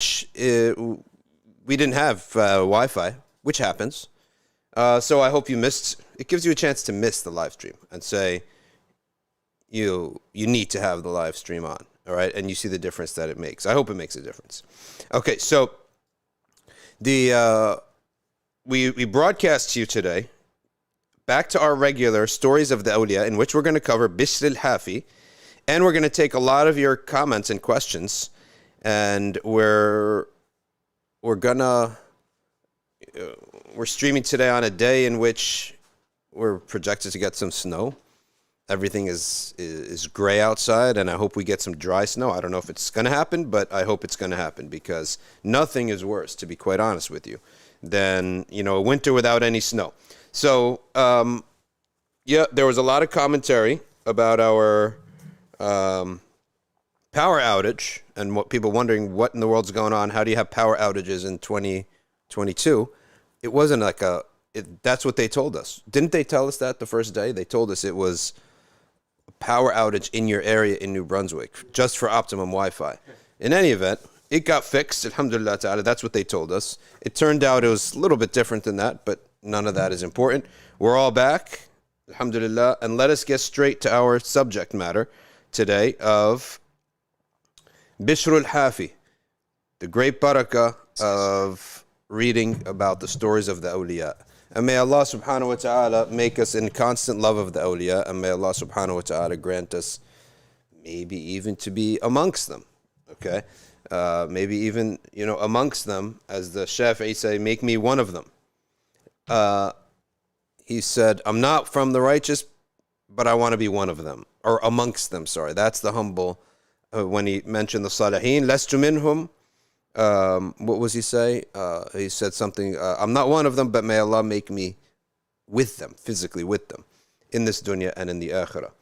we didn't have Wi-Fi, which happens. So I hope you missed. It gives you a chance to miss the live stream and say you need to have the live stream on. All right, and you see the difference that it makes. I hope it makes a difference. Okay, so the we broadcast to you today back to our regular stories of the Awliya, in which we're going to cover Bishr al-Hafi, and we're going to take a lot of your comments and questions, and we're streaming today on a day in which we're projected to get some snow. Everything is gray outside, and I hope we get some dry snow. I don't know if it's going to happen, but I hope it's going to happen, because nothing is worse, to be quite honest with you, than a winter without any snow. So yeah, there was a lot of commentary about our power outage, and what people wondering what in the world's going on. How do you have power outages in 2022? It wasn't like that's what they told us. Didn't they tell us that the first day? They told us it was a power outage in your area in New Brunswick, just for optimum Wi-Fi. In any event, it got fixed, alhamdulillah ta'ala. That's what they told us. It turned out it was a little bit different than that, but none of that is important. We're all back, alhamdulillah, and let us get straight to our subject matter today of Bishr al-Hafi, the great barakah of reading about the stories of the Awliya. And may Allah subhanahu wa ta'ala make us in constant love of the Awliya, and may Allah subhanahu wa ta'ala grant us maybe even to be amongst them, okay? Maybe even, amongst them, as the Shafi'i say, make me one of them. He said, I'm not from the righteous, but I want to be one of them, or amongst them, sorry. That's the humble, when he mentioned the Salihin, lestu minhum. What was he say? He said something, I'm not one of them, but may Allah make me with them, physically with them, in this dunya and in the akhirah.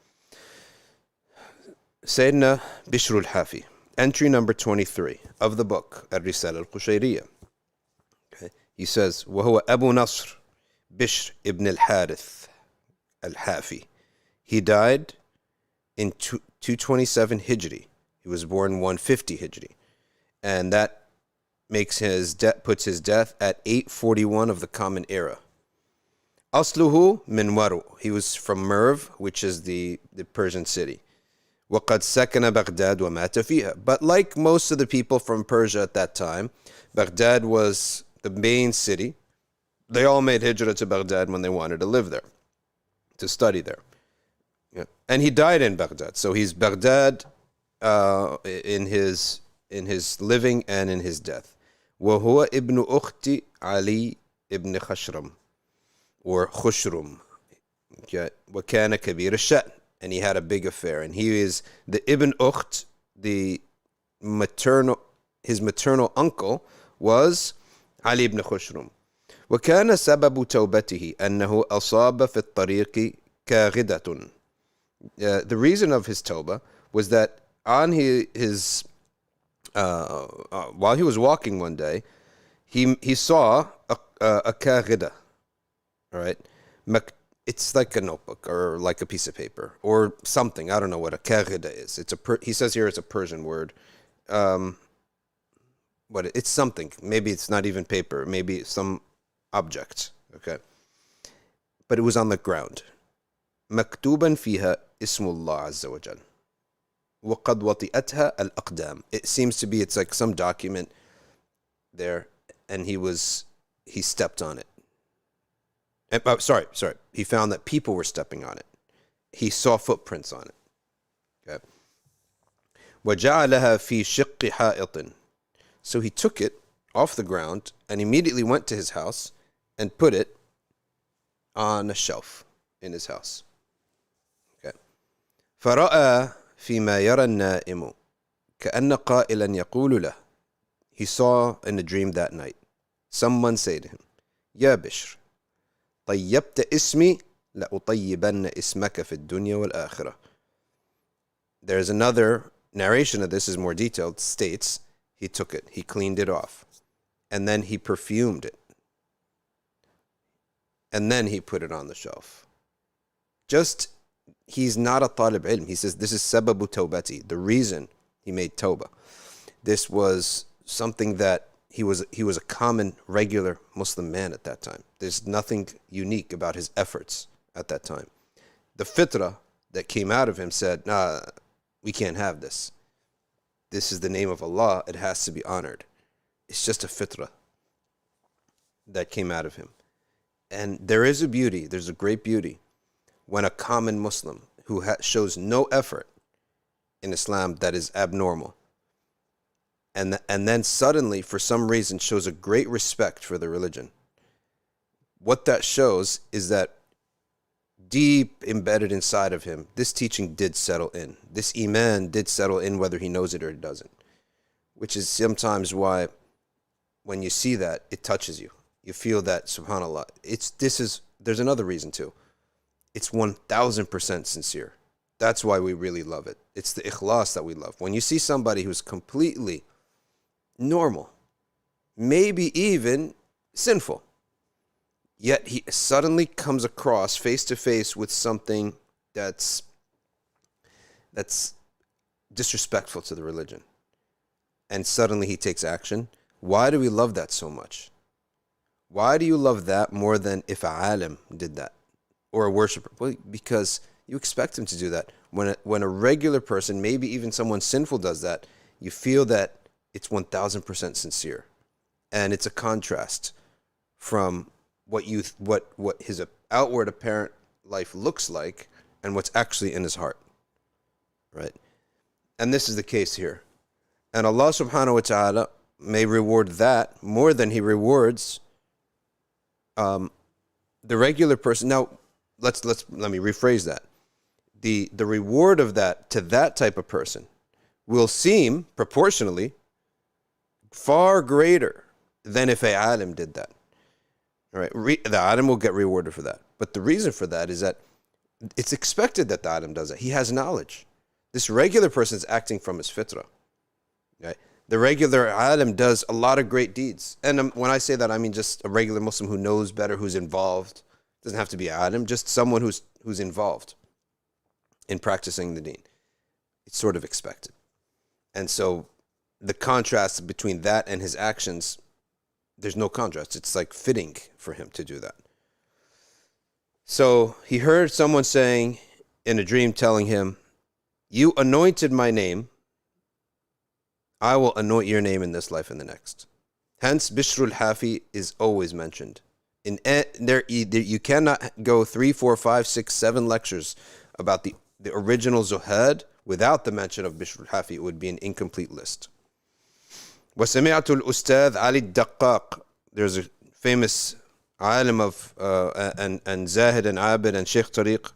Sayyidina Bishr al-Hafi, entry number 23 of the book, Al-Risala al-Qushayriya. Okay. He says, وَهُوَ Abu Nasr Bishr ibn al-Harith al-Hafi. He died in 227 Hijri. He was born 150 Hijri. And that makes puts his death at 841 of the Common Era. Asluhu min Waru. He was from Merv, which is the Persian city. وَقَدْ سَكَنَ بَغْدَادَ وَمَاتَ فِيهَا. But like most of the people from Persia at that time, Baghdad was the main city. They all made hijrah to Baghdad when they wanted to live there, to study there. Yeah. And he died in Baghdad. So he's Baghdad in his living and in his death. وَهُوَ ibn أخت Ali ibn Khashram, or Khushrum. وَكَانَ كَبِيرَ الشَّأْنِ. And he had a big affair. And he is the Ibn Ukht, his maternal uncle was Ali ibn Khushrum. وكان سبب توبته أنه أصاب في الطريق كاغدة. The reason of his tawbah was that on his while he was walking one day, he saw a kaghida. All right, it's like a notebook or like a piece of paper or something. I don't know what a kaghida is. He says here it's a Persian word. It's something. Maybe it's not even paper. Maybe some object. Okay, but it was on the ground. مكتوبا فيها اسم الله عز وجل. وقد وطئتها الأقدام. It seems to be it's like some document there, and he stepped on it. Sorry. He found that people were stepping on it. He saw footprints on it. Okay. وجعلها في شق حائط. So he took it off the ground and immediately went to his house and put it on a shelf in his house. Okay. فرأى فيما يرى النائم كأن قائلا يقول له. He saw in a dream that night someone say to him, يا بشر طيبت اسمي لأطيبن اسمك في الدنيا والآخرة. There's another narration of this, is more detailed, states he took it, he cleaned it off, and then he perfumed it, and then he put it on the shelf. He's not a talib ilm. He says this is sababu tawbati, the reason he made tawbah. This was something that he was a common, regular Muslim man at that time. There's nothing unique about his efforts at that time. The fitrah that came out of him said, nah, we can't have this. This is the name of Allah. It has to be honored. It's just a fitrah that came out of him. And there is a beauty, there's a great beauty when a common Muslim who shows no effort in Islam that is abnormal, and then suddenly, for some reason, shows a great respect for the religion. What that shows is that deep embedded inside of him, this teaching did settle in. This iman did settle in, whether he knows it or he doesn't. Which is sometimes why, when you see that, it touches you. You feel that, subhanAllah. There's another reason too. It's 1000% sincere. That's why we really love it. It's the ikhlas that we love. When you see somebody who's completely normal, maybe even sinful, yet he suddenly comes across face to face with something that's disrespectful to the religion, and suddenly he takes action. Why do we love that so much? Why do you love that more than if a alim did that, or a worshiper? Well, because you expect him to do that. When a regular person, maybe even someone sinful, does that, you feel that it's 1000% sincere, and it's a contrast from what his outward apparent life looks like and what's actually in his heart, right? And this is the case here. And Allah subhanahu wa ta'ala may reward that more than he rewards the regular person. Now, let me rephrase that. The reward of that to that type of person will seem proportionally far greater than if a alim did that. All right, the alim will get rewarded for that. But the reason for that is that it's expected that the alim does it. He has knowledge. This regular person is acting from his fitrah. Right? The regular alim does a lot of great deeds. And when I say that, I mean just a regular Muslim who knows better, who's involved. Doesn't have to be alim, just someone who's involved in practicing the deen. It's sort of expected. And so the contrast between that and his actions, there's no contrast. It's like fitting for him to do that. So he heard someone saying in a dream, telling him, you anointed my name, I will anoint your name in this life and the next. Hence, Bishr al-Hafi is always mentioned. You cannot go 3, 4, 5, 6, 7 lectures about the original Zuhad without the mention of Bishr al-Hafi. It would be an incomplete list. وسمعت الأستاذ علي الدقاق. There's a famous alim of and Zahid and Abid and Sheikh Tariq,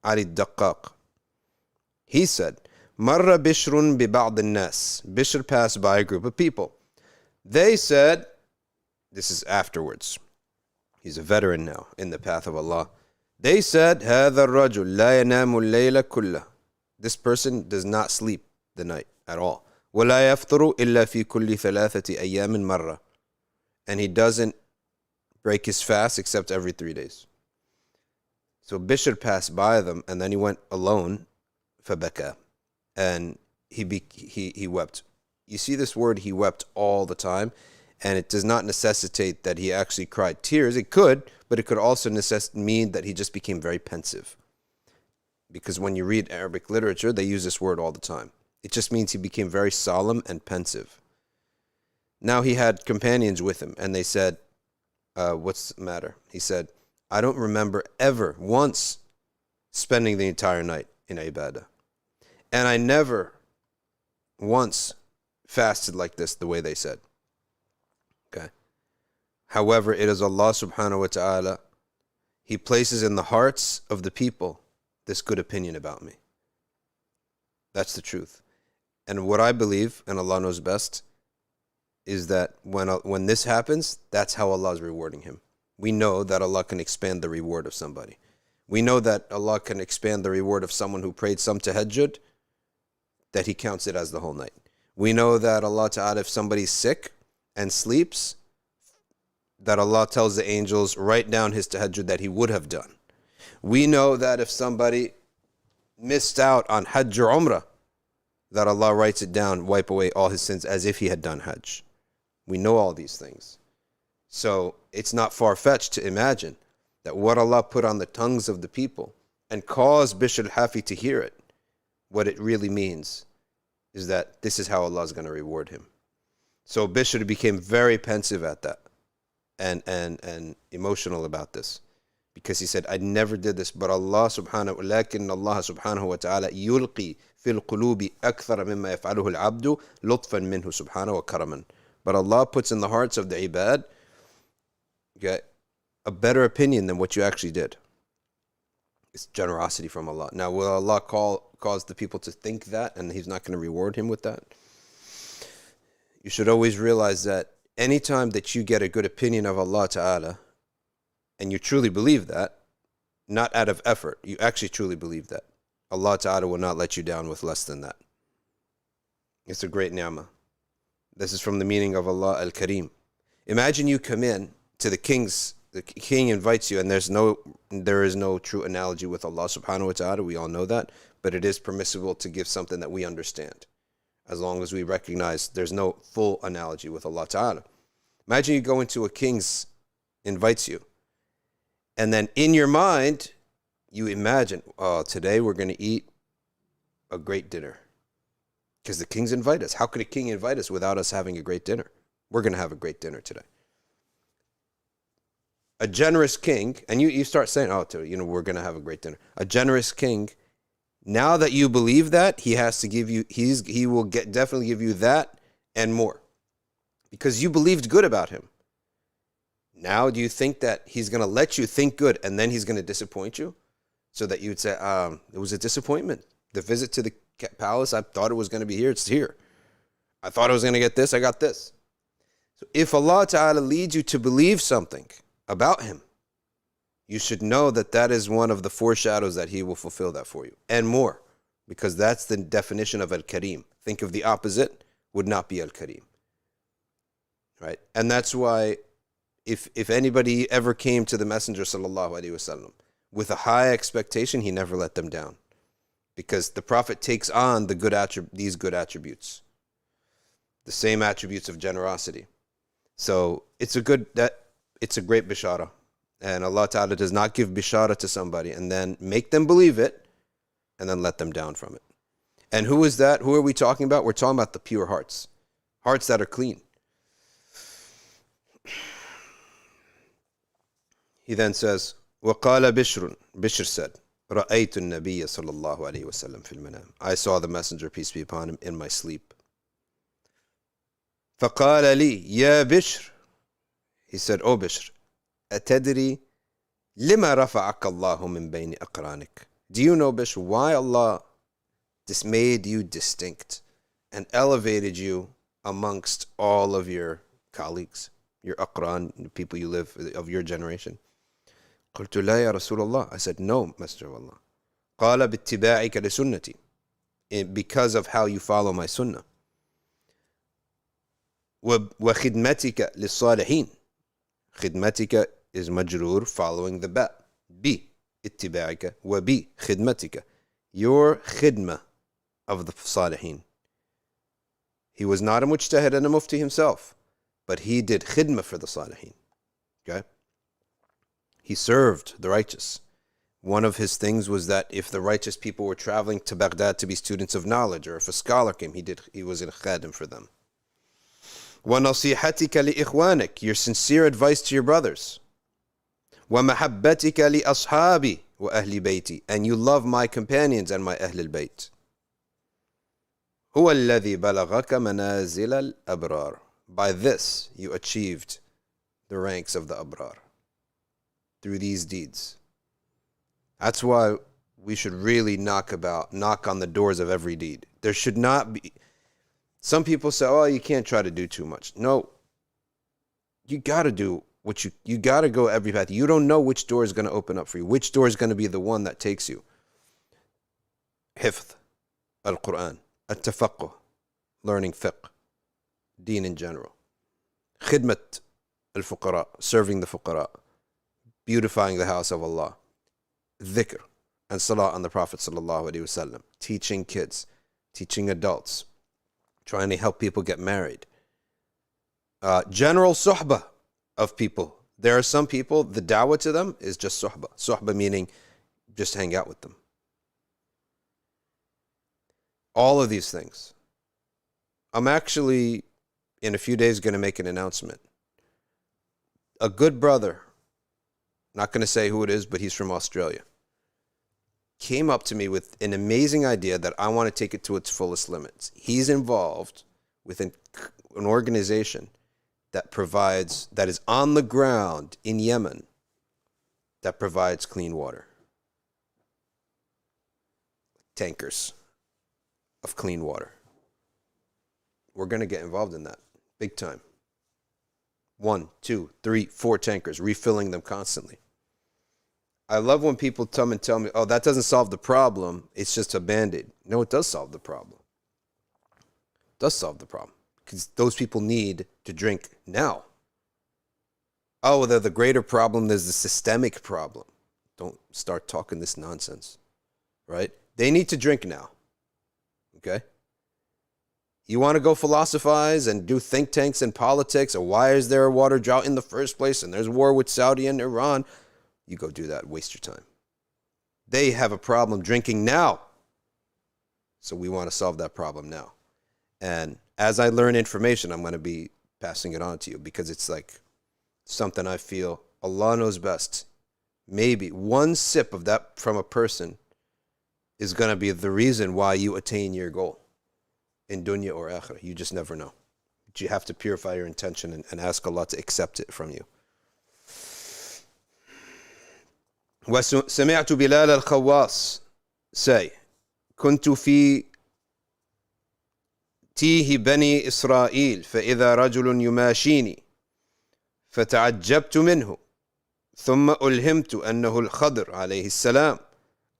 Ali الدقاق. He said, مر بشر ببعض الناس. Bishr passed by a group of people. They said, this is afterwards. He's a veteran now in the path of Allah. They said, هذا الرجل لا ينام الليل كله. This person does not sleep the night at all. ولا يفطر إلا في كل 3 أيام مرة. And he doesn't break his fast except every 3 days. So Bishr passed by them, and then he went alone, فبكى, and he wept. You see this word, he wept, all the time, and it does not necessitate that he actually cried tears. It could, but it could also mean that he just became very pensive. Because when you read Arabic literature, they use this word all the time. It just means he became very solemn and pensive. Now he had companions with him, and they said, what's the matter? He said, I don't remember ever once spending the entire night in ibadah. And I never once fasted like this, the way they said. Okay. However, it is Allah subhanahu wa ta'ala. He places in the hearts of the people this good opinion about me. That's the truth. And what I believe, and Allah knows best, is that when this happens, that's how Allah is rewarding him. We know that Allah can expand the reward of somebody. We know that Allah can expand the reward of someone who prayed some tahajjud, that he counts it as the whole night. We know that Allah Ta'ala, if somebody's sick and sleeps, that Allah tells the angels, write down his tahajjud that he would have done. We know that if somebody missed out on Hajj or Umrah, that Allah writes it down, wipe away all his sins as if he had done Hajj. We know all these things. So it's not far-fetched to imagine that what Allah put on the tongues of the people and caused Bishr al-Hafi to hear it, what it really means is that this is how Allah is going to reward him. So Bishr became very pensive at that and emotional about this, because he said, I never did this, but Allah subhanahu wa ta'ala yulqi fil qulubi akthara mimma yaf'aluhu al-abdu lutfan minhu subhanahu wa karaman. But Allah puts in the hearts of the ibad, okay, a better opinion than what you actually did. It's generosity from Allah. Now, will Allah cause the people to think that and he's not going to reward him with that? You should always realize that anytime that you get a good opinion of Allah Ta'ala, and you truly believe that, not out of effort, you actually truly believe that, Allah Ta'ala will not let you down with less than that. It's a great ni'mah. This is from the meaning of Allah al-Kareem. Imagine you come in to the king invites you, and there is no true analogy with Allah subhanahu wa ta'ala. We all know that, but it is permissible to give something that we understand, as long as we recognize there's no full analogy with Allah Ta'ala. Imagine you go into a king's invites you, and then in your mind, you imagine, oh, today we're going to eat a great dinner. Because the kings invite us. How could a king invite us without us having a great dinner? We're going to have a great dinner today. A generous king, and you start saying, oh, we're going to have a great dinner. A generous king, now that you believe that, he has to give you, he will definitely give you that and more. Because you believed good about him. Now, do you think that he's going to let you think good and then he's going to disappoint you? So that you would say, it was a disappointment. The visit to the palace, I thought it was going to be here, it's here. I thought I was going to get this, I got this. So if Allah Ta'ala leads you to believe something about him, you should know that that is one of the foreshadows that he will fulfill that for you. And more. Because that's the definition of al-Kareem. Think of the opposite, would not be al-Kareem. Right? And that's why if anybody ever came to the Messenger sallallahu alaihi wasallam with a high expectation, he never let them down. Because the Prophet takes on these good attributes. The same attributes of generosity. So it's a great bishara. And Allah Ta'ala does not give bishara to somebody and then make them believe it and then let them down from it. And who is that? Who are we talking about? We're talking about the pure hearts. Hearts that are clean. He then says, وَقَالَ بِشْرٌ Bishr said, رَأَيْتُ النَّبِيَّ صَلَّى اللَّهُ عَلَيْهِ وَسَلَّمْ فِي الْمَنَامِ I saw the Messenger, peace be upon him, in my sleep. فَقَالَ لِي يَا بِشْرٌ He said, O Bishr, أَتَدْرِي لِمَا رَفَعَكَ اللَّهُ مِنْ بَيْنِ أَقْرَانِكَ Do you know, Bishr, why Allah made you distinct and elevated you amongst all of your colleagues, your aqran, the people you live, of your generation? قلت لا يا رسول الله I said, no, Messenger of Allah. قال باتباعك لسنتي Because of how you follow my sunnah. وخدمتك للصالحين خدمتك is majroor following the ba. B. اتباعك وب خدمتك Your khidmah of the salihin. He was not a mujtahid and a mufti himself, but he did khidmah for the salihin. Okay? He served the righteous. One of his things was that if the righteous people were traveling to Baghdad to be students of knowledge, or if a scholar came, he was a khadim for them. وَنَصِيحَتِكَ لِإِخْوَانِكَ Your sincere advice to your brothers. وَمَحَبَّتِكَ لِأَصْحَابِي وَأَهْلِ بَيْتِي And you love my companions and my Ahl al-Bayt. هُوَ الَّذِي بَلَغَكَ مَنَازِلَ الْأَبْرَارِ By this you achieved the ranks of the abrar. Through these deeds. That's why we should really knock on the doors of every deed. There should not be. Some people say, oh, you can't try to do too much. No. You got to do what you got to go every path. You don't know which door is going to open up for you. Which door is going to be the one that takes you. Hifth, al-Quran, at-tafaqquh, learning fiqh, deen in general. Khidmat al-fuqara, serving the fuqara. Beautifying the house of Allah, dhikr, and salah on the Prophet sallallahu alaihi wasallam, teaching kids, teaching adults, trying to help people get married. General suhbah of people. There are some people, the da'wah to them is just suhbah. Suhbah meaning just hang out with them. All of these things. I'm actually, in a few days, going to make an announcement. A good brother, not going to say who it is, but he's from Australia, came up to me with an amazing idea that I want to take it to its fullest limits. He's involved with an organization that is on the ground in Yemen, that provides clean water. Tankers of clean water. We're going to get involved in that big time. 1, 2, 3, 4 tankers, refilling them constantly. I love when people come and tell me, oh, that doesn't solve the problem. It's just a Band-Aid. No, it does solve the problem. It does solve the problem. Because those people need to drink now. Oh, well, the greater problem is the systemic problem. Don't start talking this nonsense, right? They need to drink now, okay? You want to go philosophize and do think tanks and politics, or why is there a water drought in the first place, and there's war with Saudi and Iran, you go do that, waste your time. They have a problem drinking now, so we want to solve that problem now. And as I learn information, I'm going to be passing it on to you, because it's like something I feel Allah knows best. Maybe one sip of that from a person is going to be the reason why you attain your goal in dunya or akhirah. You just never know. But you have to purify your intention and ask Allah to accept it from you. وسمعت بلال الخواص say, كنت في تيه بني إسرائيل فإذا رجل يماشيني فتعجبت منه ثم ألهمت أنه الخضر عليه السلام.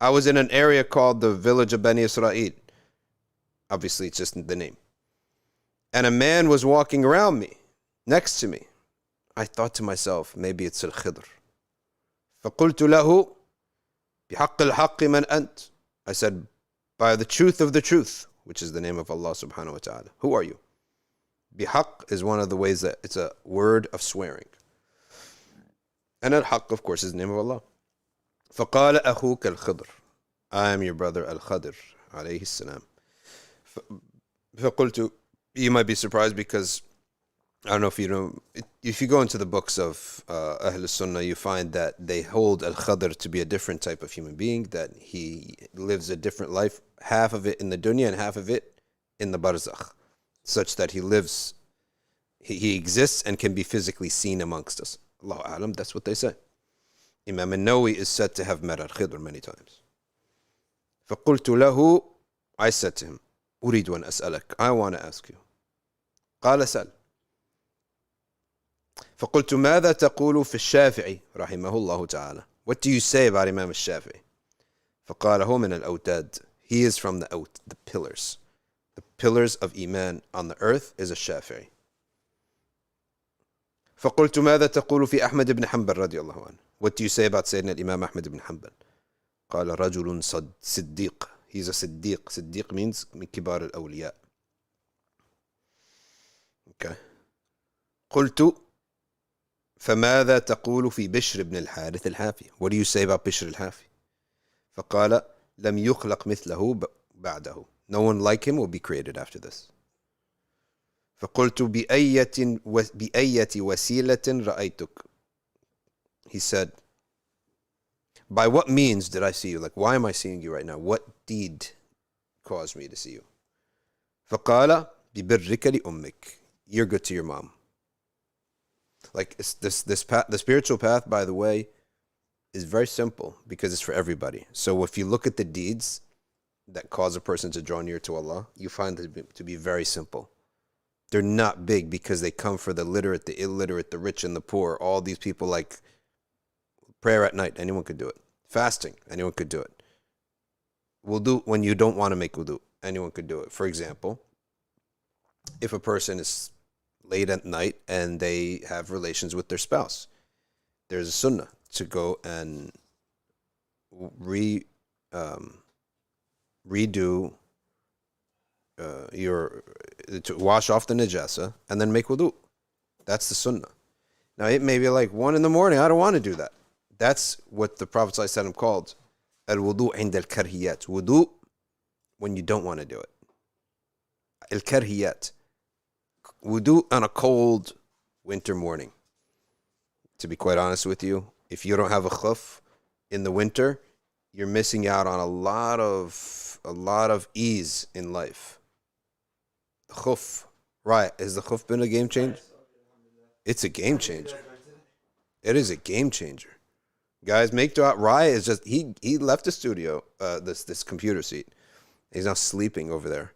I was in an area called the village of Bani Israel. Obviously, it's just the name. And a man was walking around me, next to me. I thought to myself, maybe it's al-Khidr. فقلت له بحق الحق من أنت. I said, by the truth of the truth, which is the name of Allah subhanahu wa ta'ala. Who are you? Bihaq is one of the ways that it's a word of swearing. And al-Haq, of course, is the name of Allah. فقال أخوك الخضر. I am your brother al-Khadr عليه السلام. فقلت, you might be surprised because I don't know if you know, if you go into the books of Ahl Sunnah, you find that they hold al-Khadr to be a different type of human being, that he lives a different life, half of it in the dunya and half of it in the barzakh, such that he lives, he exists and can be physically seen amongst us. Allahu A'lam, that's what they say. Imam al-Nawawi is said to have met al-Khidr many times. فقلت له, I said to him, أريد أن أسألك, I want to ask you. قال سأل. فقلت ماذا تقول في الشافعي رحمه الله تعالى. What do you say about Imam al-Shafi'i? فقال هو من الأوتاد. He is from the pillars. The pillars of Iman on the earth is a Shafi'i. فقلت ماذا تقول في أحمد بن حنبل رضي الله عنه. What do you say about Sayyidina Imam Ahmad ibn Hanbal? قال رجل صديق. He's a Siddiq. Siddiq means من كبار الأولياء. Okay. قلت فماذا تقول في بشر بن الحارث الحافي. What do you say about Bishr al-Hafi? فقال لم يخلق مثله بعده. No one like him will be created after this. فقلت بأية وسيلة رأيتك. He said, by what means did I see you? Like, why am I seeing you right now? What deed caused me to see you? فقال ببرك لأمك. You're good to your mom. Like, this path, the spiritual path, by the way, is very simple because it's for everybody. So if you look at the deeds that cause a person to draw near to Allah, you find them to be very simple. They're not big because they come for the literate, the illiterate, the rich and the poor. All these people, like prayer at night, anyone could do it. Fasting, anyone could do it. Wudu when you don't want to make wudu, anyone could do it. For example, if a person is late at night and they have relations with their spouse, there's a sunnah to go and redo to wash off the najasa and then make wudu. That's the sunnah. Now it may be like 1 in the morning. I don't want to do that. That's what the Prophet ﷺ called al-wudu عند الكرهيات. Wudu when you don't want to do it. Al-karhiyat. Wudu on a cold winter morning. To be quite honest with you, if you don't have a khuf in the winter, you're missing out on a lot of ease in life. The khuf. Right. Has the khuf been a game changer? It's a game changer. It is a game changer. Guys, make dua. Raya is just he left the studio, this computer seat. He's now sleeping over there.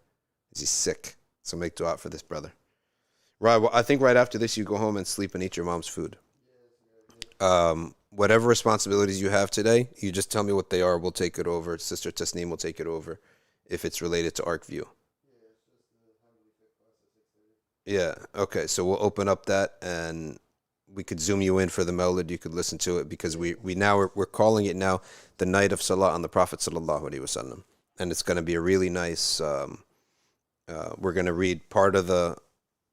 He's sick. So make dua for this brother. Right. Well, I think right after this you go home and sleep and eat your mom's food. Whatever responsibilities you have today, you just tell me what they are. We'll take it over. Sister Tasneem will take it over if it's related to ArcView. Yeah. Okay. So we'll open up that and we could zoom you in for the Mawlid. You could listen to it because we're calling it now the night of Salah on the Prophet sallallahu alaihi wasallam, and it's going to be a really nice. We're going to read part of the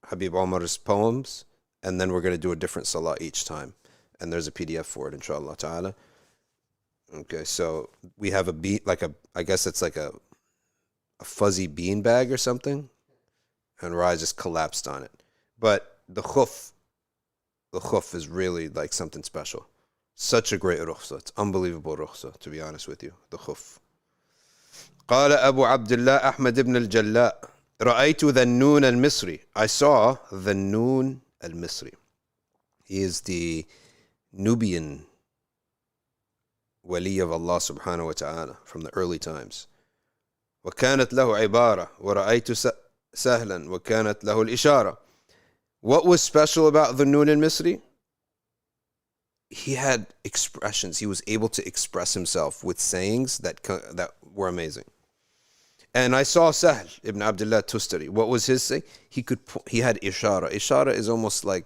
Habib Omar's poems, and then we're going to do a different Salah each time. And there's a PDF for it, inshallah ta'ala. Okay, so we have I guess it's like a fuzzy bean bag or something, and Rai just collapsed on it. But the khuf is really like something special. Such a great rukhsa. It's unbelievable rukhsa, to be honest with you. The khuf. قال أبو عبد الله أحمد بن الجلاء رأيت ذنون المصري. I saw ذنون المصري. He is the Nubian wali of Allah subhanahu wa ta'ala from the early times. وكانت له عبارة ورأيت سهلا وكانت له الإشارة. What was special about the Nun al-Misri? He had expressions. He was able to express himself with sayings that were amazing. And I saw Sahl ibn Abdullah Tustari. What was his say? He had ishara. Ishara is almost like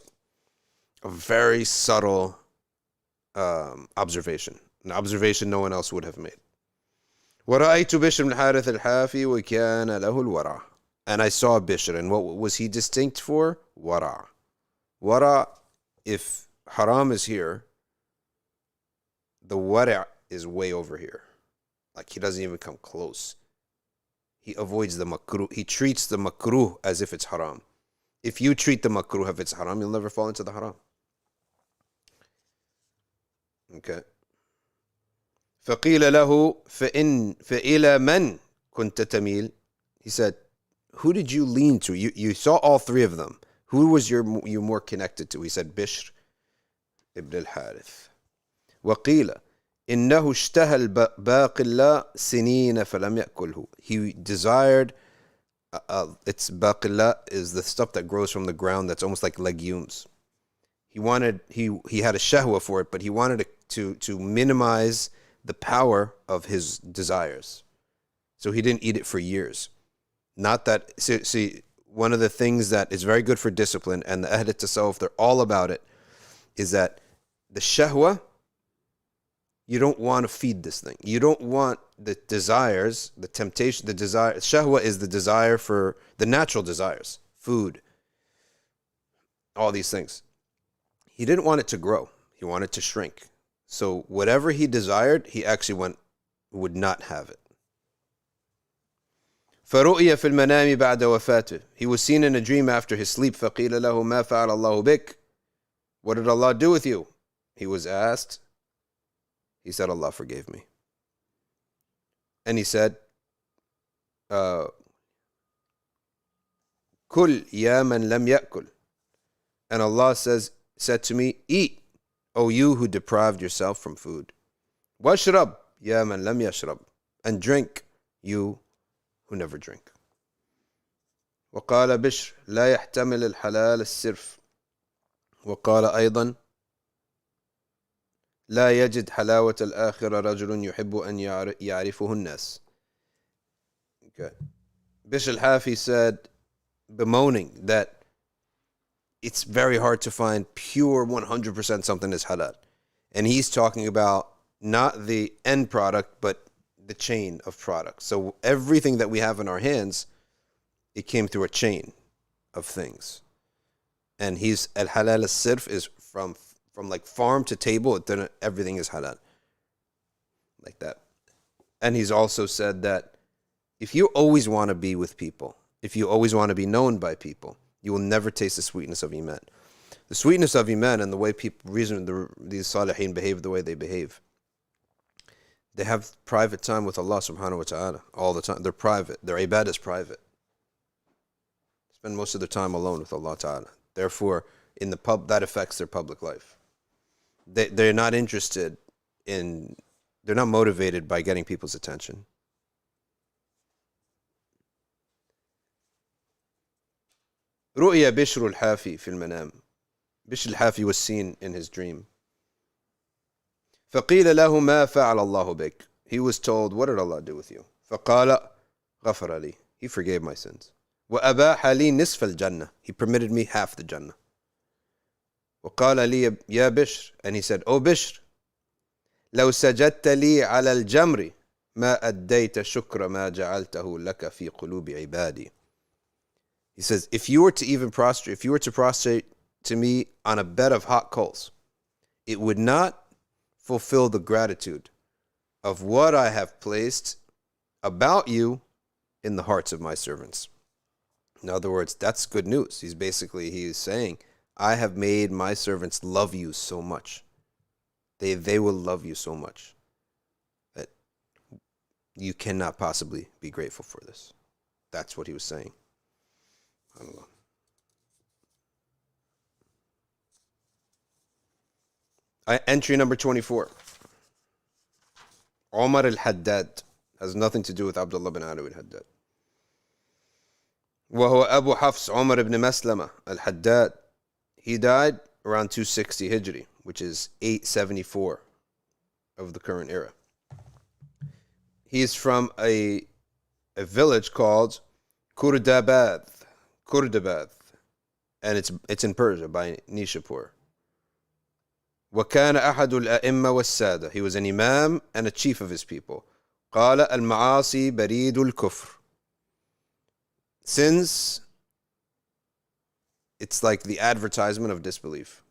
a very subtle observation. An observation no one else would have made. وَرَأَيْتُ بِشْرٍ الْحَارِثِ الْحَافِي وَكَانَ لَهُ الْوَرَعُ. And I saw Bishr, and what was he distinct for? Wara. Wara, if haram is here, the wara is way over here. Like he doesn't even come close. He avoids the makruh. He treats the makruh as if it's haram. If you treat the makruh if it's haram, you'll never fall into the haram. Okay. فَقِيلَ لَهُ فَإِلَى مَنْ كُنْتَ تَمِيلُ. He said, who did you lean to? You saw all three of them. Who was you more connected to? He said, Bishr ibn al-Harith. وَقِيلَ إِنَّهُ اشْتَهَى الْبَاقِلَّةِ سِنِينَ فَلَمْ يَأْكُلْهُ. He desired, it's baqillah is the stuff that grows from the ground that's almost like legumes. He had a shahwa for it, but he wanted to minimize the power of his desires. So he didn't eat it for years. Not that, see, one of the things that is very good for discipline, and the Ahl Tasawwuf, they're all about it, is that the shahwa, you don't want to feed this thing. You don't want the desires, the temptation, the desire. Shahwa is the desire for the natural desires, food, all these things. He didn't want it to grow. He wanted it to shrink. So whatever he desired, he actually would not have it. فَرُؤْيَ فِي الْمَنَامِ بَعْدَ وَفَاتِهِ. He was seen in a dream after his sleep. فَقِيلَ لَهُ مَا فَعَلَ اللَّهُ بِكَ. What did Allah do with you? He was asked. He said, Allah forgave me. And he said, كُلْ يَا مَنْ لَمْ يَأْكُلْ. And Allah said to me, eat, O you who deprived yourself from food. وَاشْرَبْ يَا مَنْ لَمْ يَشْرَبْ. And drink, you who never drink. وقال بشر لا يحتمل الحلال السرف. وقال أيضا لا يجد حلاوة الآخرة رجل يحب أن يعرفه الناس. Okay. Bishr al-Hafi said, bemoaning that it's very hard to find pure 100% something is halal. And he's talking about not the end product, but the chain of products. So everything that we have in our hands it came through a chain of things. And he's al-halal al-sirf is from like farm to table, then everything is halal. Like that. And he's also said that if you always want to be with people, if you always want to be known by people, you will never taste the sweetness of Iman. The sweetness of Iman and the way people, these Salihin behave the way they behave. They have private time with Allah subhanahu wa ta'ala all the time. They're private. Their ibadah is private. Spend most of their time alone with Allah ta'ala. Therefore, in the that affects their public life. They're not interested in, they're not motivated by getting people's attention. رؤيا بشر الحافي في المنام. Bishr al-Hafi was seen in his dream. فقيل له ما فعل الله بك. He was told, what did Allah do with you? فقال غفر لي. He forgave my sins. وأباح لي نصف الجنة. He permitted me half the Jannah. وقال لي يا بشر. And he said, oh Bishr, لو سجدت لي على الجمر ما أديت شكر ما جعلته لك في قلوب عبادي. He says, if you were to prostrate to me on a bed of hot coals, it would not fulfill the gratitude of what I have placed about you in the hearts of my servants. In other words, that's good news. He's saying, I have made my servants love you so much. They will love you so much that you cannot possibly be grateful for this. That's what he was saying. Entry number 24. Umar al-Haddad has nothing to do with Abdullah bin Ali al-Haddad. وهو أبو حفص عمر ibn Maslama al-Haddad. He died around 260 Hijri, which is 874 of the current era. He is from a village called Kurdabad, and it's in Persia by Nishapur. وكان أحد الأئمة والسادة. He was an imam and a chief of his people. قال المعاصي بريد الكفر. Sins, it's like the advertisement of disbelief.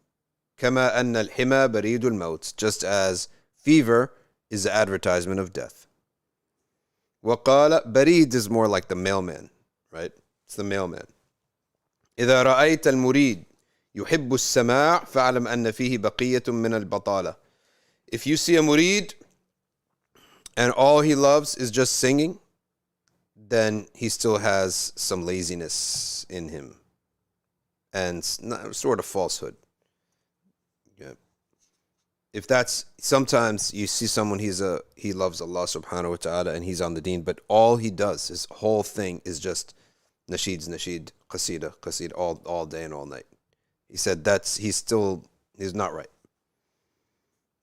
كما أن الحمى بريد الموت. Just as fever is the advertisement of death. وقال بريد is more like the mailman, right? It's the mailman. إذا رأيت المريد يحب السماع فاعلم أن فيه بقية من البطالة. If you see a murid and all he loves is just singing, then he still has some laziness in him and sort of falsehood. Yeah. If that's, sometimes you see someone, he loves Allah subhanahu wa ta'ala and he's on the deen, but all he does, his whole thing is just nasheed, qasida, all day and all night. He said he's not right.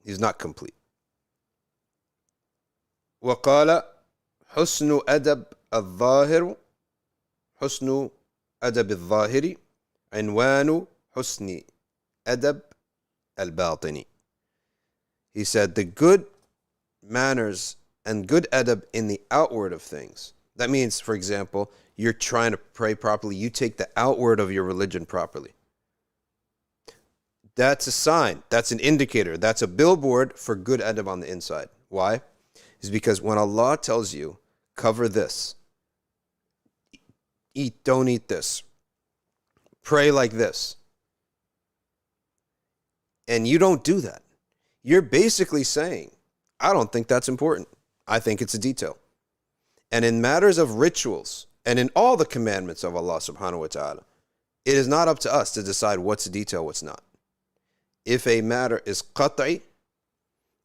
He's not complete. وقال حسن أدب الظاهر عنوان حسن أدب الباطني. He said the good manners and good adab in the outward of things. That means, for example, you're trying to pray properly. You take the outward of your religion properly. That's a sign. That's an indicator. That's a billboard for good adab on the inside. Why? It's because when Allah tells you, cover this, don't eat this, pray like this, and you don't do that, you're basically saying, I don't think that's important. I think it's a detail. And in matters of rituals, and in all the commandments of Allah subhanahu wa ta'ala, it is not up to us to decide what's a detail, what's not. If a matter is qat'i,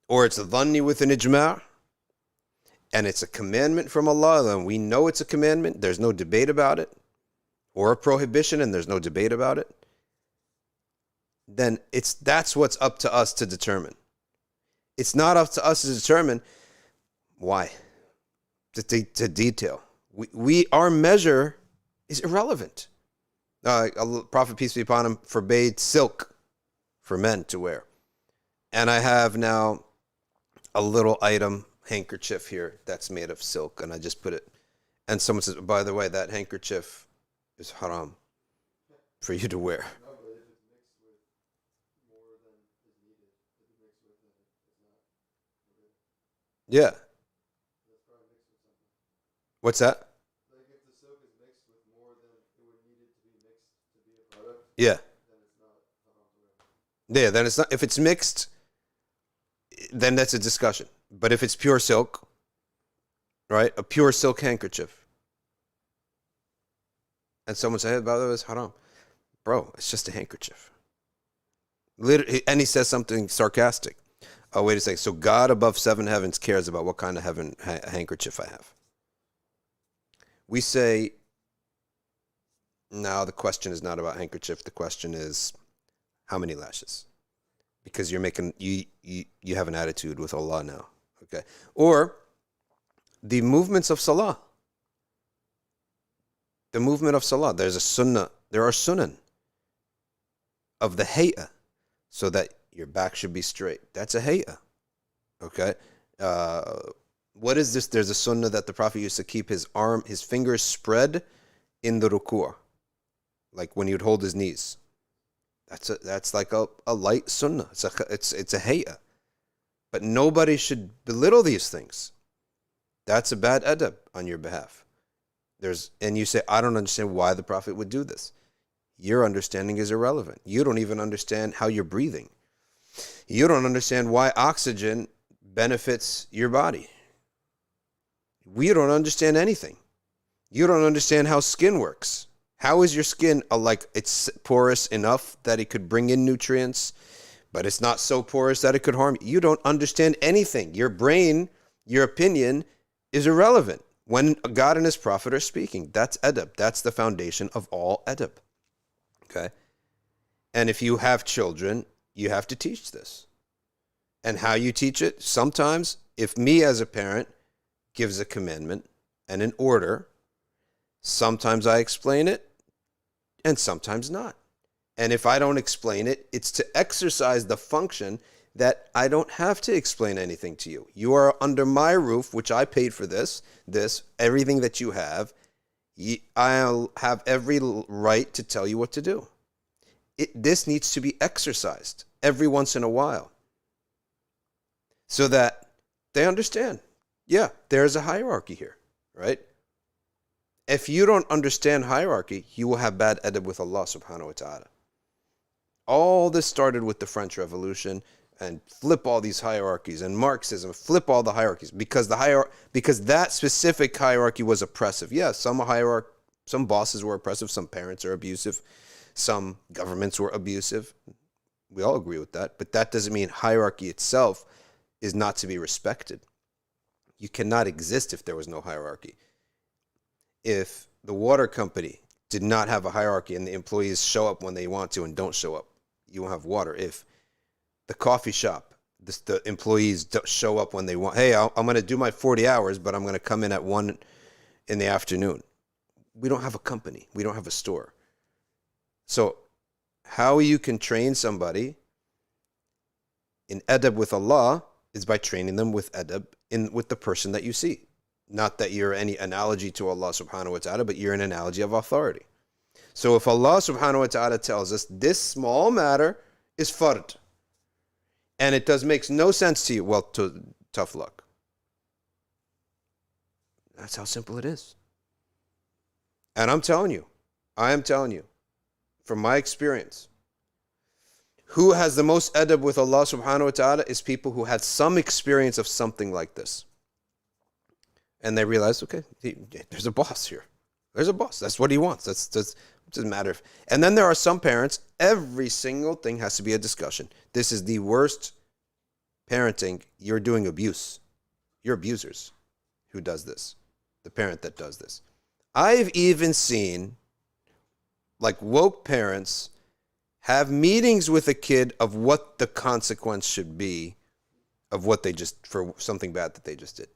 or it's a dhanni with an ijma', and it's a commandment from Allah, then we know it's a commandment, there's no debate about it, or a prohibition and there's no debate about it, then that's what's up to us to determine. It's not up to us to determine why, to detail. Our measure is irrelevant. Prophet, peace be upon him, forbade silk for men to wear. And I have now a little item, handkerchief here, that's made of silk, and I just put it, and someone says, by the way, that handkerchief is haram for you to wear. No, but if it's mixed with more than is needed, if it's mixed with it, it's not. Okay. Yeah. That's probably mixed with something. What's that? Like if the silk is mixed with more than it would need it to be mixed to be a product, Yeah. then it's not haram to wear. Yeah, then it's not, if it's mixed, then that's a discussion. But if it's pure silk, right? A pure silk handkerchief. And someone say, hey, by the way, it's haram. Bro, it's just a handkerchief. Literally, and he says something sarcastic. Oh, wait a second. So God above seven heavens cares about what kind of handkerchief I have. We say, no, the question is not about handkerchief. The question is, how many lashes? Because you're making, you have an attitude with Allah now. Okay. Or the movements of salah. The movement of salah. There's a sunnah. There are sunan of the hay'ah, so that your back should be straight. That's a hay'ah. Okay. What is this? There's a sunnah that the Prophet used to keep his fingers spread in the ruku', like when he would hold his knees. That's like a light sunnah. It's a hay'ah. But nobody should belittle these things. That's a bad adab on your behalf. And you say, I don't understand why the Prophet would do this. Your understanding is irrelevant. You don't even understand how you're breathing. You don't understand why oxygen benefits your body. We don't understand anything. You don't understand how skin works. How is your skin it's porous enough that it could bring in nutrients, but it's not so porous that it could harm you? You don't understand anything. Your brain, your opinion is irrelevant when God and his prophet are speaking. That's adab. That's the foundation of all adab. Okay? And if you have children, you have to teach this. And how you teach it, sometimes if me as a parent gives a commandment and an order, sometimes I explain it and sometimes not. And if I don't explain it, it's to exercise the function that I don't have to explain anything to you. You are under my roof, which I paid for this, everything that you have. I'll have every right to tell you what to do. This needs to be exercised every once in a while so that they understand. Yeah, there's a hierarchy here, right? If you don't understand hierarchy, you will have bad adab with Allah subhanahu wa ta'ala. All this started with the French Revolution, and flip all these hierarchies, and Marxism, flip all the hierarchies, because that specific hierarchy was oppressive. Yes, some bosses were oppressive, some parents are abusive, some governments were abusive. We all agree with that, but that doesn't mean hierarchy itself is not to be respected. You cannot exist if there was no hierarchy. If the water company did not have a hierarchy and the employees show up when they want to and don't show up, you won't have water. If the coffee shop, the employees don't show up when they want, hey, I'm going to do my 40 hours, but I'm going to come in at 1 in the afternoon. We don't have a company. We don't have a store. So how you can train somebody in adab with Allah is by training them with adab with the person that you see. Not that you're any analogy to Allah subhanahu wa ta'ala, but you're an analogy of authority. So if Allah subhanahu wa ta'ala tells us this small matter is fard, and it makes no sense to you, well, tough luck. That's how simple it is. And I am telling you, from my experience, who has the most adab with Allah subhanahu wa ta'ala is people who had some experience of something like this. And they realize, okay, there's a boss here. There's a boss. That's what he wants. It doesn't matter. And then there are some parents, every single thing has to be a discussion. This is the worst parenting. You're doing abuse. You're abusers who does this. The parent that does this. I've even seen woke parents have meetings with a kid of what the consequence should be of what for something bad that they just did.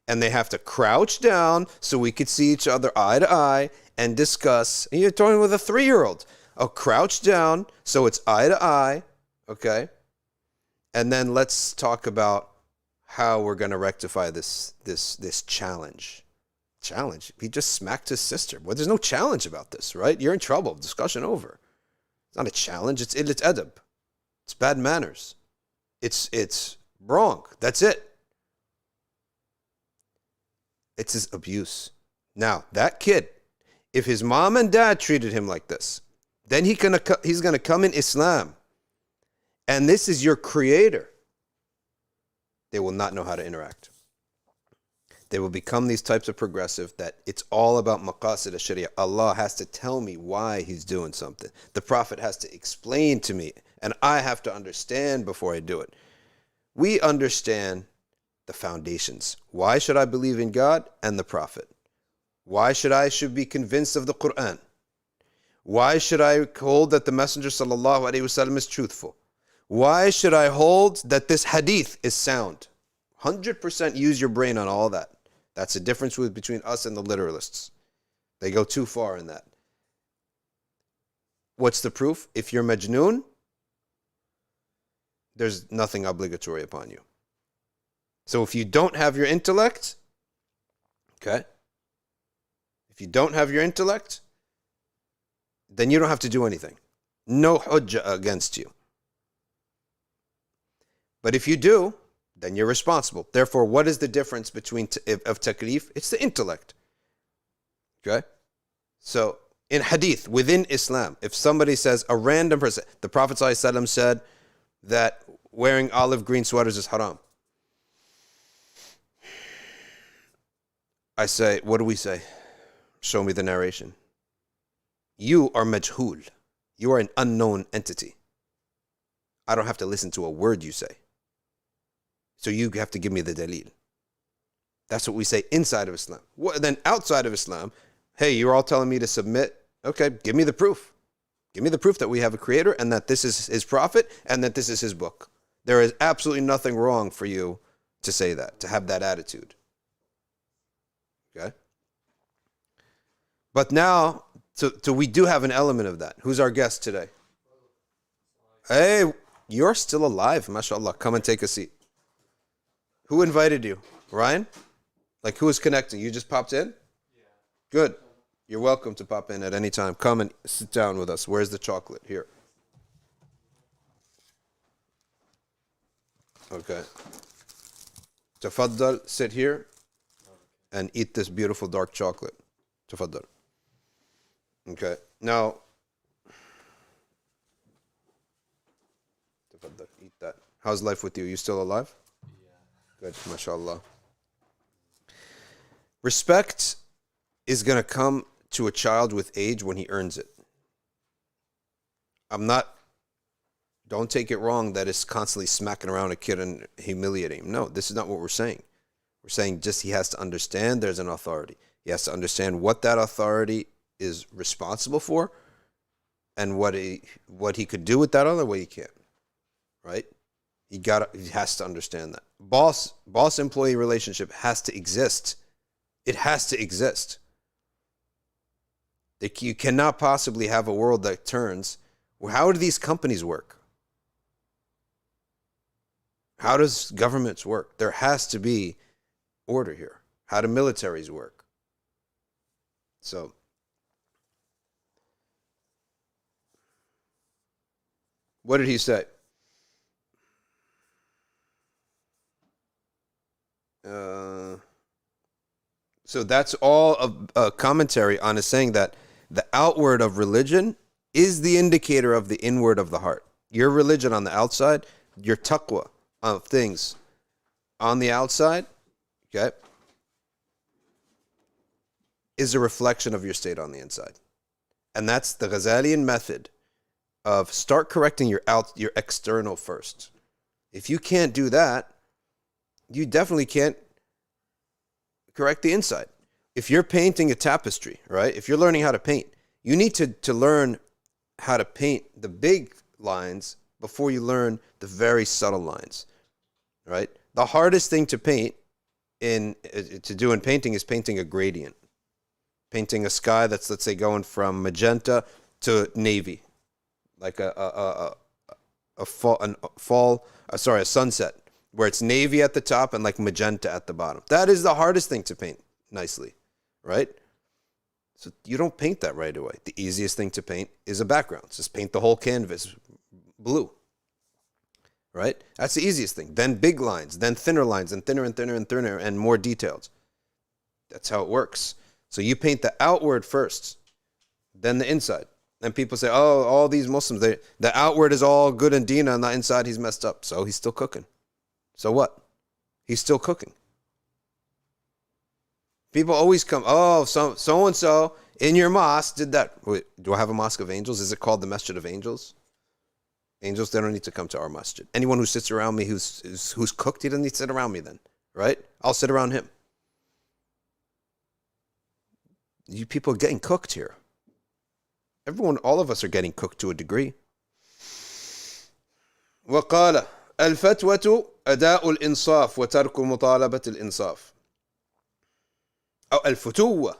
And they have to crouch down so we could see each other eye to eye and discuss. And you're talking with a 3-year-old. Oh, crouch down so it's eye to eye, okay? And then let's talk about how we're going to rectify this challenge. Challenge? He just smacked his sister. Well, there's no challenge about this, right? You're in trouble. Discussion over. It's not a challenge. It's adab. It's bad manners. It's wrong. That's it. It's his abuse. Now, that kid, if his mom and dad treated him like this, then he's going to come in Islam. And this is your creator. They will not know how to interact. They will become these types of progressive that it's all about maqasid al-sharia. Allah has to tell me why he's doing something. The Prophet has to explain to me, and I have to understand before I do it. We understand the foundations. Why should I believe in God and the Prophet? Why should I be convinced of the Quran? Why should I hold that the Messenger sallallahu alaihi wasallam is truthful? Why should I hold that this hadith is sound? 100% use your brain on all that. That's the difference between us and the literalists. They go too far in that. What's the proof? If you're majnoon, there's nothing obligatory upon you. So if you don't have your intellect, okay? If you don't have your intellect, then you don't have to do anything. No hujjah against you. But if you do, then you're responsible. Therefore, what is the difference between of taklif? It's the intellect. Okay? So, in hadith, within Islam, if somebody says, a random person, the Prophet ﷺ said that wearing olive green sweaters is haram. I say, what do we say? Show me the narration. You are majhul. You are an unknown entity. I don't have to listen to a word you say. So you have to give me the dalil. That's what we say inside of Islam. Then outside of Islam, hey, you're all telling me to submit. Okay, give me the proof. Give me the proof that we have a creator and that this is his prophet and that this is his book. There is absolutely nothing wrong for you to say that, to have that attitude. Okay? But now, so we do have an element of that. Who's our guest today? Hey, you're still alive, mashallah. Come and take a seat. Who invited you? Ryan? Like, who is connecting? You just popped in? Yeah. Good. You're welcome to pop in at any time. Come and sit down with us. Where's the chocolate? Here. Okay. Tafaddal, sit here and eat this beautiful dark chocolate. Tafaddal. Okay. Now, tafaddal, eat that. How's life with you? You still alive? Good, mashallah. Respect is going to come to a child with age when he earns it. Don't take it wrong that it's constantly smacking around a kid and humiliating him. No, this is not what we're saying. We're saying just he has to understand there's an authority. He has to understand what that authority is responsible for and what he could do with that other way he can't. Right? He has to understand that. Boss-employee relationship has to exist. It has to exist. You cannot possibly have a world that turns. Well, how do these companies work? How does governments work? There has to be order here. How do militaries work? So, what did he say? So that's all of a commentary on is saying that the outward of religion is the indicator of the inward of the heart. Your religion on the outside, your taqwa of things on the outside, okay, is a reflection of your state on the inside. And that's the Ghazalian method of start correcting your external first. If you can't do that, you definitely can't correct the inside. If you're painting a tapestry, right? If you're learning how to paint, you need to learn how to paint the big lines before you learn the very subtle lines, right? The hardest thing to paint to do in painting is painting a gradient. Painting a sky that's, let's say, going from magenta to navy, like a sunset, where it's navy at the top and like magenta at the bottom. That is the hardest thing to paint nicely, right? So you don't paint that right away. The easiest thing to paint is a background. Just paint the whole canvas blue, right? That's the easiest thing. Then big lines, then thinner lines, and thinner and thinner and thinner and more detailed. That's how it works. So you paint the outward first, then the inside. And people say, oh, all these Muslims, the outward is all good and dina, and the inside he's messed up. So he's still cooking. So what? He's still cooking. People always come, oh, so-and-so in your mosque did that. Wait, do I have a mosque of angels? Is it called the Masjid of Angels? Angels, they don't need to come to our masjid. Anyone who sits around me who's cooked, he doesn't need to sit around me then, right? I'll sit around him. You people are getting cooked here. Everyone, all of us are getting cooked to a degree. وقال الفتوة أداء الإنصاف وترك مطالبة الإنصاف. أو الفتوة.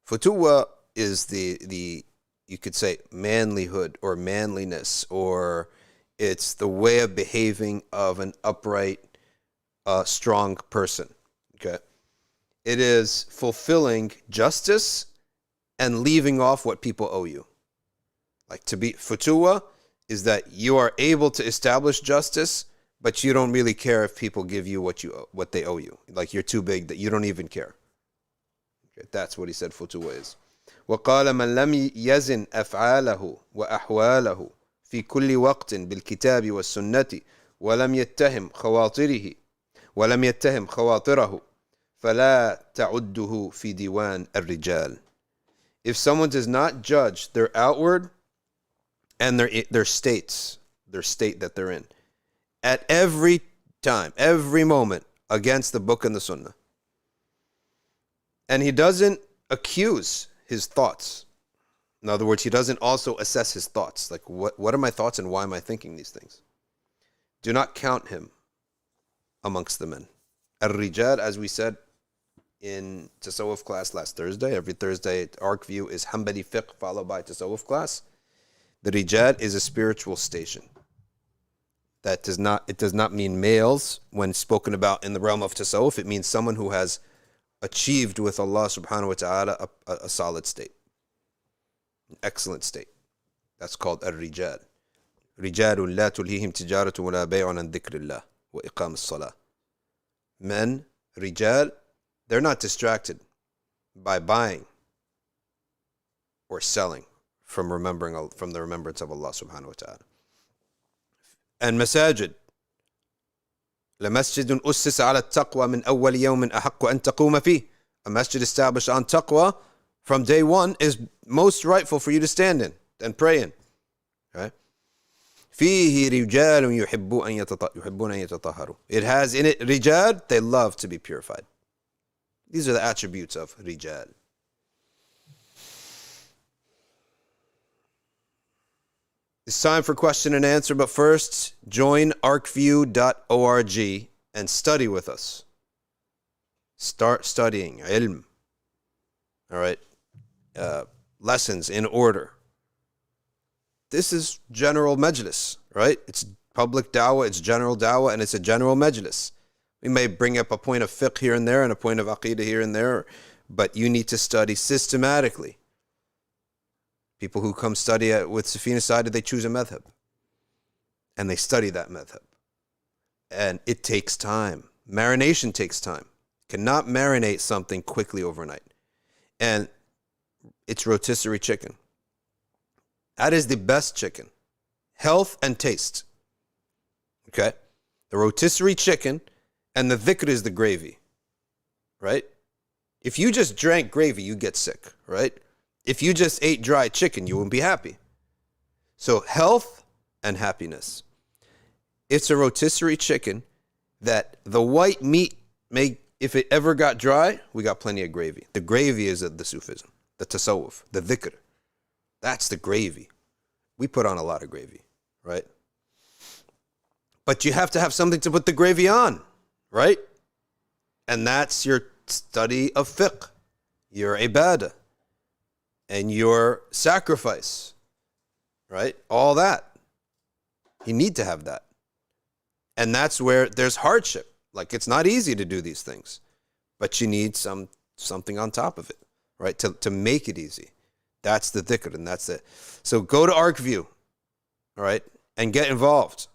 Futuwa is the you could say manlyhood or manliness, or it's the way of behaving of an upright, strong person. Okay, it is fulfilling justice and leaving off what people owe you. Like to be futuwa is that you are able to establish justice, but you don't really care if people give you what they owe you. Like you're too big that you don't even care. Okay, that's what he said futuwa is. وقال من لم يزن أفعاله وأحواله في كل وقت بالكتاب والسنة ولم يتهم خواطره فلا تعده في ديوان الرجال. If someone does not judge their outward and their state that they're in at every time, every moment against the book and the sunnah, and he doesn't accuse his thoughts. In other words, he doesn't also assess his thoughts. Like, what are my thoughts and why am I thinking these things? Do not count him amongst the men. Al-Rijal, as we said in Tasawwuf class last Thursday, every Thursday, ARC view is Hanbali fiqh followed by Tasawwuf class. The Rijal is a spiritual station. It does not mean males when spoken about in the realm of Tasawwuf. It means someone who has achieved with Allah subhanahu wa ta'ala a solid state, an excellent state. That's called al-Rijal. رِجَالٌ لَا تُلْهِهِمْ تِجَارَةٌ وَلَا بَيْعٌ عَنْ ذِكْرِ اللَّهِ وَإِقَامِ الصَّلَاةِ. Men, Rijal, they're not distracted by buying or selling from the remembrance of Allah subhanahu wa ta'ala. And masajid, لَمَسْجِدٌ أُسِّسَ عَلَى التَّقْوَى مِنْ أَوَّلِ يَوْمٍ أَحَقُّ أَن تَقُومَ فِيهِ. A masjid established on taqwa from day one is most rightful for you to stand in and pray in. Right? فِيهِ رِجَالٌ يُحِبُّونَ أَن يَتَطَهَّرُوا. It has in it rijal, they love to be purified. These are the attributes of rijal. It's time for question and answer, but first, join arcview.org and study with us. Start studying ilm. All right. Lessons in order. This is general majlis, right? It's public dawah, it's general dawah, and it's a general majlis. We may bring up a point of fiqh here and there and a point of aqidah here and there, but you need to study systematically. People who come study with Safina Sada, they choose a madhab. And they study that madhab. And it takes time. Marination takes time. Cannot marinate something quickly overnight. And it's rotisserie chicken. That is the best chicken. Health and taste. Okay? The rotisserie chicken and the dhikr is the gravy. Right? If you just drank gravy, you get sick. Right? If you just ate dry chicken, you wouldn't be happy. So health and happiness. It's a rotisserie chicken that the white meat if it ever got dry, we got plenty of gravy. The gravy is the Sufism, the tasawwuf, the dhikr. That's the gravy. We put on a lot of gravy, right? But you have to have something to put the gravy on, right? And that's your study of fiqh, your ibadah, and your sacrifice, right? All that. You need to have that. And that's where there's hardship. Like, it's not easy to do these things, but you need something on top of it, right? To make it easy. That's the dhikr, and that's it. So go to ArcView, all right, and get involved.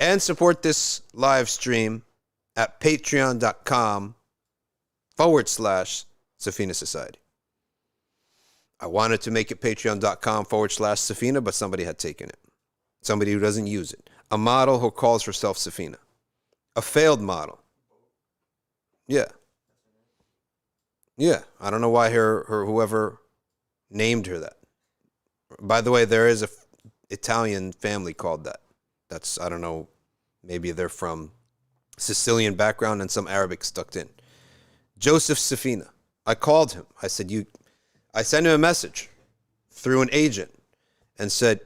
And support this live stream at patreon.com/Safina Society. I wanted to make it patreon.com/Safina, but somebody had taken it. Somebody who doesn't use it. A model who calls herself Safina. A failed model. Yeah. Yeah. I don't know why her whoever named her that. By the way, there is a Italian family called that. That's, I don't know, maybe they're from Sicilian background and some Arabic stuck in. Joseph Safina. I called him. I said, I sent him a message through an agent and said,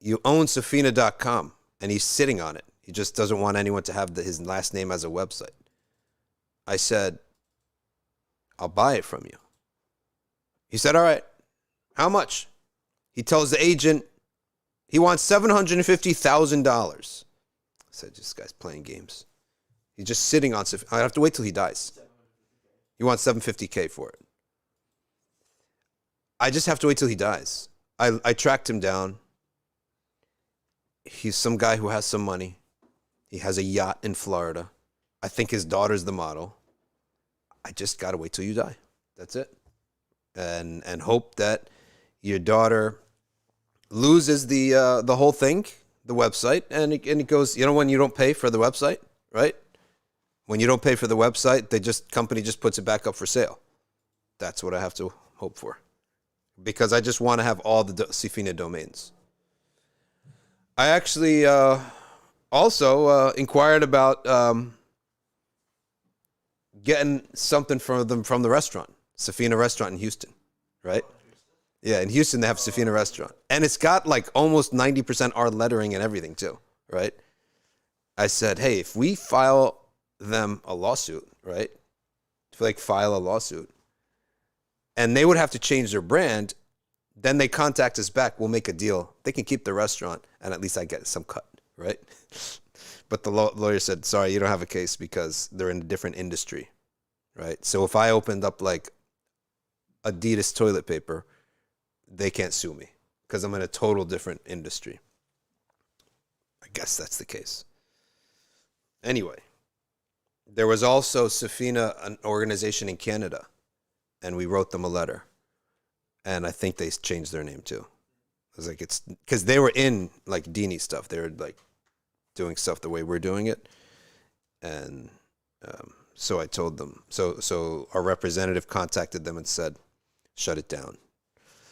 you own Safina.com, and he's sitting on it. He just doesn't want anyone to have his last name as a website. I said, I'll buy it from you. He said, all right, how much? He tells the agent he wants $750,000. I said, this guy's playing games. He's just sitting on Safina. I have to wait till he dies. He wants $750K for it. I just have to wait till he dies. I tracked him down. He's some guy who has some money. He has a yacht in Florida. I think his daughter's the model. I just got to wait till you die. That's it. And hope that your daughter loses the whole thing, the website, and it goes, you know, when you don't pay for the website, right? When you don't pay for the website, company just puts it back up for sale. That's what I have to hope for. Because I just want to have all the Safina domains. I actually also inquired about getting something from the restaurant, Safina restaurant in Houston, right? Yeah, in Houston they have Safina restaurant. And it's got like almost 90% art lettering and everything too, right? I said, hey, if we file them a lawsuit, right? If we like file a lawsuit, and they would have to change their brand, then they contact us back, we'll make a deal. They can keep the restaurant, and at least I get some cut, right? But the lawyer said, sorry, you don't have a case because they're in a different industry, right? So if I opened up like Adidas toilet paper, they can't sue me because I'm in a total different industry. I guess that's the case. Anyway, there was also Safina, an organization in Canada, and we wrote them a letter. And I think they changed their name too. I was like, it's because they were in like Dini stuff. They were like doing stuff the way we're doing it. And so I told them. So our representative contacted them and said, shut it down.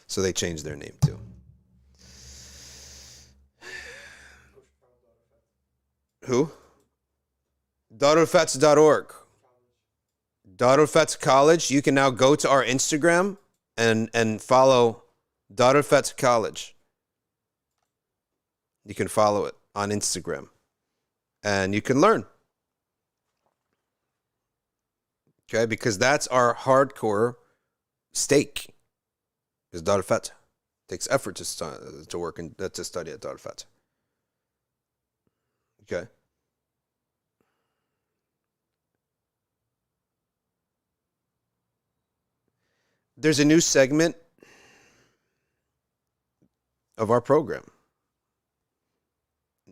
So they changed their name too. Who? Darulfets.org. Darulfets College. You can now go to our Instagram and follow Darulfets College. You can follow it on Instagram. And you can learn. Okay, because that's our hardcore stake. Because Darulfets takes effort to work and to study at Darulfets. Okay. There's a new segment of our program.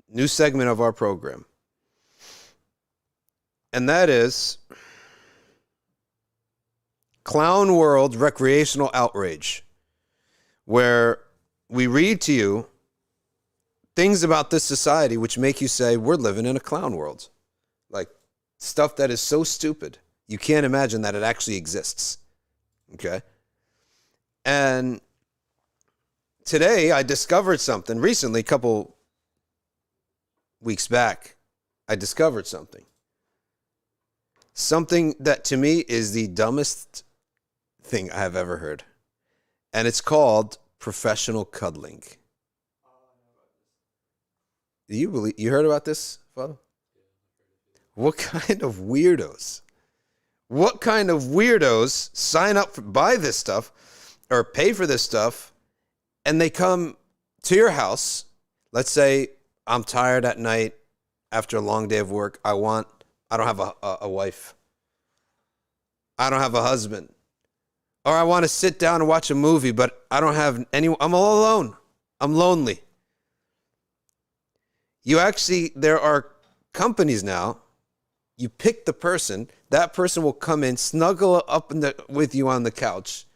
New segment of our program. And that is Clown World Recreational Outrage, where we read to you things about this society which make you say, we're living in a clown world. Like stuff that is so stupid, you can't imagine that it actually exists. Okay? And today I discovered something recently, a couple weeks back. I discovered something. Something that to me is the dumbest thing I have ever heard. And it's called professional cuddling. Do you believe you heard about this, Father? What kind of weirdos? What kind of weirdos sign up buy this stuff or pay for this stuff, and they come to your house? Let's say I'm tired at night after a long day of work. I want I don't have a wife. I don't have a husband. Or I want to sit down and watch a movie, but I don't have anyone. I'm all alone. I'm lonely. There are companies now. You pick the person. That person will come in, snuggle up with you on the couch,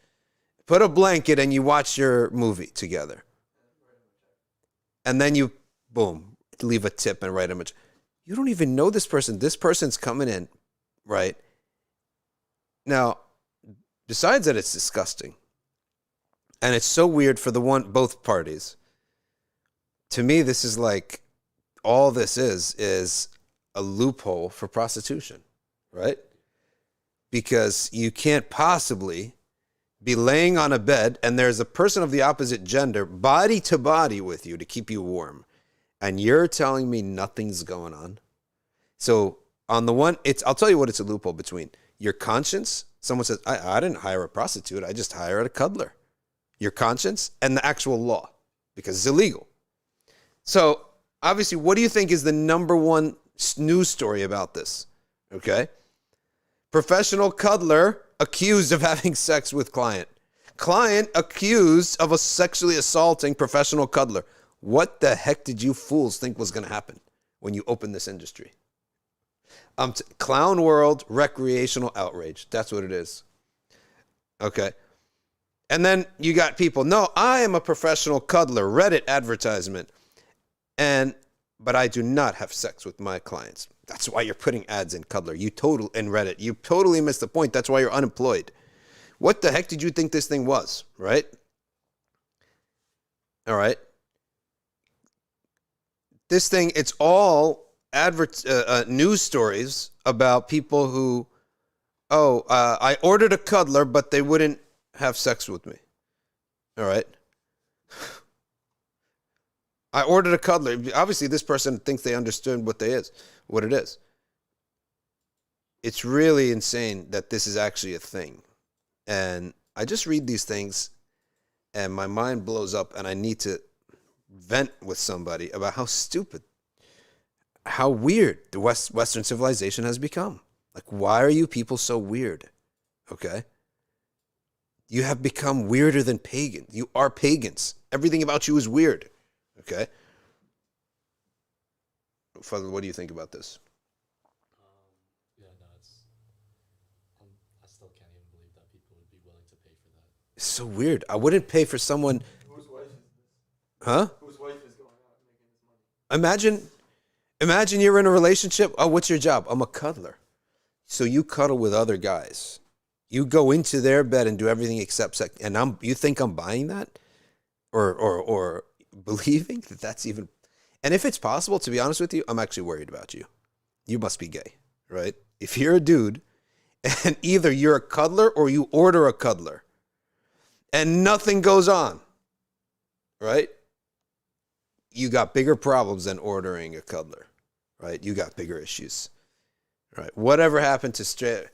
put a blanket, and you watch your movie together. And then you, boom, leave a tip and write a check. You don't even know this person. This person's coming in, right? Now, besides that, it's disgusting. And it's so weird for both parties. To me, this is like, all this is a loophole for prostitution, right? Because you can't possibly be laying on a bed and there's a person of the opposite gender body to body with you to keep you warm. And you're telling me nothing's going on. So on the one, I'll tell you what it's a loophole between. Your conscience, someone says, I didn't hire a prostitute, I just hired a cuddler. Your conscience and the actual law, because it's illegal. So obviously, what do you think is the number one news story about this? Okay. Professional cuddler accused of having sex with client. Client accused of sexually assaulting professional cuddler. What the heck did you fools think was going to happen when you opened this industry? Clown world, recreational outrage. That's what it is. Okay. And then you got people, no, I am a professional cuddler, Reddit advertisement. But I do not have sex with my clients. That's why you're putting ads in cuddler. In Reddit. You totally missed the point. That's why you're unemployed. What the heck did you think this thing was, right? All right. This thing, it's all news stories about people who, I ordered a cuddler, but they wouldn't have sex with me. All right. I ordered a cuddler. Obviously, this person thinks they understood what it is. It's really insane that this is actually a thing. And I just read these things and my mind blows up and I need to vent with somebody about how stupid, how weird the Western civilization has become. Like, why are you people so weird? Okay? You have become weirder than pagans. You are pagans. Everything about you is weird. Okay. Father, what do you think about this? I still can't even believe that people would be willing to pay for that. It's so weird. I wouldn't pay for someone. Whose wife is this? Huh? Whose wife is going out and making this money? Imagine you're in a relationship. Oh, what's your job? I'm a cuddler. So you cuddle with other guys. You go into their bed and do everything except sex. And you think I'm buying that? Or believing that that's even, and if it's possible, to be honest with you, I'm actually worried about you. You must be gay, right? If you're a dude and either you're a cuddler or you order a cuddler and nothing goes on, right? You got bigger problems than ordering a cuddler, right? You got bigger issues, right? Whatever happened to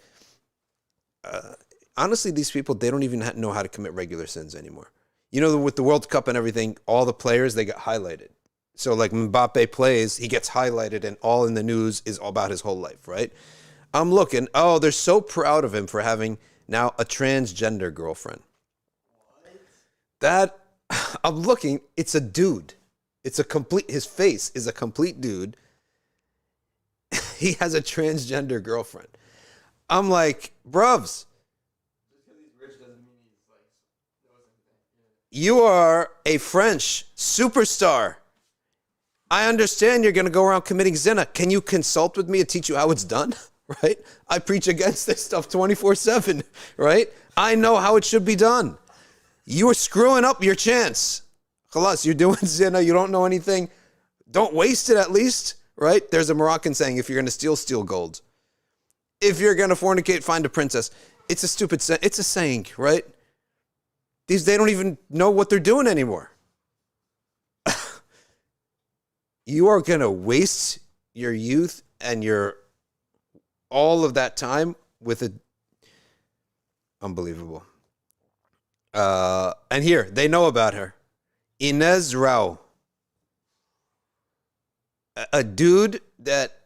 honestly, these people, they don't even know how to commit regular sins anymore. You know, with the World Cup and everything, all the players, they get highlighted. So like Mbappe plays, he gets highlighted and all in the news is all about his whole life, right? I'm looking, they're so proud of him for having now a transgender girlfriend. That, I'm looking, it's a dude. His face is a complete dude. He has a transgender girlfriend. I'm like, bruvs. You are a French superstar. I understand you're going to go around committing zina. Can you consult with me and teach you how it's done? Right? I preach against this stuff 24/7, right? I know how it should be done. You are screwing up your chance. Khalas, you're doing zina, you don't know anything. Don't waste it at least, right? There's a Moroccan saying, if you're going to steal gold. If you're going to fornicate, find a princess. It's a stupid saying. It's a saying, right? They don't even know what they're doing anymore. You are going to waste your youth and all of that time with unbelievable. And here, they know about her. Inez Rao. A dude that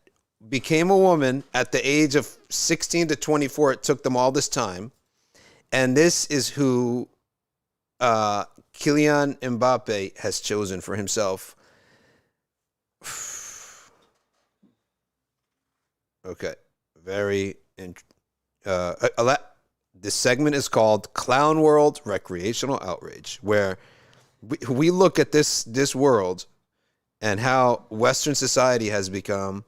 became a woman at the age of 16 to 24. It took them all this time. And this is who Kylian Mbappe has chosen for himself. Okay. This segment is called Clown World Recreational Outrage, where we look at this world and how Western society has become.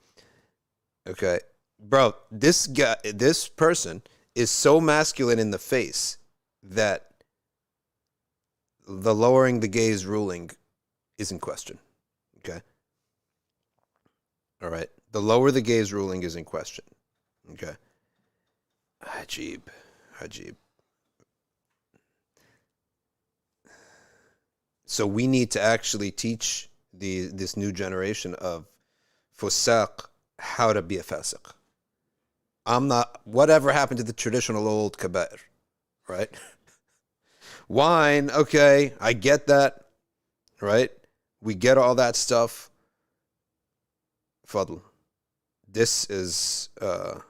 Okay, bro, this person is so masculine in the face that the lowering the gaze ruling is in question. Okay, all right, the lower the gaze ruling is in question. Okay, Ajib. So we need to actually teach this new generation of fusaq how to be a fasiq. Whatever happened to the traditional old kabair, right? Wine, okay, I get that, right? We get all that stuff. Fadl. This is a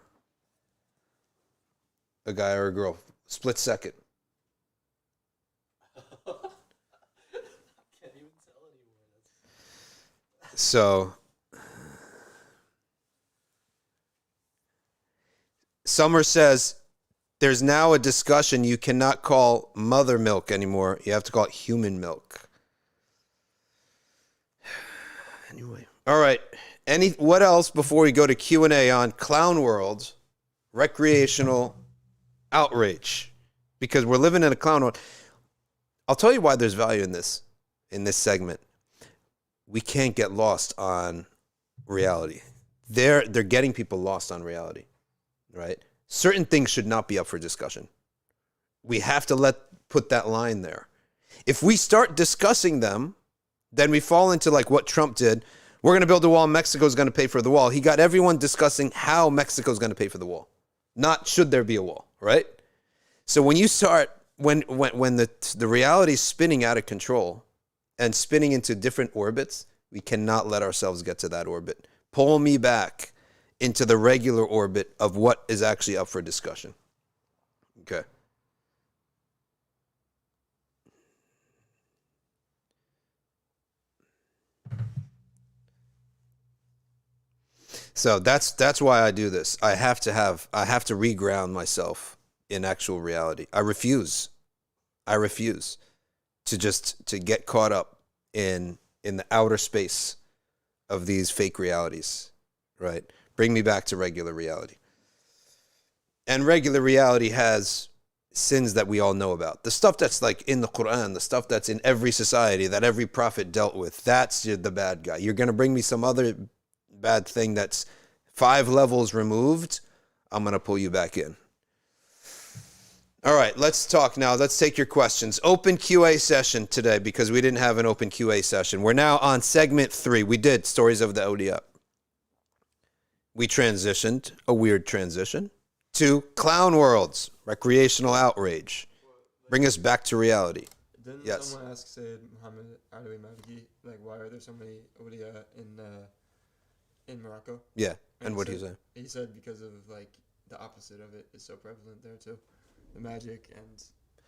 guy or a girl. Split second. Can't even tell anymore. So, Summer says, there's now a discussion you cannot call mother milk anymore. You have to call it human milk. Anyway. All right. What else before we go to Q&A on Clown World, recreational outrage? Because we're living in a clown world. I'll tell you why there's value in this segment. We can't get lost on reality. They're getting people lost on reality, right? Certain things should not be up for discussion. We have to put that line there. If we start discussing them, then we fall into like what Trump did. We're going to build a wall. Mexico's going to pay for the wall. He got everyone discussing how Mexico's going to pay for the wall, not should there be a wall, right? So when you start, when the reality is spinning out of control and spinning into different orbits, we cannot let ourselves get to that orbit. Pull me back into the regular orbit of what is actually up for discussion. Okay. So that's why I do this. I have to reground myself in actual reality. I refuse to get caught up in the outer space of these fake realities, right? Bring me back to regular reality. And regular reality has sins that we all know about. The stuff that's like in the Quran, the stuff that's in every society that every prophet dealt with, that's the bad guy. You're going to bring me some other bad thing that's 5 levels removed, I'm going to pull you back in. All right, let's talk now. Let's take your questions. Open QA session today because we didn't have an open QA session. We're now on segment 3. We did Stories of the Awliya. We transitioned, a weird transition, to Clown Worlds, recreational outrage. Bring us back to reality. Didn't Yes. someone ask Sayyid Muhammad Ali Maliki, like, why are there so many awliya in Morocco? Yeah, and what he he said? said. He said because of, like, the opposite of it is so prevalent there, too. The magic and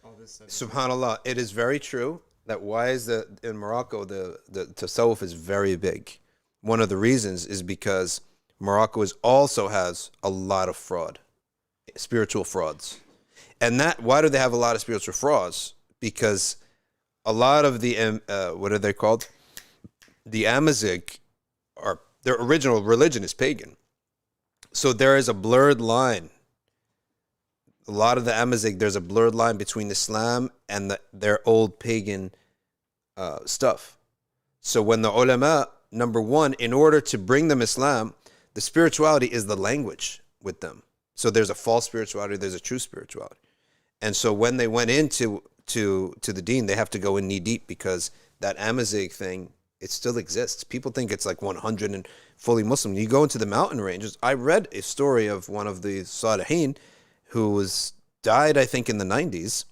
all this stuff. Subhanallah, it is very true that why is in Morocco the tasawwuf is very big. One of the reasons is because Morocco also has a lot of fraud, spiritual frauds. And why do they have a lot of spiritual frauds? Because a lot of the, what are they called? The Amazigh, their original religion is pagan. So there is a blurred line. A lot of the Amazigh, there's a blurred line between Islam and their old pagan stuff. So when the ulama, number one, in order to bring them Islam, the spirituality is the language with them. So there's a false spirituality, there's a true spirituality. And so when they went into the deen, they have to go in knee deep because that Amazigh thing, it still exists. People think it's like 100 and fully Muslim. You go into the mountain ranges. I read a story of one of the Salihin who died, I think, in the 90s.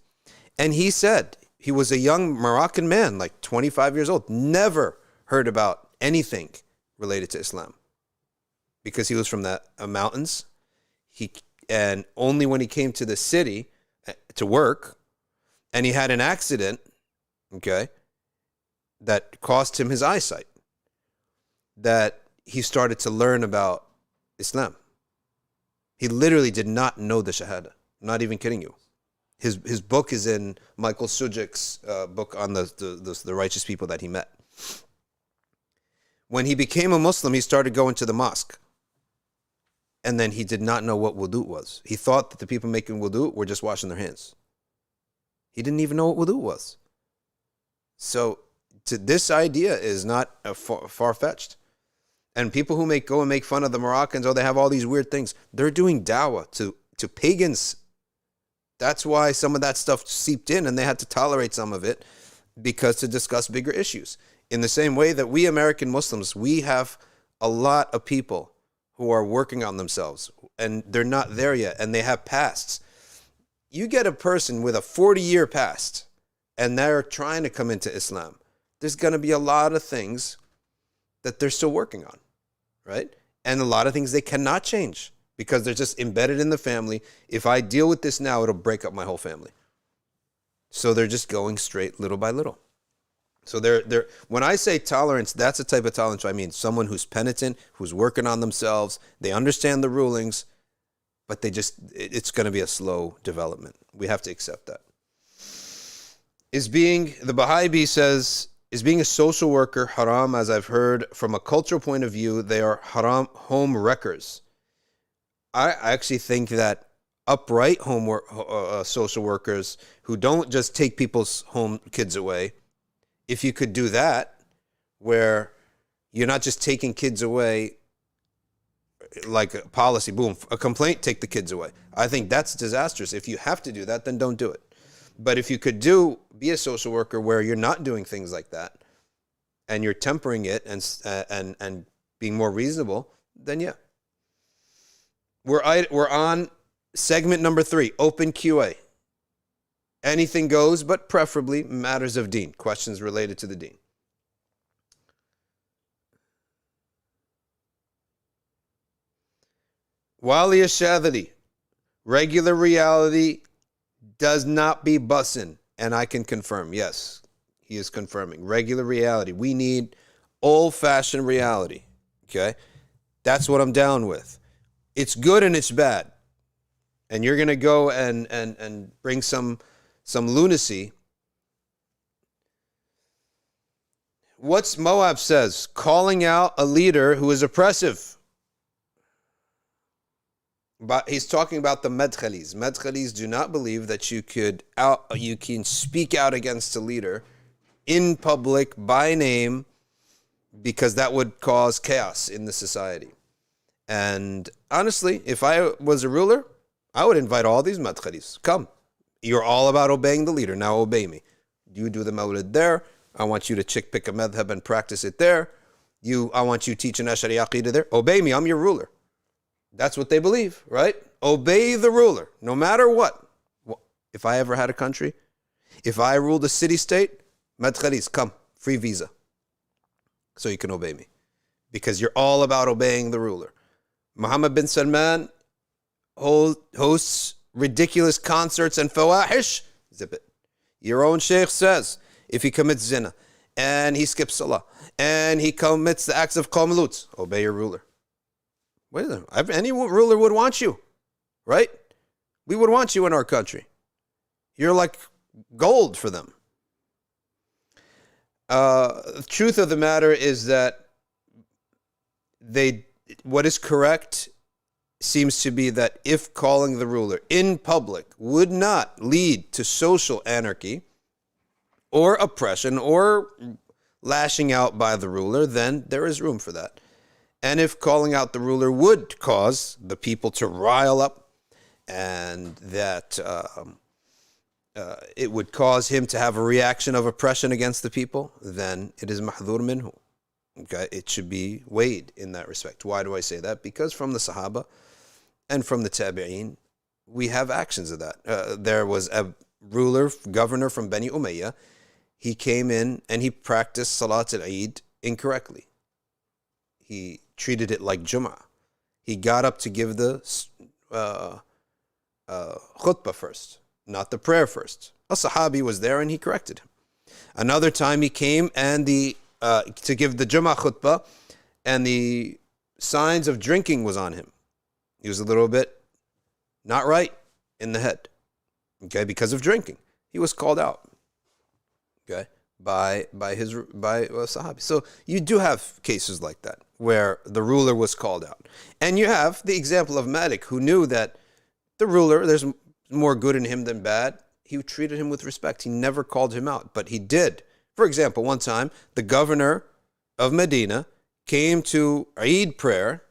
And he said he was a young Moroccan man, like 25 years old, never heard about anything related to Islam. because he was from the mountains. And only when he came to the city to work, and he had an accident, okay, that cost him his eyesight, that he started to learn about Islam. He literally did not know the Shahada. I'm not even kidding you. His book is in Michael Sujik's book on the righteous people that he met. When he became a Muslim, he started going to the mosque. And then he did not know what wudu was. He thought that the people making wudu were just washing their hands. He didn't even know what wudu was. So this idea is not far-fetched. And people who go and make fun of the Moroccans, oh, they have all these weird things. They're doing dawah to pagans. That's why some of that stuff seeped in, and they had to tolerate some of it because to discuss bigger issues. In the same way that we American Muslims, we have a lot of people who are working on themselves, and they're not there yet, and they have pasts. You get a person with a 40-year past, and they're trying to come into Islam. There's going to be a lot of things that they're still working on, right? And a lot of things they cannot change because they're just embedded in the family. If I deal with this now, it'll break up my whole family. So they're just going straight little by little. So they're when I say tolerance, that's the type of tolerance I mean. Someone who's penitent, who's working on themselves, they understand the rulings, but it's going to be a slow development. We have to accept that. The Baha'i says, is being a social worker haram? As I've heard, from a cultural point of view, they are haram home wreckers. I actually think that upright social workers who don't just take people's home kids away, if you could do that, where you're not just taking kids away like a policy, boom, a complaint, take the kids away. I think that's disastrous. If you have to do that, then don't do it. But if you could be a social worker where you're not doing things like that, and you're tempering it and being more reasonable, then yeah. We're on segment number 3, open QA. Anything goes, but preferably matters of deen, questions related to the deen. Awliya Shadhali, regular reality does not be bussin', and I can confirm, yes, he is confirming. Regular reality. We need old-fashioned reality, okay? That's what I'm down with. It's good and it's bad. And you're going to go and bring some lunacy. What's Moab says? Calling out a leader who is oppressive. But he's talking about the Madkhalis. Madkhalis do not believe that you can speak out against a leader in public by name because that would cause chaos in the society. And honestly, if I was a ruler, I would invite all these Madkhalis. Come. You're all about obeying the leader. Now obey me. You do the mawlid there. I want you to pick a madhab and practice it there. I want you teaching Ash'ari Aqidah there. Obey me. I'm your ruler. That's what they believe, right? Obey the ruler, no matter what. If I ever had a country, if I ruled a city-state, Madkhalis, come. Free visa. So you can obey me. Because you're all about obeying the ruler. Mohammed bin Salman hosts ridiculous concerts and fawahish, zip it. Your own sheikh says, if he commits zina, and he skips salah, and he commits the acts of qawm lut, obey your ruler. Wait a minute. Any ruler would want you, right? We would want you in our country. You're like gold for them. The truth of the matter is that what is correct seems to be that if calling the ruler in public would not lead to social anarchy or oppression or lashing out by the ruler, then there is room for that. And if calling out the ruler would cause the people to rile up and that it would cause him to have a reaction of oppression against the people, then it is mahdhur minhu. Okay, it should be weighed in that respect. Why do I say that? Because from the Sahaba and from the Tabi'een, we have actions of that. There was a governor from Bani Umayyah. He came in and he practiced Salat al-Eid incorrectly. He treated it like Jum'ah. He got up to give the khutbah first, not the prayer first. A Sahabi was there and he corrected him. Another time he came and to give the Jummah khutbah, and the signs of drinking was on him. He was a little bit not right in the head, okay, because of drinking. He was called out, okay, by Sahabi. So you do have cases like that where the ruler was called out. And you have the example of Malik, who knew that the ruler, there's more good in him than bad. He treated him with respect. He never called him out, but he did. For example, one time, the governor of Medina came to Eid prayer.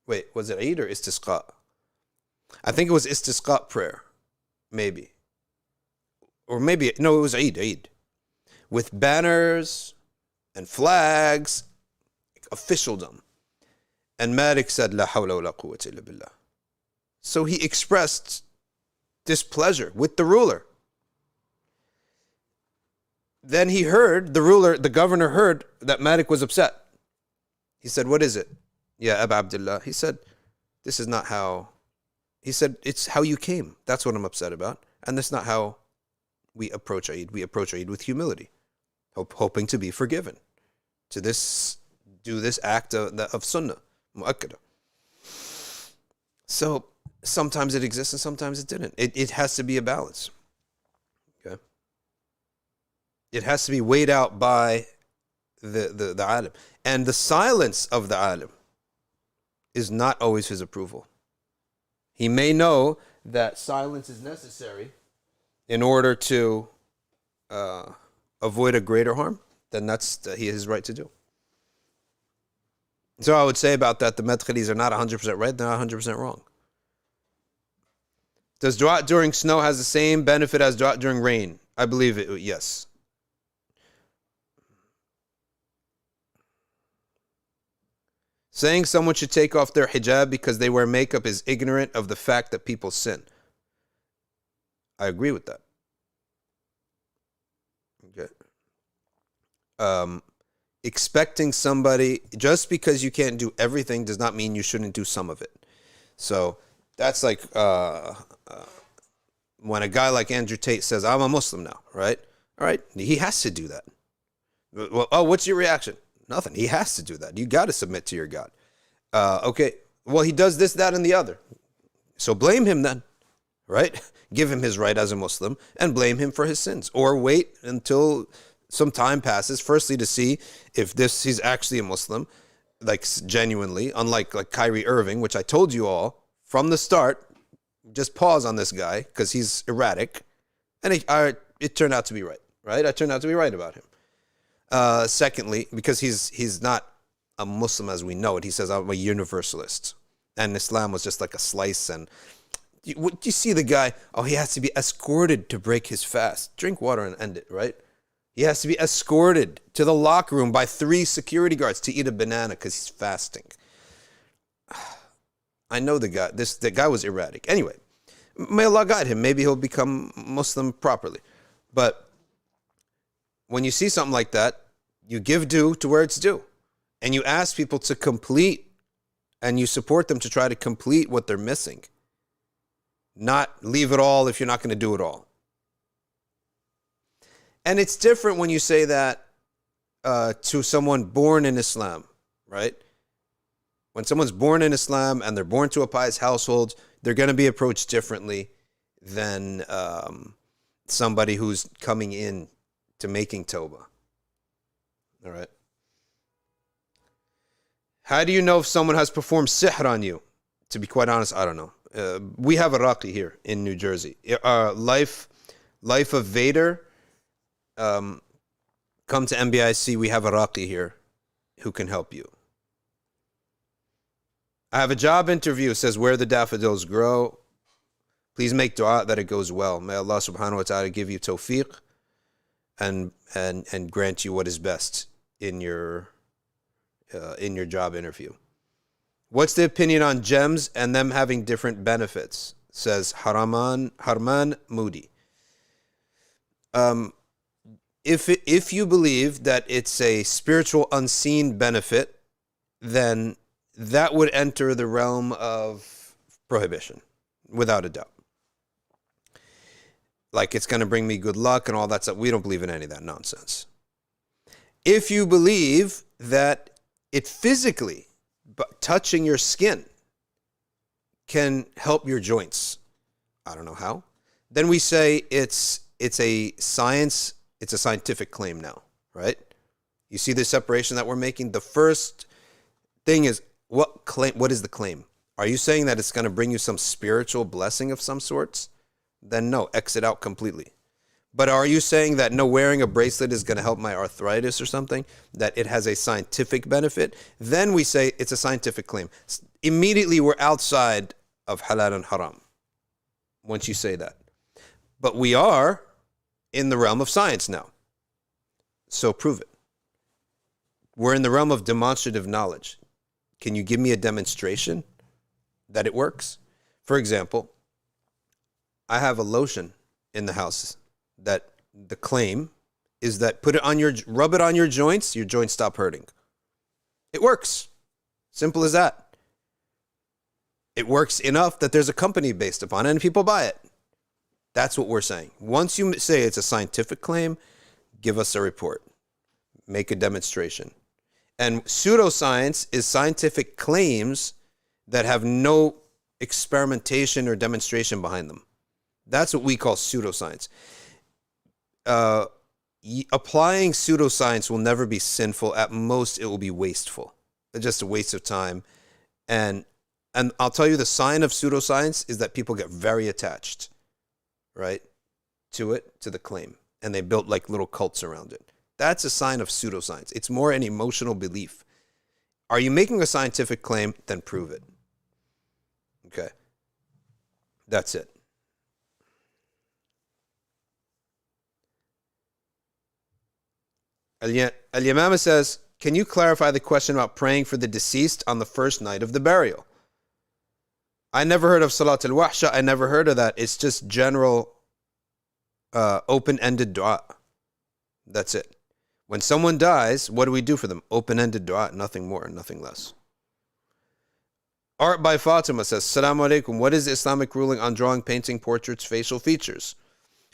Wait, was it Eid or Istisqa? I think it was Istisqa prayer, maybe. Or maybe, no, it was Eid. With banners and flags, officialdom. And Malik said, La hawla wa la quwwata illa billah. So he expressed displeasure with the ruler. Then he heard, the governor heard that Malik was upset. He said, what is it? Yeah, Abu Abdullah. He said, this is not how, he said, it's how you came. That's what I'm upset about. And that's not how we approach Eid. We approach Eid with humility, hoping to be forgiven. Do this act of sunnah, mu'akkada. So sometimes it exists and sometimes it didn't. It has to be a balance. Okay. It has to be weighed out by the alim. And the silence of the alim is not always his approval. He may know that silence is necessary in order to avoid a greater harm, then that's his right to do. So I would say about that, the madkhalis are not 100% right, they're not 100% wrong. Does dua during snow has the same benefit as dua during rain? I believe it, yes. Saying someone should take off their hijab because they wear makeup is ignorant of the fact that people sin. I agree with that. Okay. Expecting somebody, just because you can't do everything does not mean you shouldn't do some of it. So that's like when a guy like Andrew Tate says, I'm a Muslim now, right? All right, he has to do that. Well, oh, what's your reaction? Nothing. He has to do that. You got to submit to your God. Okay, well, he does this, that, and the other. So blame him then, right? Give him his right as a Muslim and blame him for his sins. Or wait until some time passes, firstly to see if he's actually a Muslim, like genuinely, unlike like Kyrie Irving, which I told you all from the start, just pause on this guy because he's erratic. And it turned out to be right? I turned out to be right about him. Secondly, because he's not a Muslim as we know it. He says, I'm a universalist. And Islam was just like a slice. And you see the guy, oh, he has to be escorted to break his fast. Drink water and end it, right? He has to be escorted to the locker room by 3 security guards to eat a banana because he's fasting. I know the guy. The guy was erratic. Anyway, may Allah guide him. Maybe he'll become Muslim properly. But when you see something like that, you give due to where it's due. And you ask people to complete, and you support them to try to complete what they're missing. Not leave it all if you're not going to do it all. And it's different when you say that to someone born in Islam, right? When someone's born in Islam and they're born to a pious household, they're going to be approached differently than somebody who's coming in to making tawbah. All right. How do you know if someone has performed sihr on you? To be quite honest, I don't know. We have a raqi here in New Jersey. Life of Vader. Come to NBIC. We have a raqi here who can help you. I have a job interview. It says where the daffodils grow. Please make dua that it goes well. May Allah subhanahu wa ta'ala give you tawfiq and grant you what is best in your job interview. What's the opinion on gems and them having different benefits? Says Harman Moody. If you believe that it's a spiritual unseen benefit, then that would enter the realm of prohibition, without a doubt. Like it's going to bring me good luck and all that stuff. We don't believe in any of that nonsense. If you believe that it physically, but touching your skin, can help your joints, I don't know how, then we say it's a scientific claim now, right? You see the separation that we're making? The first thing is, what is the claim? Are you saying that it's going to bring you some spiritual blessing of some sorts? Then no, exit out completely. But are you saying that no, wearing a bracelet is going to help my arthritis or something, that it has a scientific benefit? Then we say it's a scientific claim. Immediately we're outside of halal and haram once you say that. But we are in the realm of science now. So prove it. We're in the realm of demonstrative knowledge. Can you give me a demonstration that it works? For example, I have a lotion in the house that the claim is that rub it on your joints stop hurting. It works. Simple as that. It works enough that there's a company based upon it and people buy it. That's what we're saying. Once you say it's a scientific claim, give us a report. Make a demonstration. And pseudoscience is scientific claims that have no experimentation or demonstration behind them. That's what we call pseudoscience. Applying pseudoscience will never be sinful. At most, it will be wasteful. It's just a waste of time. And I'll tell you, the sign of pseudoscience is that people get very attached, right, to the claim. And they built like little cults around it. That's a sign of pseudoscience. It's more an emotional belief. Are you making a scientific claim? Then prove it. Okay. That's it. Al-Yamama says, can you clarify the question about praying for the deceased on the first night of the burial? I never heard of Salat al-Wahsha. I never heard of that. It's just general open-ended dua. That's it. When someone dies, what do we do for them? Open-ended dua, nothing more, nothing less. Art by Fatima says, Assalamu alaikum. What is the Islamic ruling on drawing, painting, portraits, facial features?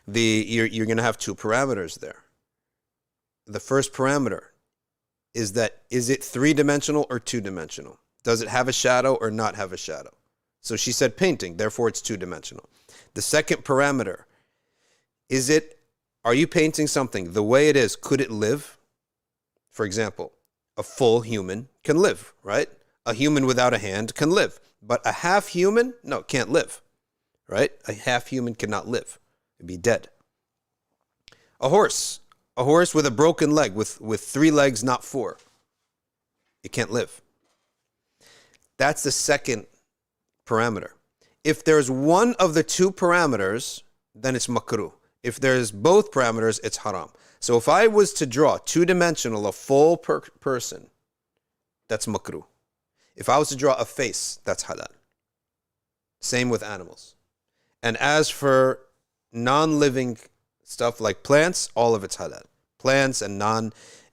You're going to have two parameters there. The first parameter is it three-dimensional or two-dimensional? Does it have a shadow or not have a shadow? So she said painting, therefore it's two-dimensional. The second parameter, are you painting something the way it is? Could it live? For example, a full human can live, right? A human without a hand can live. But a half human, no, can't live, right? A half human cannot live. It'd be dead. A horse with a broken leg, with three legs, not four. It can't live. That's the second parameter. If there's one of the two parameters, then it's makruh. If there's both parameters, it's haram. So if I was to draw two-dimensional, a full person, that's makruh. If I was to draw a face, that's halal. Same with animals. And as for non-living stuff like plants, all of it's halal. Plants and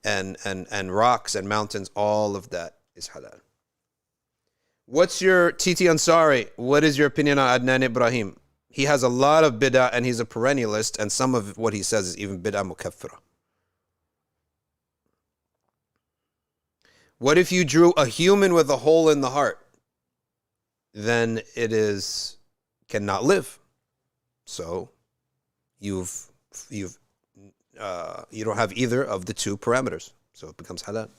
and rocks and mountains, all of that is halal. What's your Titi Ansari? What is your opinion on Adnan Ibrahim? He has a lot of bid'ah and he's a perennialist, and some of what he says is even bid'ah mukaffira. What if you drew a human with a hole in the heart? Then it cannot live. So you don't have either of the two parameters. So it becomes halal.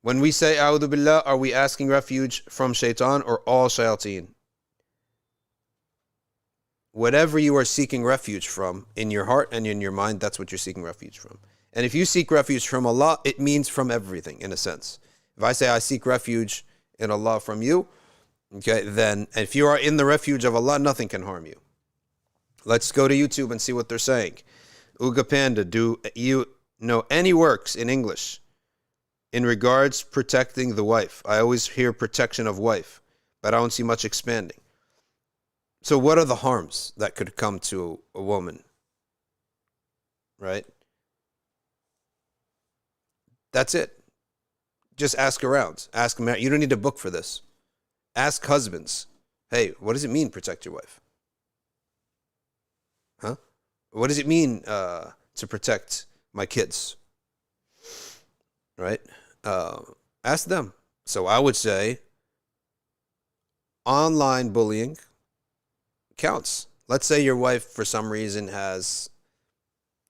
When we say A'udhu Billah, are we asking refuge from shaitan or all shayateen? Whatever you are seeking refuge from in your heart and in your mind, that's what you're seeking refuge from. And if you seek refuge from Allah, it means from everything, in a sense. If I say I seek refuge in Allah from you, okay, then if you are in the refuge of Allah, nothing can harm you. Let's go to YouTube and see what they're saying. Uga Panda, do you know any works in English in regards protecting the wife? I always hear protection of wife, but I don't see much expanding. So what are the harms that could come to a woman? Right? That's it. just ask around. Ask them. You don't need a book for this. Ask husbands. Hey, what does it mean, protect your wife? Huh? What does it mean to protect my kids? Right? Ask them. So I would say online bullying counts. Let's say your wife, for some reason, has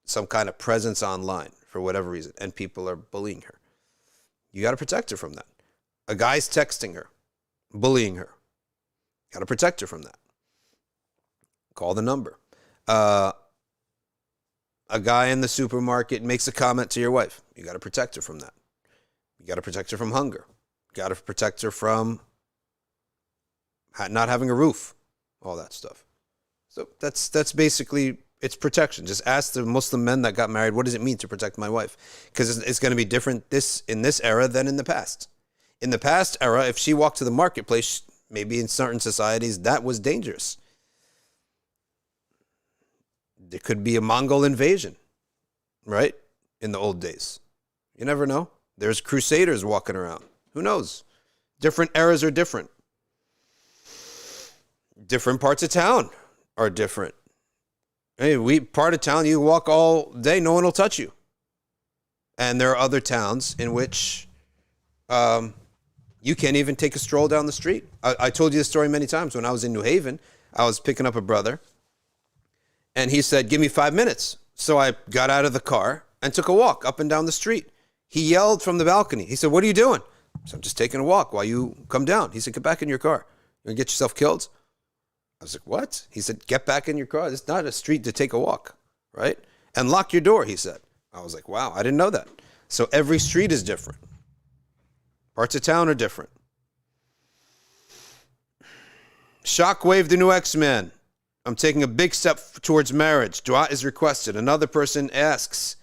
some kind of presence online for whatever reason, and people are bullying her. You got to protect her from that. A guy's texting her, bullying her. Got to protect her from that. Call the number. A guy in the supermarket makes a comment to your wife. You got to protect her from that. You got to protect her from hunger. You got to protect her from not having a roof. All that stuff. So that's basically, it's protection. Just ask the Muslim men that got married, what does it mean to protect my wife? Because it's going to be different in this era than in the past. In the past era, if she walked to the marketplace, maybe in certain societies, that was dangerous. There could be a Mongol invasion, right? In the old days. You never know. There's crusaders walking around. Who knows? Different eras are different. Different parts of town are different. Hey, part of town, you walk all day, no one will touch you. And there are other towns in which you can't even take a stroll down the street. I told you this story many times. When I was in New Haven, I was picking up a brother, and he said, give me 5 minutes. So I got out of the car and took a walk up and down the street. He yelled from the balcony. He said, what are you doing? I said, I'm just taking a walk while you come down. He said, get back in your car. You're going to get yourself killed? I was like, what? He said, get back in your car. It's not a street to take a walk, right? And lock your door, he said. I was like, wow, I didn't know that. So every street is different. Parts of town are different. Shockwave, the new X-Men. I'm taking a big step towards marriage. Dua is requested. Another person asks,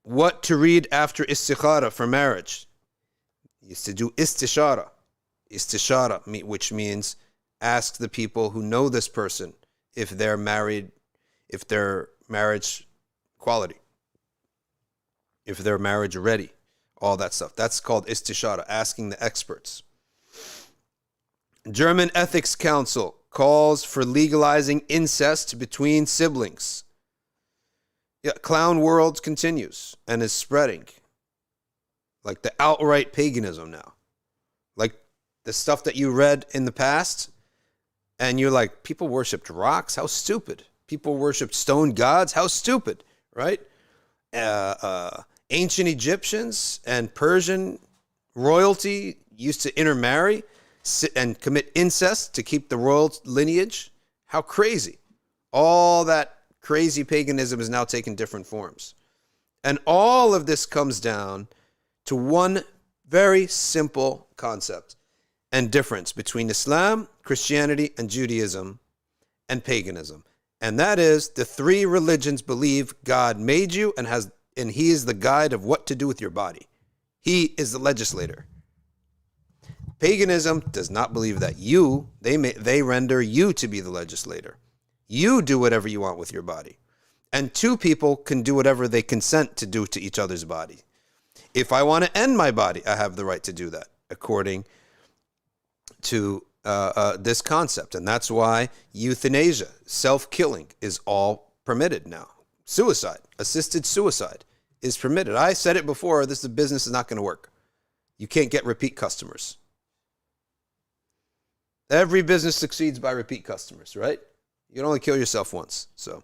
what to read after istikhara for marriage? He used to do istishara. Istishara, which means ask the people who know this person if they're married, if their marriage quality, if they're marriage ready, all that stuff. That's called istishara, asking the experts. German Ethics Council calls for legalizing incest between siblings. Yeah, clown world continues and is spreading. Like the outright paganism now. Like the stuff that you read in the past, and you're like, people worshipped rocks? How stupid. People worshipped stone gods? How stupid, right? Ancient Egyptians and Persian royalty used to intermarry and commit incest to keep the royal lineage. How crazy. All that crazy paganism is now taking different forms. And all of this comes down to one very simple concept and difference between Islam, Christianity, and Judaism and paganism. And that is, the three religions believe God made you and he is the guide of what to do with your body. He is the legislator. Paganism does not believe that. They render you to be the legislator. You do whatever you want with your body. And two people can do whatever they consent to do to each other's body. If I want to end my body, I have the right to do that, according to this concept. And that's why euthanasia, self-killing, is all permitted now. Suicide, assisted suicide, is permitted. I said it before, this business is not going to work. You can't get repeat customers. Every business succeeds by repeat customers, right? You can only kill yourself once. So,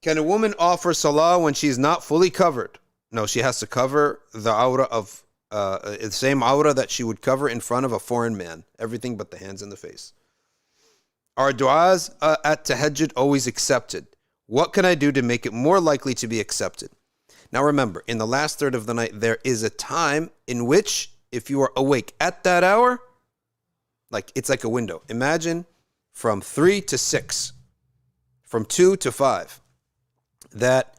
can a woman offer salah when she's not fully covered? No, she has to cover the aura of the same aura that she would cover in front of a foreign man. Everything but the hands and the face. Are du'as at tahajjud always accepted? What can I do to make it more likely to be accepted? Now remember, in the last third of the night, there is a time in which, if you are awake at that hour, it's like a window. Imagine from 3 to 6, from 2 to 5, that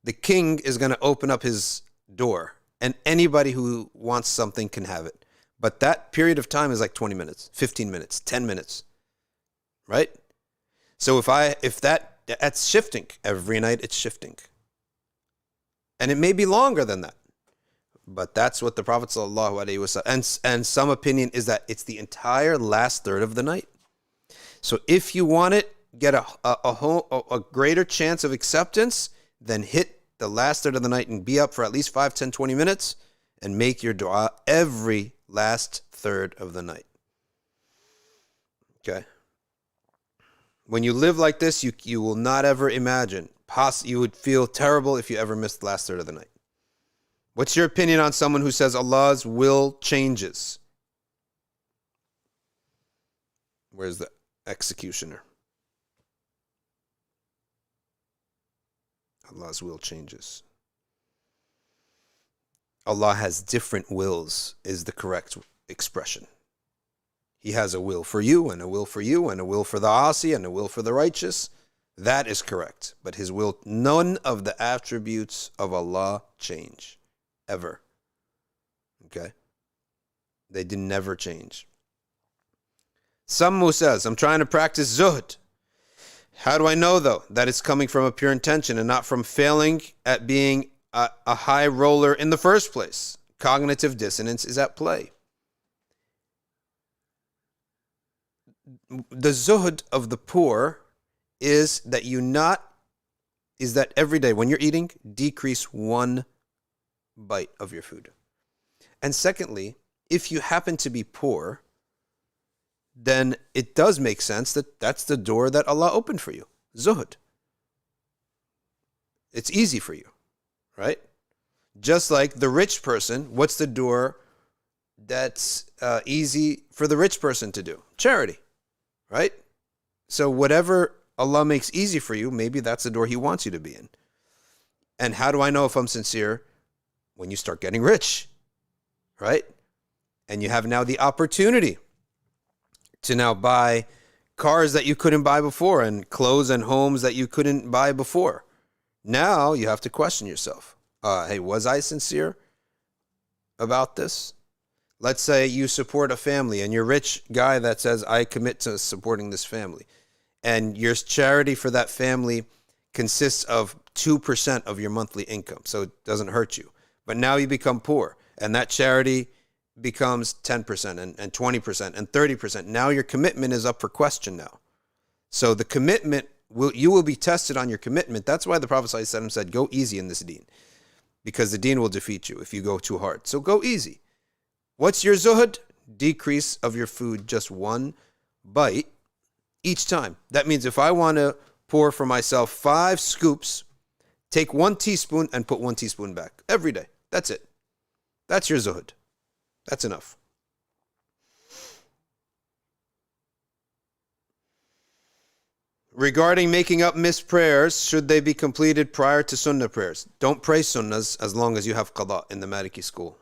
the king is going to open up his door and anybody who wants something can have it. But that period of time is like 20 minutes, 15 minutes, 10 minutes, right? So that's shifting. Every night it's shifting. And it may be longer than that. But that's what the Prophet ﷺ, and some opinion is that it's the entire last third of the night. So if you want it, get a greater chance of acceptance, then hit the last third of the night and be up for at least 5, 10, 20 minutes and make your dua every last third of the night. Okay? When you live like this, you will not ever imagine. You would feel terrible if you ever missed the last third of the night. What's your opinion on someone who says Allah's will changes? Where's the executioner? Allah's will changes. Allah has different wills is the correct expression. He has a will for you and a will for you and a will for the asi and a will for the righteous. That is correct. But his will, none of the attributes of Allah change. Ever. Okay? They did never change. Sammu says, I'm trying to practice zuhd. How do I know, though, that it's coming from a pure intention and not from failing at being a high roller in the first place? Cognitive dissonance is at play. The zuhd of the poor is that every day when you're eating, decrease one bite of your food. And secondly, if you happen to be poor, then it does make sense that that's the door that Allah opened for you. Zuhud. It's easy for you, right? Just like the rich person, what's the door that's easy for the rich person to do? Charity, right? So whatever Allah makes easy for you, maybe that's the door He wants you to be in. And how do I know if I'm sincere? When you start getting rich, right? And you have now the opportunity to now buy cars that you couldn't buy before and clothes and homes that you couldn't buy before. Now you have to question yourself. Hey, was I sincere about this? Let's say you support a family and you're a rich guy that says, I commit to supporting this family. And your charity for that family consists of 2% of your monthly income, so it doesn't hurt you. But now you become poor, and that charity becomes 10% and 20% and 30%. Now your commitment is up for question now. So the commitment, you will be tested on your commitment. That's why the Prophet ﷺ said, go easy in this deen, because the deen will defeat you if you go too hard. So go easy. What's your zuhud? Decrease of your food, just one bite each time. That means if I want to pour for myself 5 scoops, take 1 teaspoon and put 1 teaspoon back every day. That's it. That's your zuhud. That's enough. Regarding making up missed prayers, should they be completed prior to sunnah prayers? Don't pray sunnahs as long as you have qada in the Maliki school.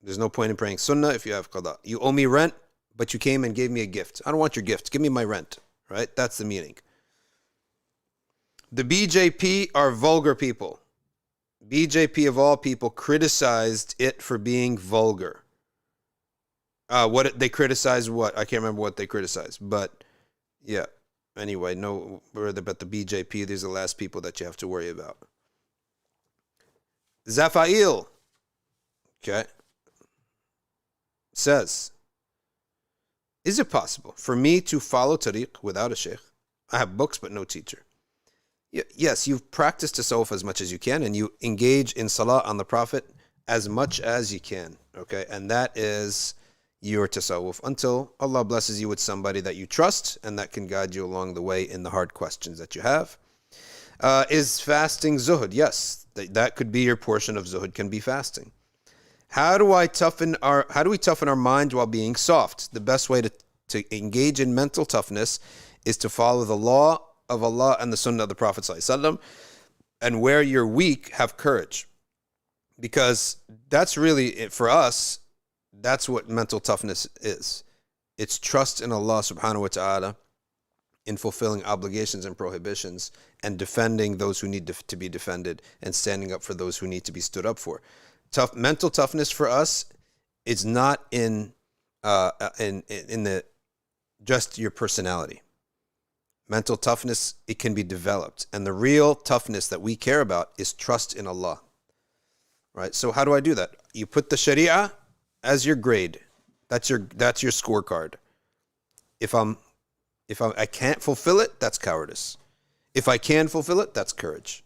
There's no point in praying sunnah if you have qada. You owe me rent, but you came and gave me a gift. I don't want your gift. Give me my rent. Right? That's the meaning. The BJP are vulgar people. BJP of all people criticized it for being vulgar. What they criticized? What? I can't remember what they criticized, but yeah. Anyway, no, but the BJP, these are the last people that you have to worry about. Zafail, okay, says, is it possible for me to follow tariq without a sheikh? I have books but no teacher. Yes, you've practiced tasawwuf as much as you can, and you engage in salah on the Prophet as much as you can, okay? And that is your tasawwuf until Allah blesses you with somebody that you trust and that can guide you along the way in the hard questions that you have. Is fasting zuhud? Yes, that could be your portion of zuhud, can be fasting. How do we toughen our mind while being soft? The best way to engage in mental toughness is to follow the law of Allah and the sunnah of the Prophet ﷺ, and where you're weak, have courage. Because that's really, for us, that's what mental toughness is. It's trust in Allah subhanahu wa ta'ala in fulfilling obligations and prohibitions and defending those who need to be defended and standing up for those who need to be stood up for. Mental toughness for us is not in the just your personality. Mental toughness, it can be developed. And the real toughness that we care about is trust in Allah. Right? So how do I do that? You put the Sharia as your grade. That's your scorecard. If I can't fulfill it, that's cowardice. If I can fulfill it, that's courage.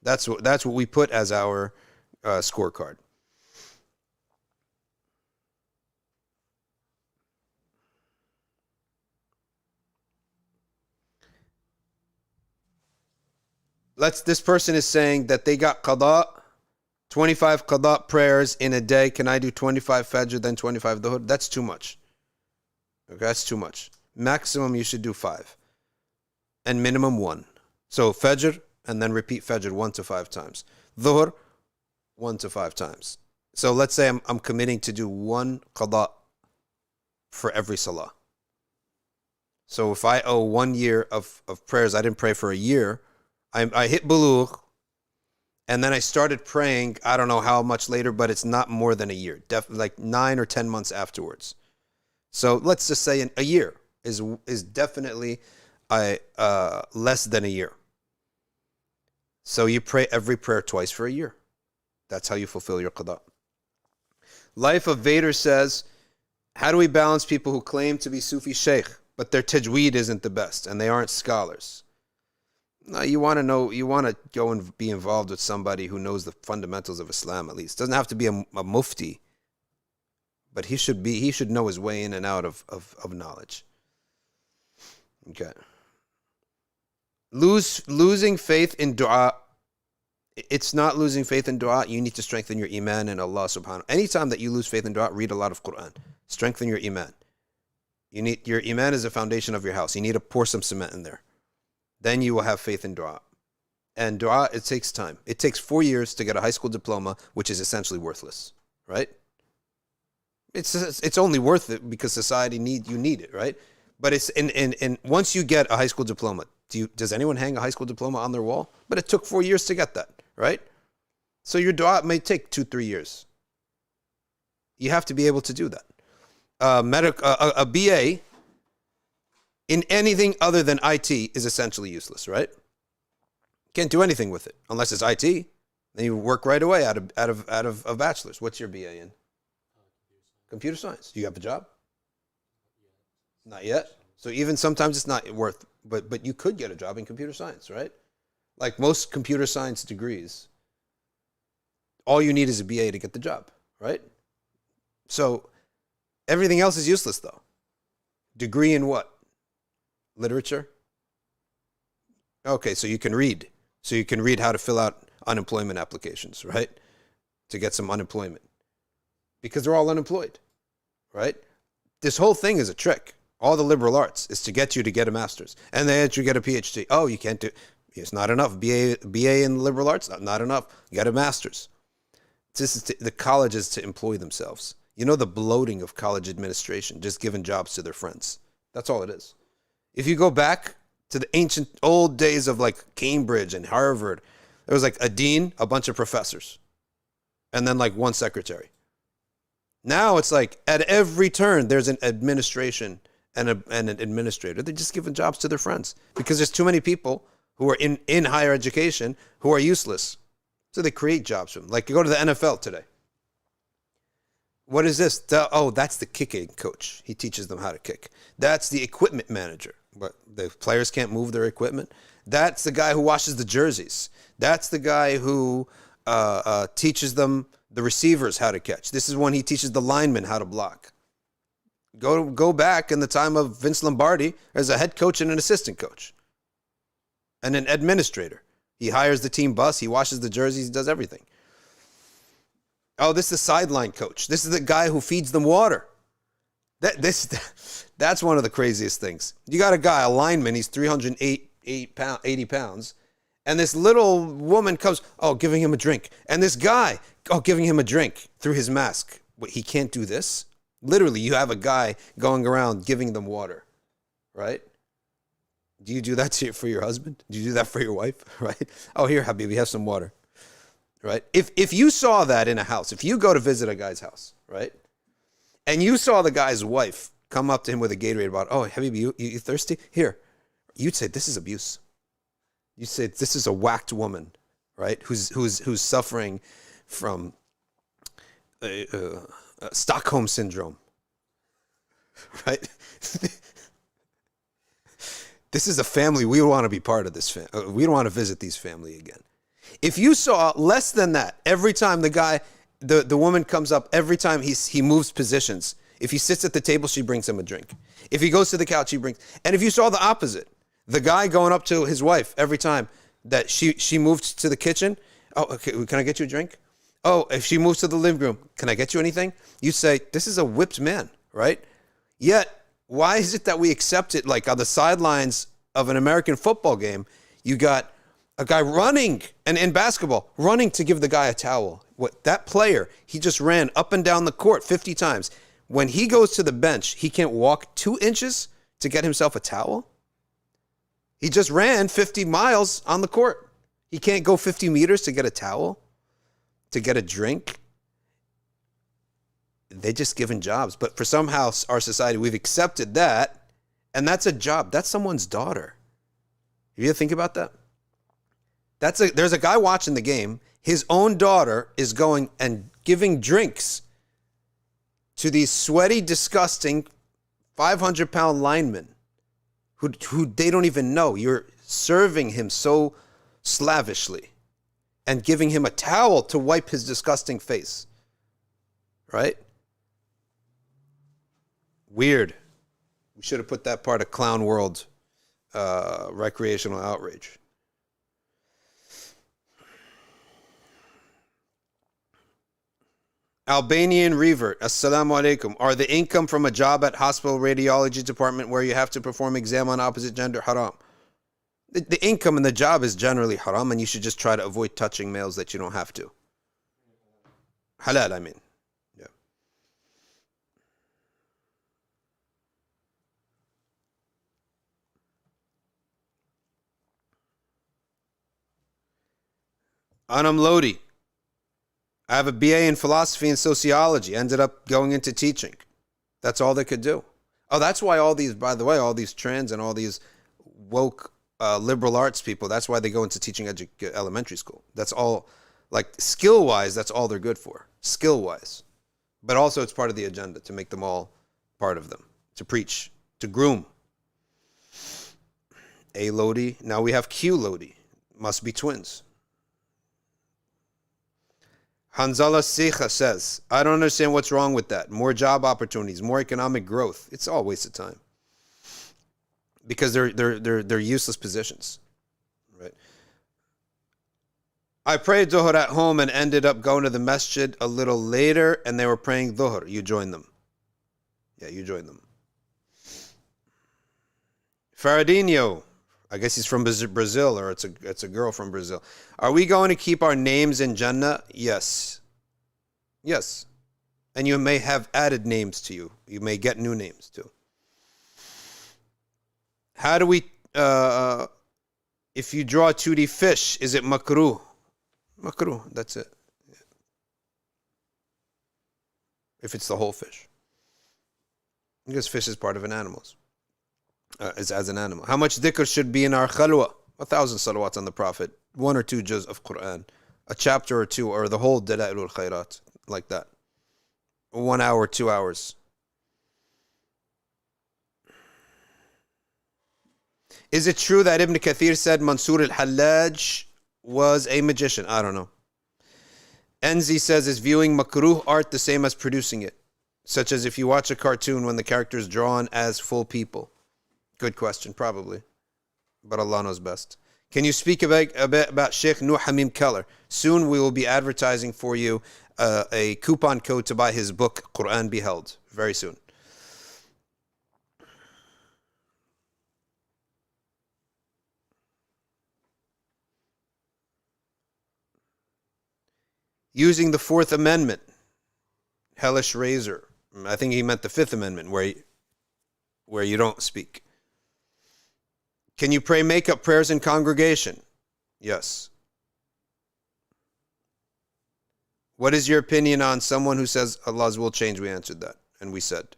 That's what we put as our scorecard. This person is saying that they got qada, 25 qada prayers in a day. Can I do 25 fajr, then 25 dhuhr? That's too much. Okay, that's too much. Maximum you should do 5. And minimum 1. So fajr, and then repeat fajr 1 to 5 times. Dhuhr, 1 to 5 times. So let's say I'm committing to do 1 qada for every salah. So if I owe 1 year of prayers, I didn't pray for a year, I hit bulugh, and then I started praying, I don't know how much later, but it's not more than a year. Like 9 or 10 months afterwards. So let's just say a year is definitely less than a year. So you pray every prayer twice for a year. That's how you fulfill your qada. Life of Vader says, how do we balance people who claim to be Sufi sheikh, but their tajweed isn't the best and they aren't scholars? No, you want to go and be involved with somebody who knows the fundamentals of Islam at least. Doesn't have to be a mufti, but he should know his way in and out of knowledge. Okay. Losing faith in dua. It's not losing faith in dua. You need to strengthen your iman in Allah subhanahu. Anytime that you lose faith in dua, read a lot of Quran. Strengthen your iman. Your iman is the foundation of your house. You need to pour some cement in there. Then you will have faith in dua. And dua, it takes time. It takes 4 years to get a high school diploma, which is essentially worthless, right? It's only worth it because society you need it, right? But it's in once you get a high school diploma, does anyone hang a high school diploma on their wall? But it took 4 years to get that, right? So your dua may take 2-3 years. You have to be able to do that. A BA in anything other than IT is essentially useless, right? Can't do anything with it unless it's IT. Then you work right away out of a bachelor's. What's your BA in? Computer science. Do you have a job? Not yet. So even sometimes it's not worth, but you could get a job in computer science, right? Like most computer science degrees, all you need is a BA to get the job, right? So everything else is useless though. Degree in what? Literature? Okay, so you can read. So you can read how to fill out unemployment applications, right? To get some unemployment. Because they're all unemployed, right? This whole thing is a trick. All the liberal arts is to get you to get a master's. And then you get a PhD. Oh, you can't do, it's not enough. BA in liberal arts, not enough. You got a master's. The colleges to employ themselves. You know the bloating of college administration, just giving jobs to their friends. That's all it is. If you go back to the ancient old days of like Cambridge and Harvard, there was like a dean, a bunch of professors, and then like one secretary. Now it's like at every turn, there's an administration and an administrator. They're just giving jobs to their friends because there's too many people who are in higher education who are useless. So they create jobs for them. Like you go to the NFL today. What is this? That's the kicking coach. He teaches them how to kick. That's the equipment manager. But the players can't move their equipment. That's the guy who washes the jerseys. That's the guy who teaches them, the receivers, how to catch. This is when he teaches the linemen how to block. Go back in the time of Vince Lombardi, there's a head coach and an assistant coach. And an administrator. He hires the team bus, he washes the jerseys, he does everything. Oh, this is the sideline coach. This is the guy who feeds them water. That's one of the craziest things. You got a guy, a lineman, he's 80 pounds, and this little woman comes, giving him a drink. And this guy, giving him a drink through his mask. What, he can't do this? Literally, you have a guy going around giving them water, right? Do you do that for your husband? Do you do that for your wife, right? Oh, here, Habibi, have some water, right? If you saw that in a house, if you go to visit a guy's house, right? And you saw the guy's wife come up to him with a Gatorade bottle. Oh, Habibi, you thirsty? Here. you'd say this is abuse. You say this is a whacked woman, right? Who's suffering from Stockholm syndrome, right? This is a family we want to be part of. This we don't want to visit these family again. If you saw less than that every time the woman comes up, every time he moves positions. If he sits at the table, she brings him a drink. If he goes to the couch, and if you saw the opposite, the guy going up to his wife every time that she moved to the kitchen, oh, okay, can I get you a drink? Oh, if she moves to the living room, can I get you anything? You say, this is a whipped man, right? Yet, why is it that we accept it like on the sidelines of an American football game, you got a guy running, and in basketball, running to give the guy a towel. That player, he just ran up and down the court 50 times. When he goes to the bench, he can't walk 2 inches to get himself a towel? He just ran 50 miles on the court. He can't go 50 meters to get a towel, to get a drink. They're just given jobs. But for somehow our society, we've accepted that, and that's a job. That's someone's daughter. You ever think about that? There's a guy watching the game. His own daughter is going and giving drinks to these sweaty, disgusting 500-pound linemen who they don't even know. You're serving him so slavishly and giving him a towel to wipe his disgusting face. Right? Weird. We should have put that part of Clown World recreational outrage. Albanian revert, assalamu alaikum. Are the income from a job at hospital radiology department where you have to perform exam on opposite gender haram? The income and the job is generally haram, and you should just try to avoid touching males that you don't have to. Halal, I mean. Yeah. Anam Lodi. I have a BA in philosophy and sociology. Ended up going into teaching. That's all they could do. Oh, that's why all these, by the way, all these trans and all these woke liberal arts people, that's why they go into teaching elementary school. That's all, like skill-wise, that's all they're good for. Skill-wise. But also it's part of the agenda to make them all part of them. To preach. To groom. A Lodi. Now we have Q Lodi. Must be twins. Hanzala Sikha says, I don't understand what's wrong with that. More job opportunities, more economic growth. It's all a waste of time. Because they're useless positions. Right? I prayed Dhuhr at home and ended up going to the masjid a little later and they were praying Dhuhr. You joined them. Yeah, you joined them. Faradinho. I guess he's from Brazil, or it's a girl from Brazil. Are we going to keep our names in Jannah? Yes. Yes. And you may have added names to you. You may get new names too. How do we, if you draw a 2D fish, is it makruh? Makruh, that's it. Yeah. If it's the whole fish. Because fish is part of an animal. As an animal. How much dhikr should be in our khalwa? 1,000 salawats on the Prophet. 1 or 2 juz of Quran. A chapter or 2, or the whole Dalailul Khairat. Like that. 1 hour, 2 hours. Is it true that Ibn Kathir said Mansur al-Hallaj was a magician? I don't know. Enzi says, is viewing makruh art the same as producing it? Such as if you watch a cartoon when the character is drawn as full people. Good question, probably. But Allah knows best. Can you speak a bit about Sheikh Nuh Hamim Keller? Soon we will be advertising for you a coupon code to buy his book, Quran Beheld. Very soon. Using the Fourth Amendment. Hellish Razor. I think he meant the Fifth Amendment, where you don't speak. Can you pray make-up prayers in congregation? Yes. What is your opinion on someone who says Allah's will change? We answered that, and we said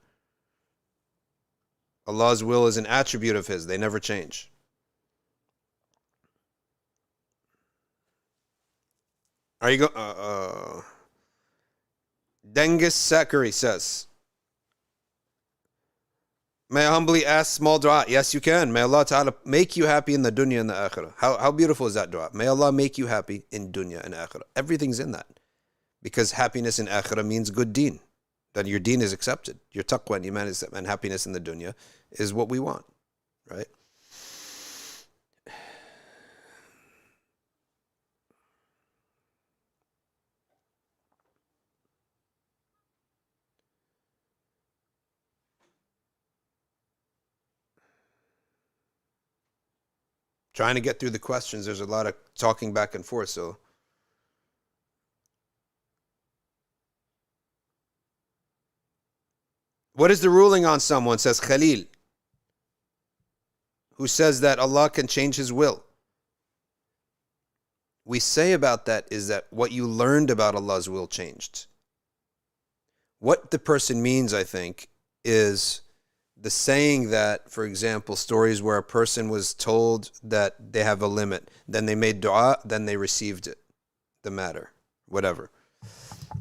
Allah's will is an attribute of His. They never change. Are you Dengis Sakari says, may I humbly ask small dua? Yes, you can. May Allah Ta'ala make you happy in the dunya and the akhirah. How beautiful is that dua? May Allah make you happy in dunya and akhirah. Everything's in that. Because happiness in akhirah means good deen. That your deen is accepted. Your taqwa and iman and happiness in the dunya is what we want. Right? Trying to get through the questions. There's a lot of talking back and forth. So, what is the ruling on someone, says Khalil, who says that Allah can change his will? We say about that is that what you learned about Allah's will changed. What the person means, I think, is the saying that, for example, stories where a person was told that they have a limit, then they made dua, then they received it, the matter, whatever.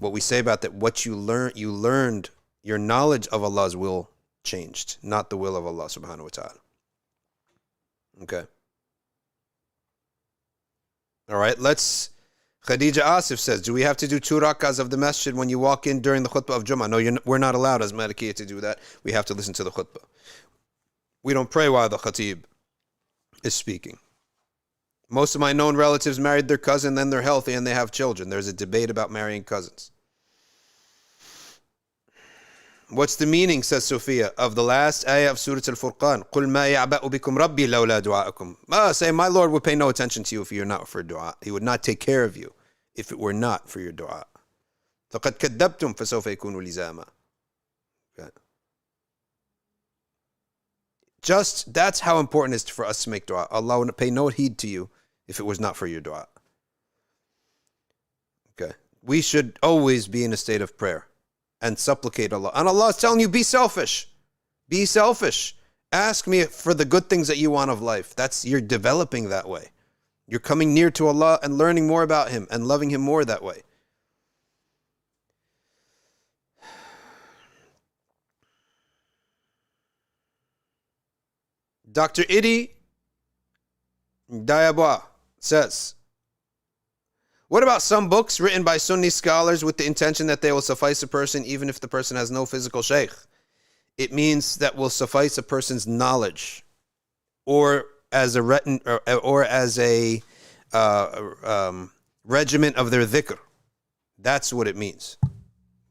What we say about that, what you learned, your knowledge of Allah's will changed, not the will of Allah subhanahu wa ta'ala. Okay. All right, Khadija Asif says, do we have to do 2 rak'ahs of the masjid when you walk in during the khutbah of Jummah? No, we're not allowed as Malikiya to do that. We have to listen to the khutbah. We don't pray while the khatib is speaking. Most of my known relatives married their cousin, then they're healthy and they have children. There's a debate about marrying cousins. What's the meaning, says Sophia, of the last ayah of Surah Al-Furqan? قُلْ مَا يَعْبَأُ بِكُمْ رَبِّي لَوْلَا دُعَاءَكُمْ. Say, my Lord would pay no attention to you if you're not for dua. He would not take care of you if it were not for your dua. فَقَدْ كَذَّبْتُمْ فَسَوْفَ يَكُونُ لِزَامًا. Just, that's how important it is for us to make dua. Allah would pay no heed to you if it was not for your dua. Okay. We should always be in a state of prayer and supplicate Allah. And Allah is telling you, be selfish. Be selfish. Ask me for the good things that you want of life. You're developing that way. You're coming near to Allah and learning more about Him and loving Him more that way. Dr. Idi Diabwa says, what about some books written by Sunni scholars with the intention that they will suffice a person even if the person has no physical shaykh? It means that will suffice a person's knowledge, or as a regiment of their dhikr. That's what it means.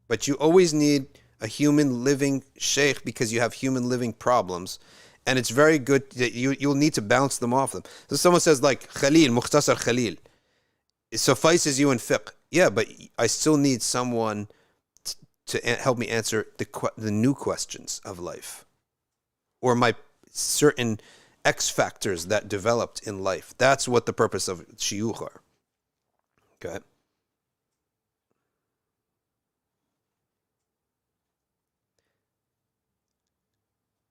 But you always need a human living shaykh because you have human living problems. And it's very good that you'll need to bounce them off them. So someone says like Khalil, Mukhtasar Khalil. It suffices you in fiqh. Yeah, but I still need someone to help me answer the new questions of life. Or my certain X factors that developed in life. That's what the purpose of shuyukh are. Okay?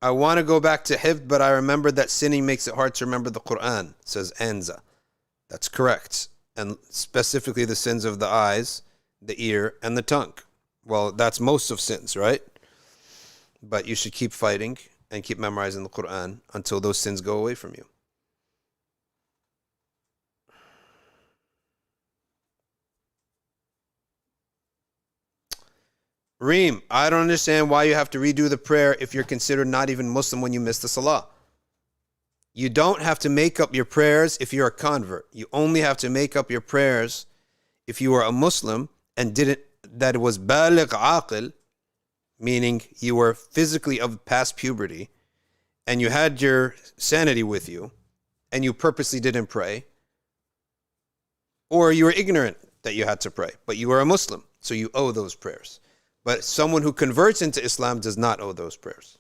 I want to go back to hifd, but I remember that sinning makes it hard to remember the Quran, says Anza. That's correct. And specifically the sins of the eyes, the ear, and the tongue. Well, that's most of sins, right? But you should keep fighting and keep memorizing the Quran until those sins go away from you. Reem, I don't understand why you have to redo the prayer if you're considered not even Muslim when you miss the salah. You don't have to make up your prayers if you're a convert. You only have to make up your prayers if you were a Muslim and that it was baligh aqil, meaning you were physically of past puberty and you had your sanity with you and you purposely didn't pray, or you were ignorant that you had to pray, but you were a Muslim, so you owe those prayers. But someone who converts into Islam does not owe those prayers.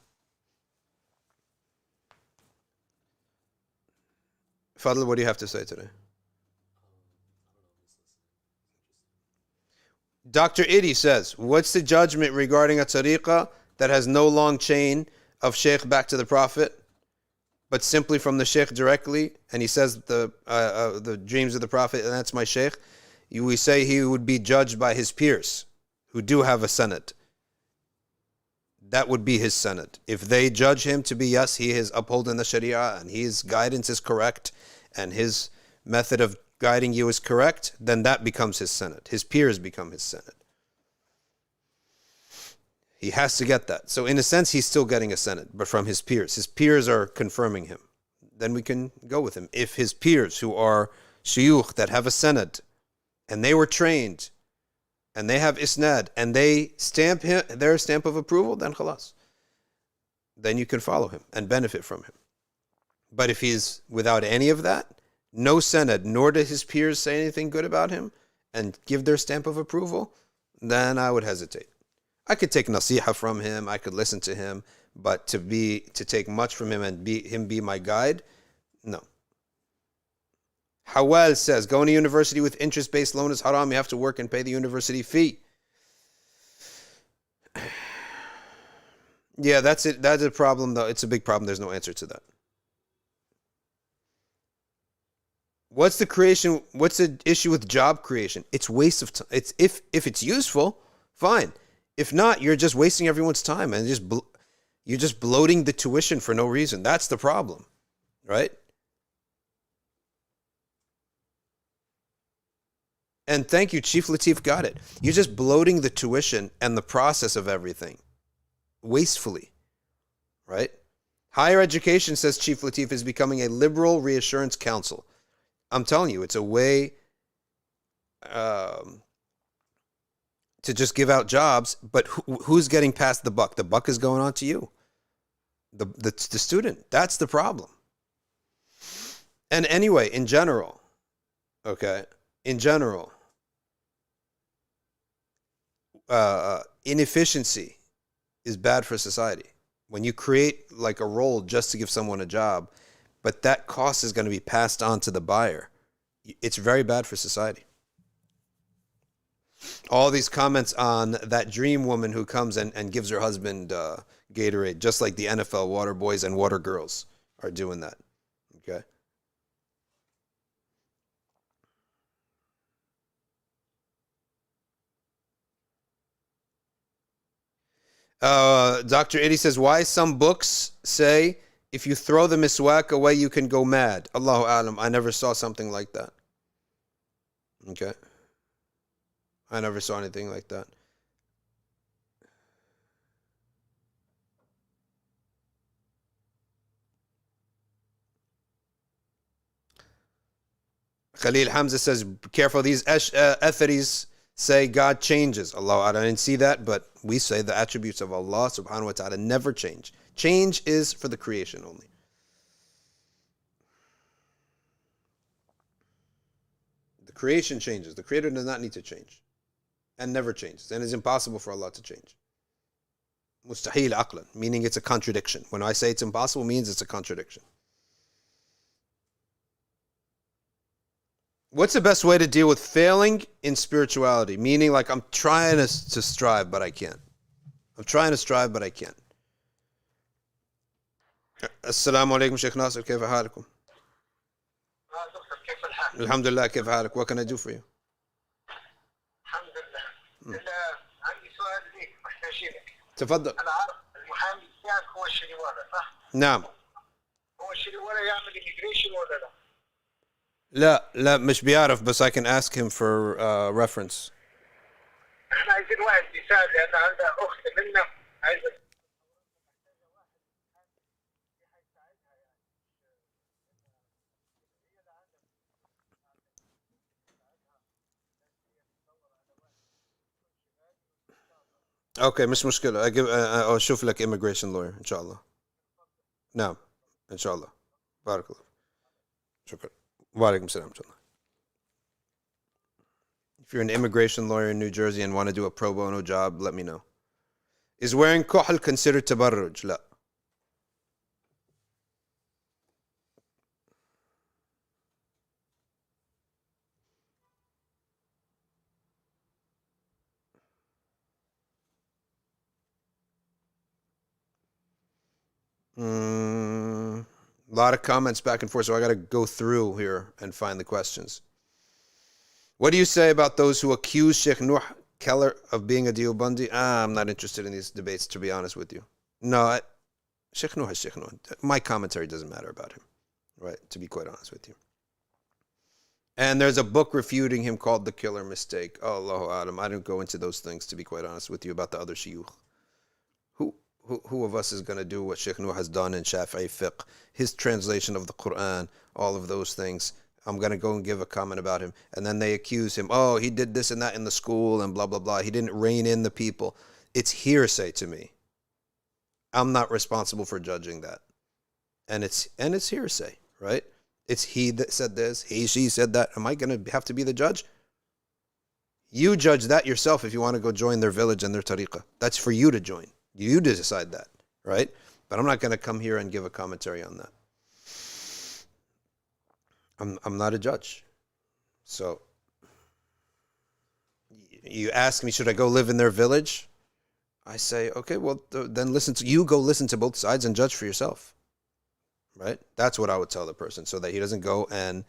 Fadl, what do you have to say today? Dr. Idi says, what's the judgment regarding a tariqah that has no long chain of sheikh back to the Prophet, but simply from the sheikh directly? And he says the dreams of the Prophet, and that's my sheikh. we say he would be judged by his peers who do have a Senate. That would be his Senate. If they judge him to be, yes, he is upholding the Sharia and his guidance is correct and his method of guiding you is correct, then that becomes his Senate. His peers become his Senate. He has to get that. So in a sense, he's still getting a Senate, but from his peers. His peers are confirming him. Then we can go with him. If his peers, who are shuyukh that have a Senate, and they were trained, and they have isnad, and they stamp him, their stamp of approval, then khalas. Then you can follow him and benefit from him. But if he's without any of that, no Senate, nor do his peers say anything good about him and give their stamp of approval, then I would hesitate. I could take nasiha from him, I could listen to him, but to take much from him and be my guide, no. Hawal says, going to university with interest-based loan is haram. You have to work and pay the university fee. Yeah, that's it. That's a problem, though. It's a big problem. There's no answer to that. What's the issue with job creation? It's waste of time. It's if it's useful, fine. If not, you're just wasting everyone's time and you're just bloating the tuition for no reason. That's the problem, right? And thank you, Chief Latif got it. You're just bloating the tuition and the process of everything wastefully, right? Higher education, says Chief Latif, is becoming a liberal reassurance council. I'm telling you, it's a way to just give out jobs, but who's getting past the buck? The buck is going on to you, the student. That's the problem. And anyway, in general, inefficiency is bad for society. When you create like a role just to give someone a job, but that cost is going to be passed on to the buyer, it's very bad for society. All these comments on that dream woman who comes and gives her husband Gatorade, just like the NFL water boys and water girls are doing that. Okay. Dr. Eddie says, why some books say if you throw the miswak away, you can go mad? Allahu alam. I never saw something like that. Okay. I never saw anything like that. Khalil Hamza says, careful, these Atharis say God changes. Allah, I didn't see that, but we say the attributes of Allah subhanahu wa ta'ala never change. Change is for the creation only. The creation changes. The creator does not need to change and never changes. And it's impossible for Allah to change. Mustahil aqlan, meaning it's a contradiction. When I say it's impossible, it means it's a contradiction. What's the best way to deal with failing in spirituality? Meaning, like, I'm trying to strive, but I can't. I'm trying to strive, but I can't. Assalamu alaikum, Sheikh Nasser. كيف حالكم? Alhamdulillah, كيف حالك? What can I do for you? الحمد لله. عندي سؤال ليك محتاجينك. تفضل. أنا عارف المحامي بتاعك هو الشريوانة صح؟ نعم. هو الشريوانة يعمل immigration ولا لا؟ لا مش بيعرف, بس I can ask him for reference. احنا عايزين واحد بيساعد لأن عندها أخت منا عايزة. Okay, مش مشكلة. أشوف لك immigration lawyer إن شاء الله. نعم إن شاء الله. بارك الله. شكرا. وعليكم السلام ورحمة الله. If you're an immigration lawyer in New Jersey and want to do a pro bono job, let me know. Is wearing كحل considered tabarruj? لا. A lot of comments back and forth, so I got to go through here and find the questions. What do you say about those who accuse Sheikh Nuh Keller of being a Deobandi? I'm not interested in these debates, to be honest with you. No, Sheikh Nuh is Sheikh Nuh. My commentary doesn't matter about him, right? To be quite honest with you. And there's a book refuting him called The Killer Mistake. Oh, Allahu Alam. I don't go into those things, to be quite honest with you, about the other shuyukh. Who of us is going to do what Sheikh Nuh has done in Shafi'i fiqh, his translation of the Quran, all of those things? I'm going to go and give a comment about him. And then they accuse him, oh, he did this and that in the school and blah, blah, blah. He didn't rein in the people. It's hearsay to me. I'm not responsible for judging that. And it's hearsay, right? It's he that said this, she said that. Am I going to have to be the judge? You judge that yourself if you want to go join their village and their tariqah. That's for you to join. You decide that, right? But I'm not going to come here and give a commentary on that. I'm not a judge. So you ask me, should I go live in their village? I say, okay, well, then go listen to both sides and judge for yourself, right? That's what I would tell the person, so that he doesn't go and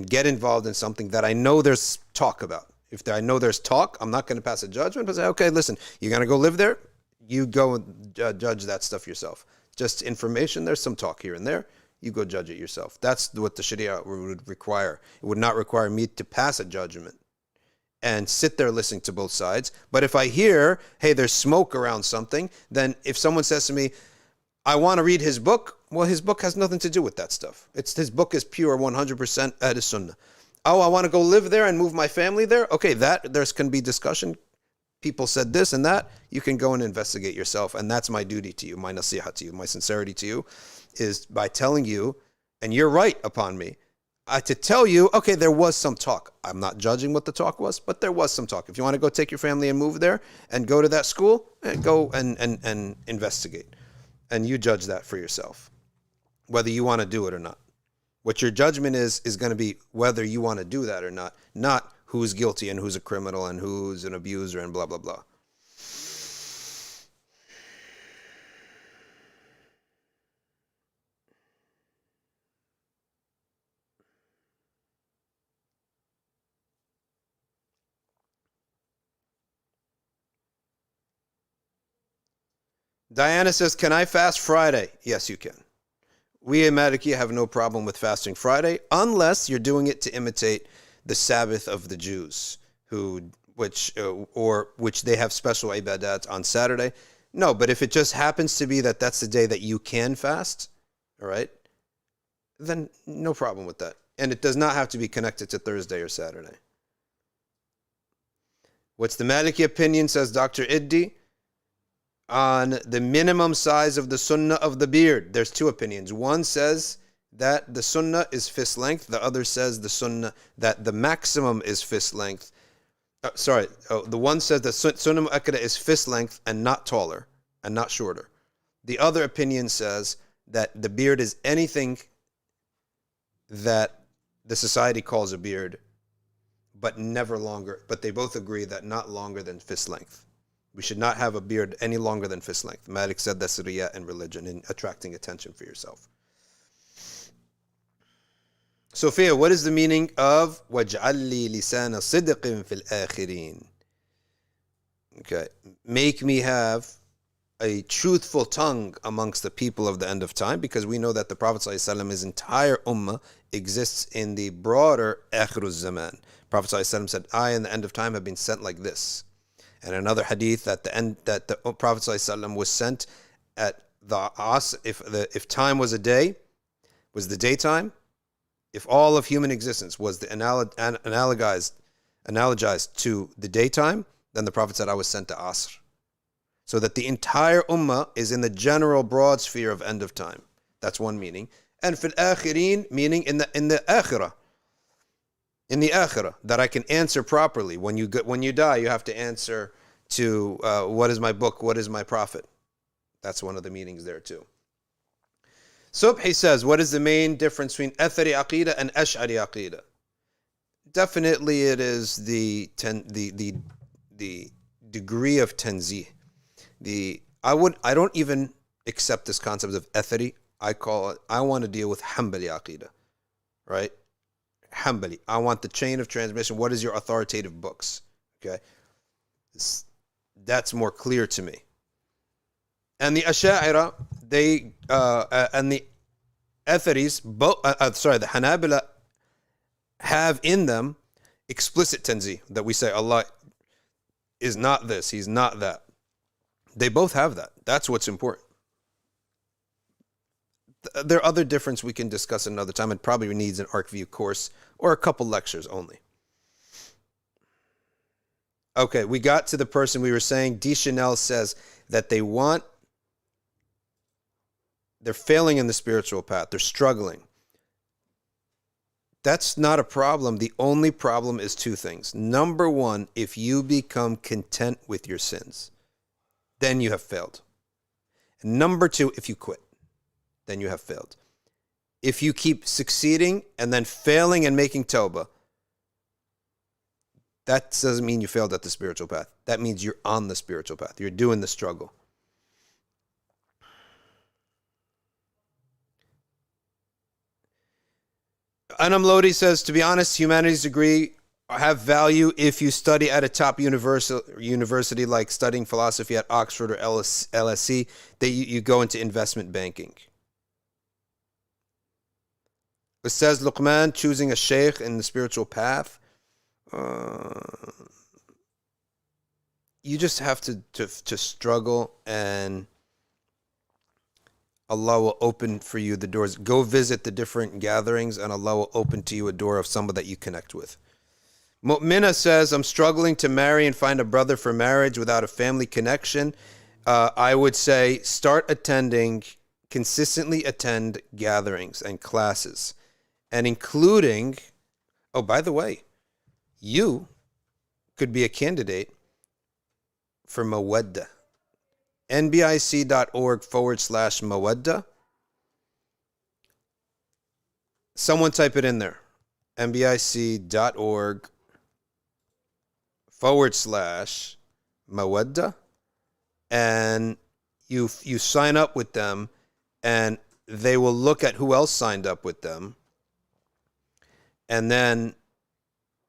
get involved in something that I know there's talk about. If I know there's talk, I'm not going to pass a judgment, but say, okay, listen, you're going to go live there? You go and judge that stuff yourself. Just information, there's some talk here and there. You go judge it yourself. That's what the Sharia would require. It would not require me to pass a judgment and sit there listening to both sides. But if I hear, hey, there's smoke around something, then if someone says to me, I want to read his book, well, his book has nothing to do with that stuff. His book is pure 100% Ahl Sunnah. Oh, I want to go live there and move my family there? Okay, there can be discussion. People said this and that. You can go and investigate yourself. And that's my duty to you, my nasiha to you, my sincerity to you, is by telling you, and you're right upon me, to tell you, okay, there was some talk. I'm not judging what the talk was, but there was some talk. If you want to go take your family and move there and go to that school, go and investigate. And you judge that for yourself, whether you want to do it or not. What your judgment is going to be whether you want to do that or not who's guilty and who's a criminal and who's an abuser and blah, blah, blah. Diana says, can I fast Friday? Yes, you can. We in Maliki have no problem with fasting Friday, unless you're doing it to imitate the Sabbath of the Jews, which they have special ibadat on Saturday. No, but if it just happens to be that that's the day that you can fast, all right, then no problem with that. And it does not have to be connected to Thursday or Saturday. What's the Maliki opinion, says Dr. Iddi, on the minimum size of the sunnah of the beard? There's two opinions. One says that the sunnah is fist length. The other says the sunnah that the maximum is fist length. The one says that sunnah mu'akkada is fist length and not taller and not shorter. The other opinion says that the beard is anything that the society calls a beard, but never longer. But they both agree that not longer than fist length. We should not have a beard any longer than fist length. Malik said that's riya in religion, in attracting attention for yourself. Sophia, what is the meaning of وَاجْعَلْ لِي لِسَانَ صِدْقٍ فِي الْآخِرِينَ? Okay, make me have a truthful tongue amongst the people of the end of time, because we know that the Prophet ﷺ, his entire ummah exists in the broader Akhiruz Zaman. Prophet ﷺ said, I in the end of time have been sent like this. And another hadith that the Prophet ﷺ was sent at the asr, if time was a day, was the daytime. If all of human existence was analogized to the daytime, then the Prophet said, I was sent to asr. So that the entire ummah is in the general broad sphere of end of time. That's one meaning. And fil akhirin, meaning in the akhirah. In the akhirah, that I can answer properly. When you die, you have to answer to what is my book, what is my prophet. That's one of the meanings there too. Subhi says, what is the main difference between Athari Aqidah and Ash'ari Aqidah? Definitely it is the degree of tanzih. I don't even accept this concept of Athari. I want to deal with Hanbali Aqidah, right? Hanbali. I want the chain of transmission. What is your authoritative books? Okay. That's more clear to me. And the Asha'ira, they, and the Atharis, the Hanabila have in them explicit tanzih, that we say Allah is not this, He's not that. They both have that. That's what's important. There are other differences we can discuss another time. It probably needs an ArcView course or a couple lectures only. Okay, we got to the person we were saying. D. Chanel says that they're failing in the spiritual path. They're struggling. That's not a problem. The only problem is two things. Number one, if you become content with your sins, then you have failed. And number two, if you quit, then you have failed. If you keep succeeding and then failing and making tawbah, that doesn't mean you failed at the spiritual path. That means you're on the spiritual path. You're doing the struggle. Anam Lodi says, to be honest, humanities degree have value if you study at a top university like studying philosophy at Oxford or LSE, that you go into investment banking. It says Luqman, choosing a sheikh in the spiritual path. You just have to struggle, and Allah will open for you the doors. Go visit the different gatherings, and Allah will open to you a door of someone that you connect with. Mu'mina says, I'm struggling to marry and find a brother for marriage without a family connection. I would say consistently attend gatherings and classes. And including, oh, by the way, you could be a candidate for Mawadda. nbic.org/Mawadda. Someone type it in there. nbic.org/Mawadda. And you sign up with them, and they will look at who else signed up with them. And then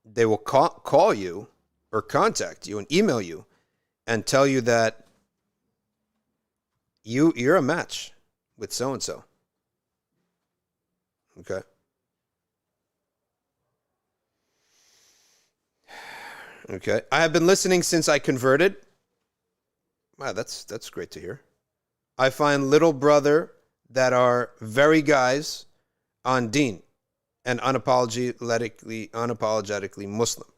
they will call you or contact you and email you and tell you that you're a match with so-and-so. Okay. Okay. I have been listening since I converted. Wow, that's great to hear. I find little brother that are very guys on deen and unapologetically Muslim.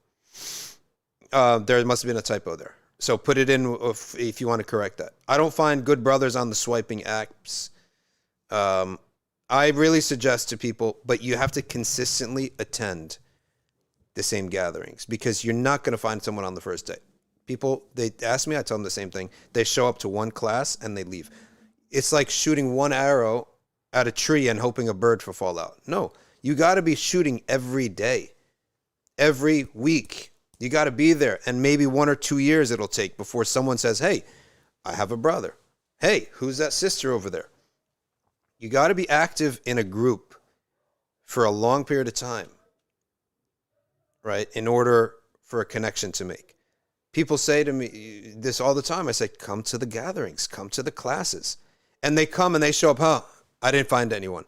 There must have been a typo there. So put it in if you want to correct that. I don't find good brothers on the swiping apps. I really suggest to people, but you have to consistently attend the same gatherings, because you're not going to find someone on the first day. People, they ask me, I tell them the same thing. They show up to one class and they leave. It's like shooting one arrow at a tree and hoping a bird will fall out. No, you got to be shooting every day, every week. You got to be there, and maybe 1 or 2 years it'll take before someone says, hey, I have a brother. Hey, who's that sister over there? You got to be active in a group for a long period of time, right, in order for a connection to make. People say to me this all the time. I say, come to the gatherings, come to the classes. And they come and they show up, I didn't find anyone.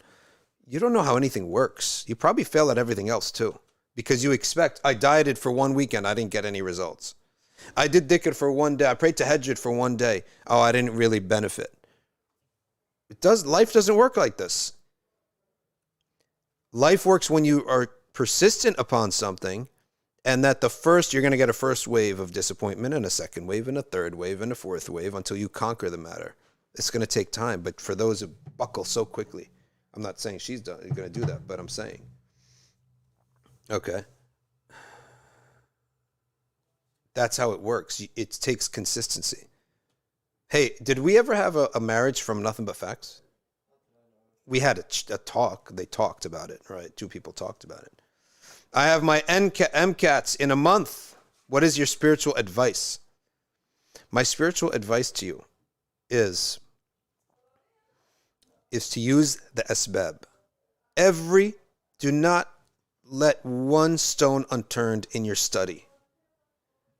You don't know how anything works. You probably fail at everything else too. Because you expect, I dieted for 1 weekend, I didn't get any results. I did dhikr for 1 day, I prayed tahajjud for 1 day. Oh, I didn't really benefit. Life doesn't work like this. Life works when you are persistent upon something, and that you're going to get a first wave of disappointment, and a second wave, and a third wave, and a fourth wave, until you conquer the matter. It's going to take time, but for those who buckle so quickly, I'm not saying she's going to do that, but I'm saying. Okay. That's how it works. It takes consistency. Hey, did we ever have a marriage from nothing but facts? We had a talk. They talked about it, right? 2 people talked about it. I have my MCATs in a month. What is your spiritual advice? My spiritual advice to you is to use the asbab. Do not let one stone unturned in your study.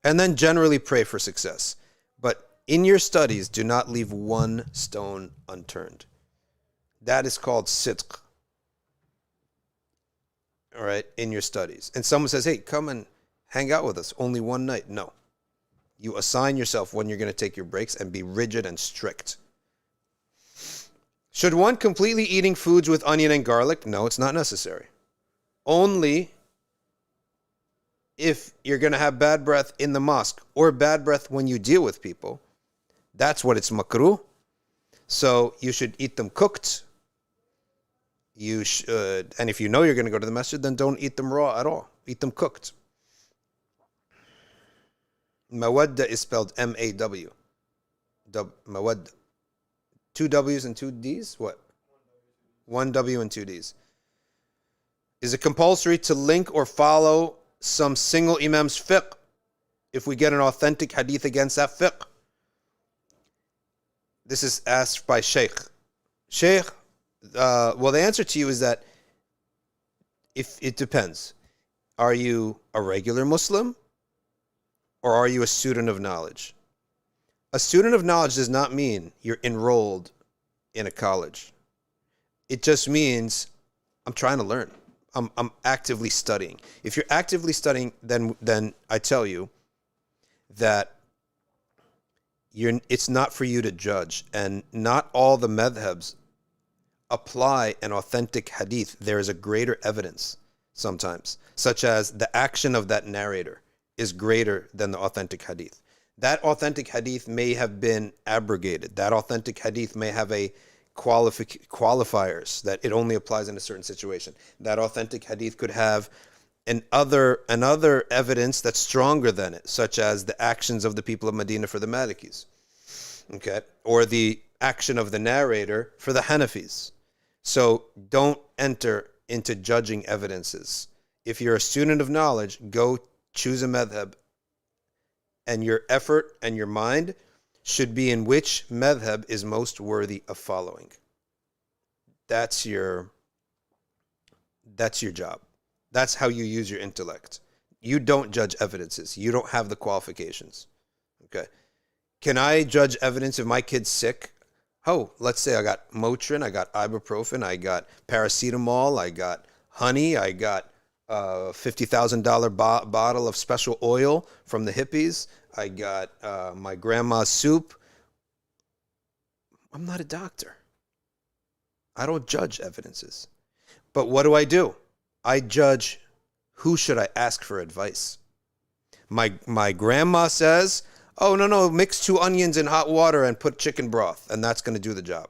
And then generally pray for success. But in your studies, do not leave one stone unturned. That is called sidq. All right, in your studies. And someone says, hey, come and hang out with us. Only one night. No. You assign yourself when you're going to take your breaks and be rigid and strict. Should one completely eating foods with onion and garlic? No, it's not necessary. Only if you're going to have bad breath in the mosque or bad breath when you deal with people, that's what it's makruh. So you should eat them cooked. You should, and if you know you're going to go to the masjid, then don't eat them raw at all. Eat them cooked. Mawadda is spelled M-A-W. Mawadda. 2 W's and 2 D's? What? 1 W and 2 D's. Is it compulsory to link or follow some single imam's fiqh if we get an authentic hadith against that fiqh? This is asked by Sheikh. Sheikh, well, the answer to you is that if it depends. Are you a regular Muslim or are you a student of knowledge? A student of knowledge does not mean you're enrolled in a college. It just means I'm trying to learn. I'm actively studying. If you're actively studying, then I tell you that it's not for you to judge, and not all the madhabs apply an authentic hadith. There is a greater evidence sometimes, such as the action of that narrator is greater than the authentic hadith. That authentic hadith may have been abrogated. That authentic hadith may have a qualifiers that it only applies in a certain situation. That authentic hadith could have another evidence that's stronger than it, such as the actions of the people of Medina for the Malikis, okay, or the action of the narrator for the Hanafis. So don't enter into judging evidences. If you're a student of knowledge, go choose a madhab, and your effort and your mind should be in which madhab is most worthy of following. That's your job. That's how you use your intellect. You don't judge evidences. You don't have the qualifications. Okay. Can I judge evidence if my kid's sick? Oh, let's say I got Motrin, I got ibuprofen, I got paracetamol, I got honey, I got a $50,000 bottle of special oil from the hippies. I got my grandma's soup. I'm not a doctor. I don't judge evidences. But what do? I judge who should I ask for advice. My grandma says, oh, no, mix 2 onions in hot water and put chicken broth, and that's going to do the job.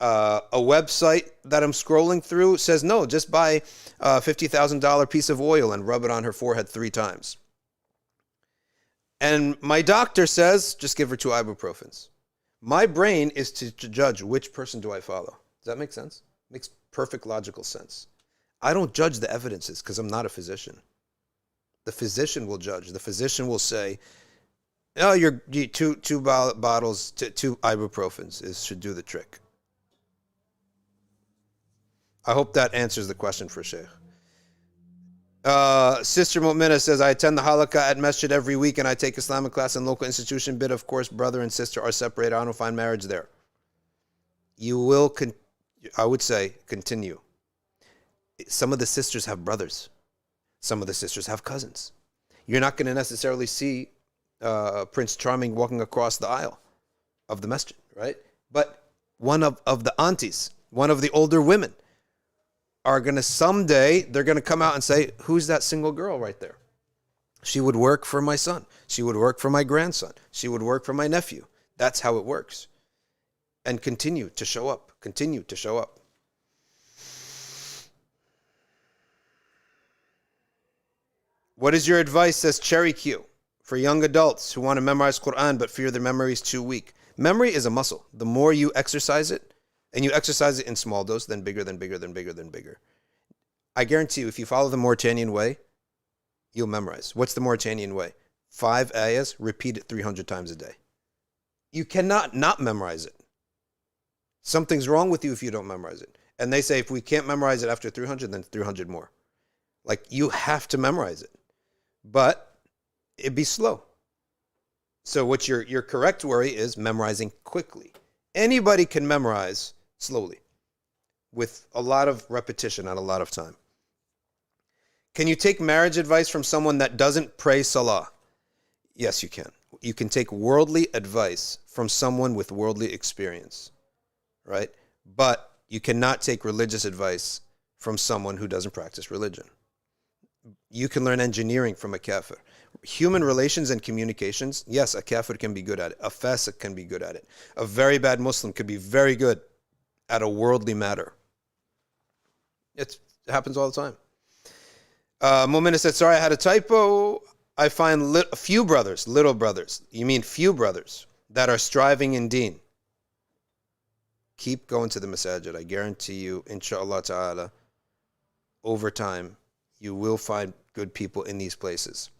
A website that I'm scrolling through says, no, just buy a $50,000 piece of oil and rub it on her forehead 3 times. And my doctor says, just give her 2 ibuprofens. My brain is to judge which person do I follow. Does that make sense? Makes perfect logical sense. I don't judge the evidences because I'm not a physician. The physician will judge. The physician will say, oh, you two bottles, 2 ibuprofens should do the trick. I hope that answers the question for Sheikh. Sister Mu'mina says, I attend the halakha at masjid every week and I take Islamic class in local institution, but of course brother and sister are separated. I don't find marriage there. You will, I would say, continue. Some of the sisters have brothers. Some of the sisters have cousins. You're not going to necessarily see Prince Charming walking across the aisle of the masjid, right? But one of the aunties, one of the older women, are going to someday, they're going to come out and say, who's that single girl right there? She would work for my son. She would work for my grandson. She would work for my nephew. That's how it works. And continue to show up. Continue to show up. What is your advice, says Cherry Q, for young adults who want to memorize Quran but fear their memory is too weak? Memory is a muscle. The more you exercise it, and you exercise it in small dose, then bigger, then bigger, then bigger, then bigger. I guarantee you, if you follow the Mauritanian way, you'll memorize. What's the Mauritanian way? 5 ayahs, repeat it 300 times a day. You cannot not memorize it. Something's wrong with you if you don't memorize it. And they say if we can't memorize it after 300, then 300 more. Like, you have to memorize it. But it'd be slow. So what your correct worry is memorizing quickly. Anybody can memorize slowly with a lot of repetition and a lot of time. Can you take marriage advice from someone that doesn't pray salah? Yes, you can. You can take worldly advice from someone with worldly experience, right? But you cannot take religious advice from someone who doesn't practice religion. You can learn engineering from a kafir. Human relations and communications, yes, a kafir can be good at it. A fasiq can be good at it. A very bad Muslim could be very good at a worldly matter. It happens all the time. Mu'mina said, sorry, I had a typo. I find few brothers, little brothers. You mean few brothers that are striving in deen. Keep going to the masajid. I guarantee you, inshallah ta'ala, over time, you will find good people in these places.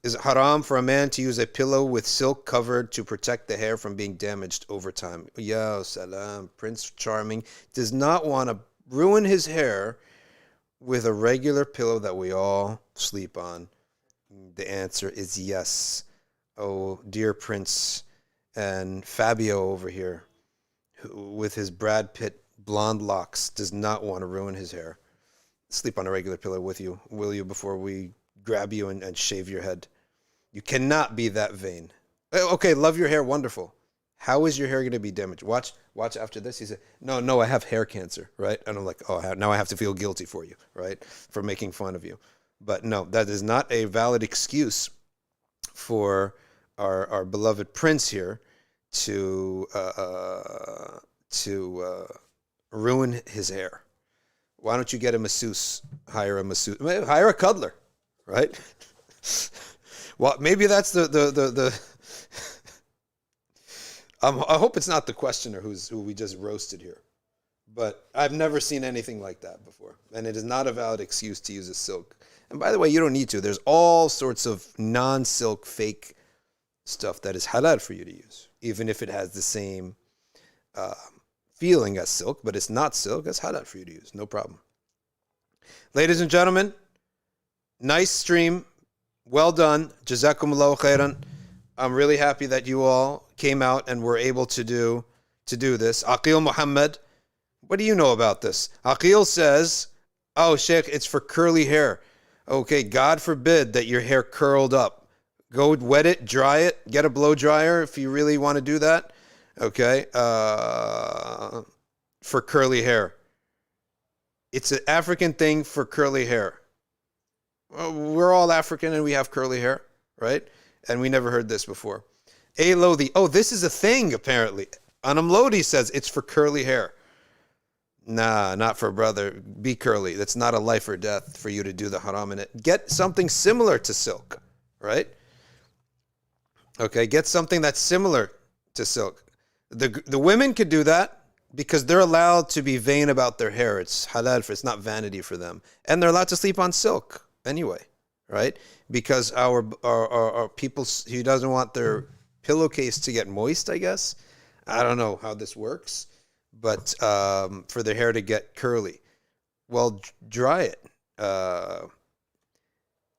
Is it haram for a man to use a pillow with silk covered to protect the hair from being damaged over time? Ya salam. Prince Charming does not want to ruin his hair with a regular pillow that we all sleep on. The answer is yes. Oh, dear Prince and Fabio over here, who, with his Brad Pitt blonde locks, does not want to ruin his hair. Sleep on a regular pillow with you, will you, before we grab you and shave your head? You cannot be that vain. Okay, love your hair, wonderful. How is your hair going to be damaged? Watch after this. He said, no, I have hair cancer, right? And I'm like, oh, now I have to feel guilty for you, right? For making fun of you. But no, that is not a valid excuse for our beloved prince here to ruin his hair. Why don't you get a masseuse? Hire a masseuse. Hire a cuddler, right? Well, maybe that's the I hope it's not the questioner who we just roasted here. But I've never seen anything like that before. And it is not a valid excuse to use a silk. And by the way, you don't need to. There's all sorts of non-silk fake stuff that is halal for you to use. Even if it has the same feeling as silk, but it's not silk, it's halal for you to use. No problem. Ladies and gentlemen, nice stream. Well done. Jazakumullahu khairan. I'm really happy that you all came out and were able to do this. Aqil Muhammad, what do you know about this? Aqil says, oh, Sheikh, it's for curly hair. Okay, God forbid that your hair curled up. Go wet it, dry it, get a blow dryer if you really want to do that. Okay, for curly hair. It's an African thing for curly hair. Well, we're all African and we have curly hair, right? And we never heard this before. A Lodi, oh, this is a thing apparently. Anam Lodi says it's for curly hair. Nah, not for brother. Be curly. That's not a life or death for you to do the haram in it. Get something similar to silk, right? Okay, get something that's similar to silk. The women could do that because they're allowed to be vain about their hair. It's halal, it's not vanity for them. And they're allowed to sleep on silk anyway, right? Because our people, he doesn't want their pillowcase to get moist, I guess. I don't know how this works. But for their hair to get curly. Well, dry it.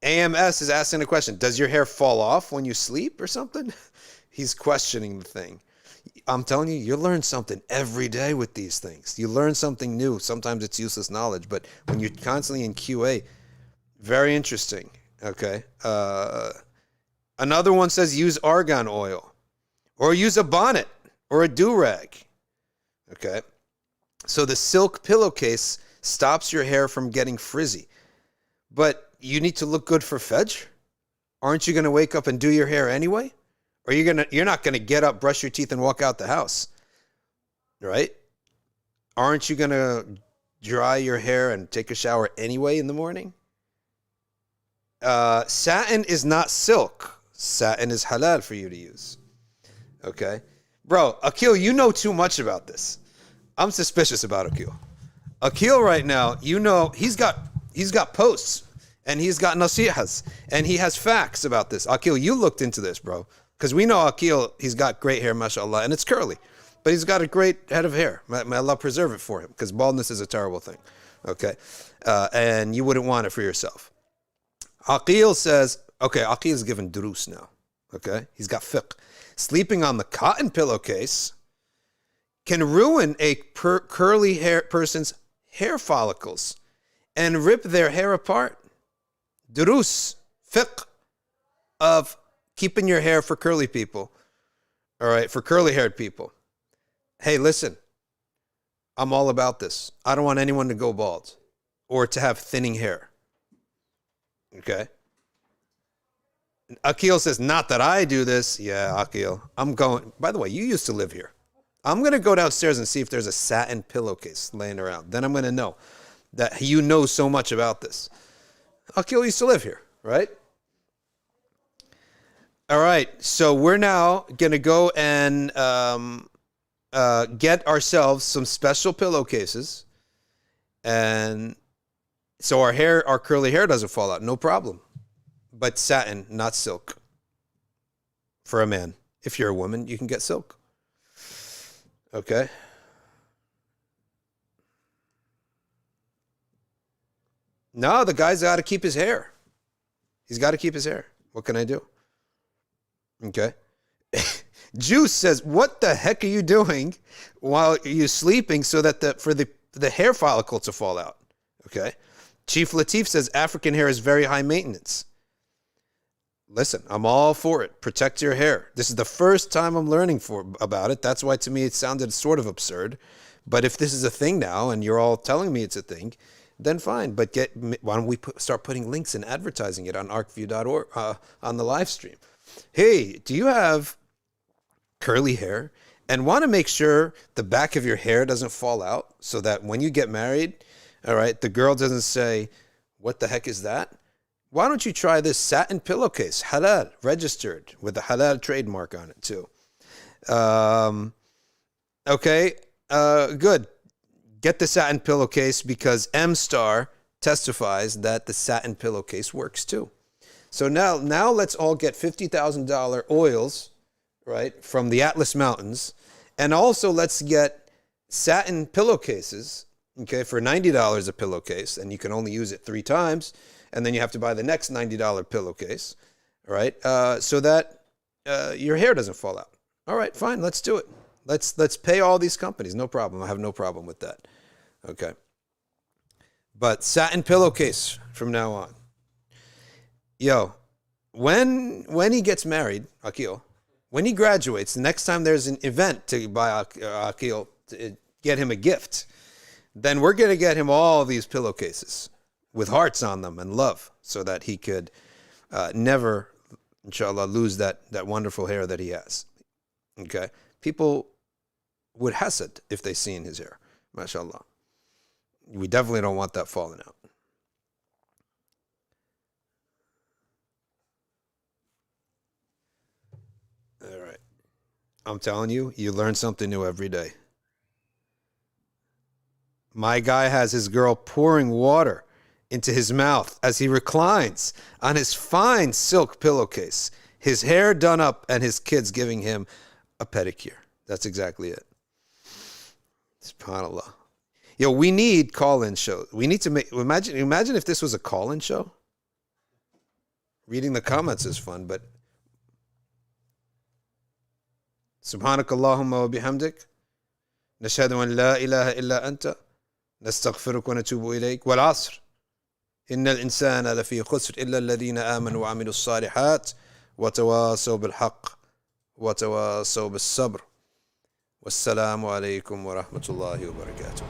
AMS is asking a question. Does your hair fall off when you sleep or something? He's questioning the thing. I'm telling you, you learn something every day with these things. You learn something new. Sometimes it's useless knowledge, but when you're constantly in QA, very interesting. Okay. Another one says use argan oil or use a bonnet or a do-rag. Okay, so the silk pillowcase stops your hair from getting frizzy. But you need to look good for Fajr? Aren't you going to wake up and do your hair anyway? Or you're not going to get up, brush your teeth, and walk out the house, right? Aren't you going to dry your hair and take a shower anyway in the morning? Satin is not silk. Satin is halal for you to use. Okay? Bro, Akil, you know too much about this. I'm suspicious about Akil. Akil right now, you know, he's got posts and he's got nasihas and he has facts about this. Akil, you looked into this, bro. Because we know Akil, he's got great hair, mashallah, and it's curly. But he's got a great head of hair. May Allah preserve it for him, because baldness is a terrible thing. Okay, and you wouldn't want it for yourself. Aqil says, okay, Aqil is given durus now. Okay, he's got fiqh. Sleeping on the cotton pillowcase can ruin a curly hair person's hair follicles and rip their hair apart. Durus, fiqh of keeping your hair for curly people. All right, for curly haired people. Hey, listen, I'm all about this. I don't want anyone to go bald or to have thinning hair. Okay. Aqil says, not that I do this. Yeah, Aqil. I'm going. By the way, you used to live here. I'm going to go downstairs and see if there's a satin pillowcase laying around. Then I'm going to know that you know so much about this. Aqil used to live here, right? All right. So we're now going to go and get ourselves some special pillowcases. And so our curly hair doesn't fall out. No problem. But satin, not silk. For a man. If you're a woman, you can get silk. Okay. No, the guy's got to keep his hair. He's got to keep his hair. What can I do? Okay. Juice says, what the heck are you doing while you're sleeping so that for the hair follicle to fall out? Okay. Chief Latif says, African hair is very high maintenance. Listen, I'm all for it. Protect your hair. This is the first time I'm learning about it. That's why to me it sounded sort of absurd. But if this is a thing now and you're all telling me it's a thing, then fine. But why don't we start putting links and advertising it on arcview.org on the live stream? Hey, do you have curly hair and want to make sure the back of your hair doesn't fall out so that when you get married, all right, the girl doesn't say, what the heck is that? Why don't you try this satin pillowcase, halal, registered with a halal trademark on it too. Okay, good. Get the satin pillowcase because M-Star testifies that the satin pillowcase works too. So now let's all get $50,000 oils, right, from the Atlas Mountains. And also let's get satin pillowcases, okay, for $90 a pillowcase. And you can only use it 3 times. And then you have to buy the next $90 pillowcase, right? So that your hair doesn't fall out. All right, fine, let's do it. Let's pay all these companies. No problem. I have no problem with that. Okay. But satin pillowcase from now on. Yo, when he gets married, Aqil, when he graduates, the next time there's an event to buy Aqil, to get him a gift, then we're going to get him all these pillowcases with hearts on them and love so that he could never, inshallah, lose that wonderful hair that he has. Okay? People would hasad if they seen his hair. MashaAllah. We definitely don't want that falling out. All right. I'm telling you, you learn something new every day. My guy has his girl pouring water into his mouth as he reclines on his fine silk pillowcase, his hair done up, and his kids giving him a pedicure. That's exactly it. SubhanAllah. Yo, we need call-in shows. We need to imagine if this was a call-in show. Reading the comments is fun, but Subhanakallahumma wa bihamdik. Nashhadu an la ilaha illa anta. نستغفرك ونتوب إليك والعصر إن الإنسان لفي خسر إلا الذين آمنوا وعملوا الصالحات وتواصوا بالحق وتواصوا بالصبر والسلام عليكم ورحمة الله وبركاته.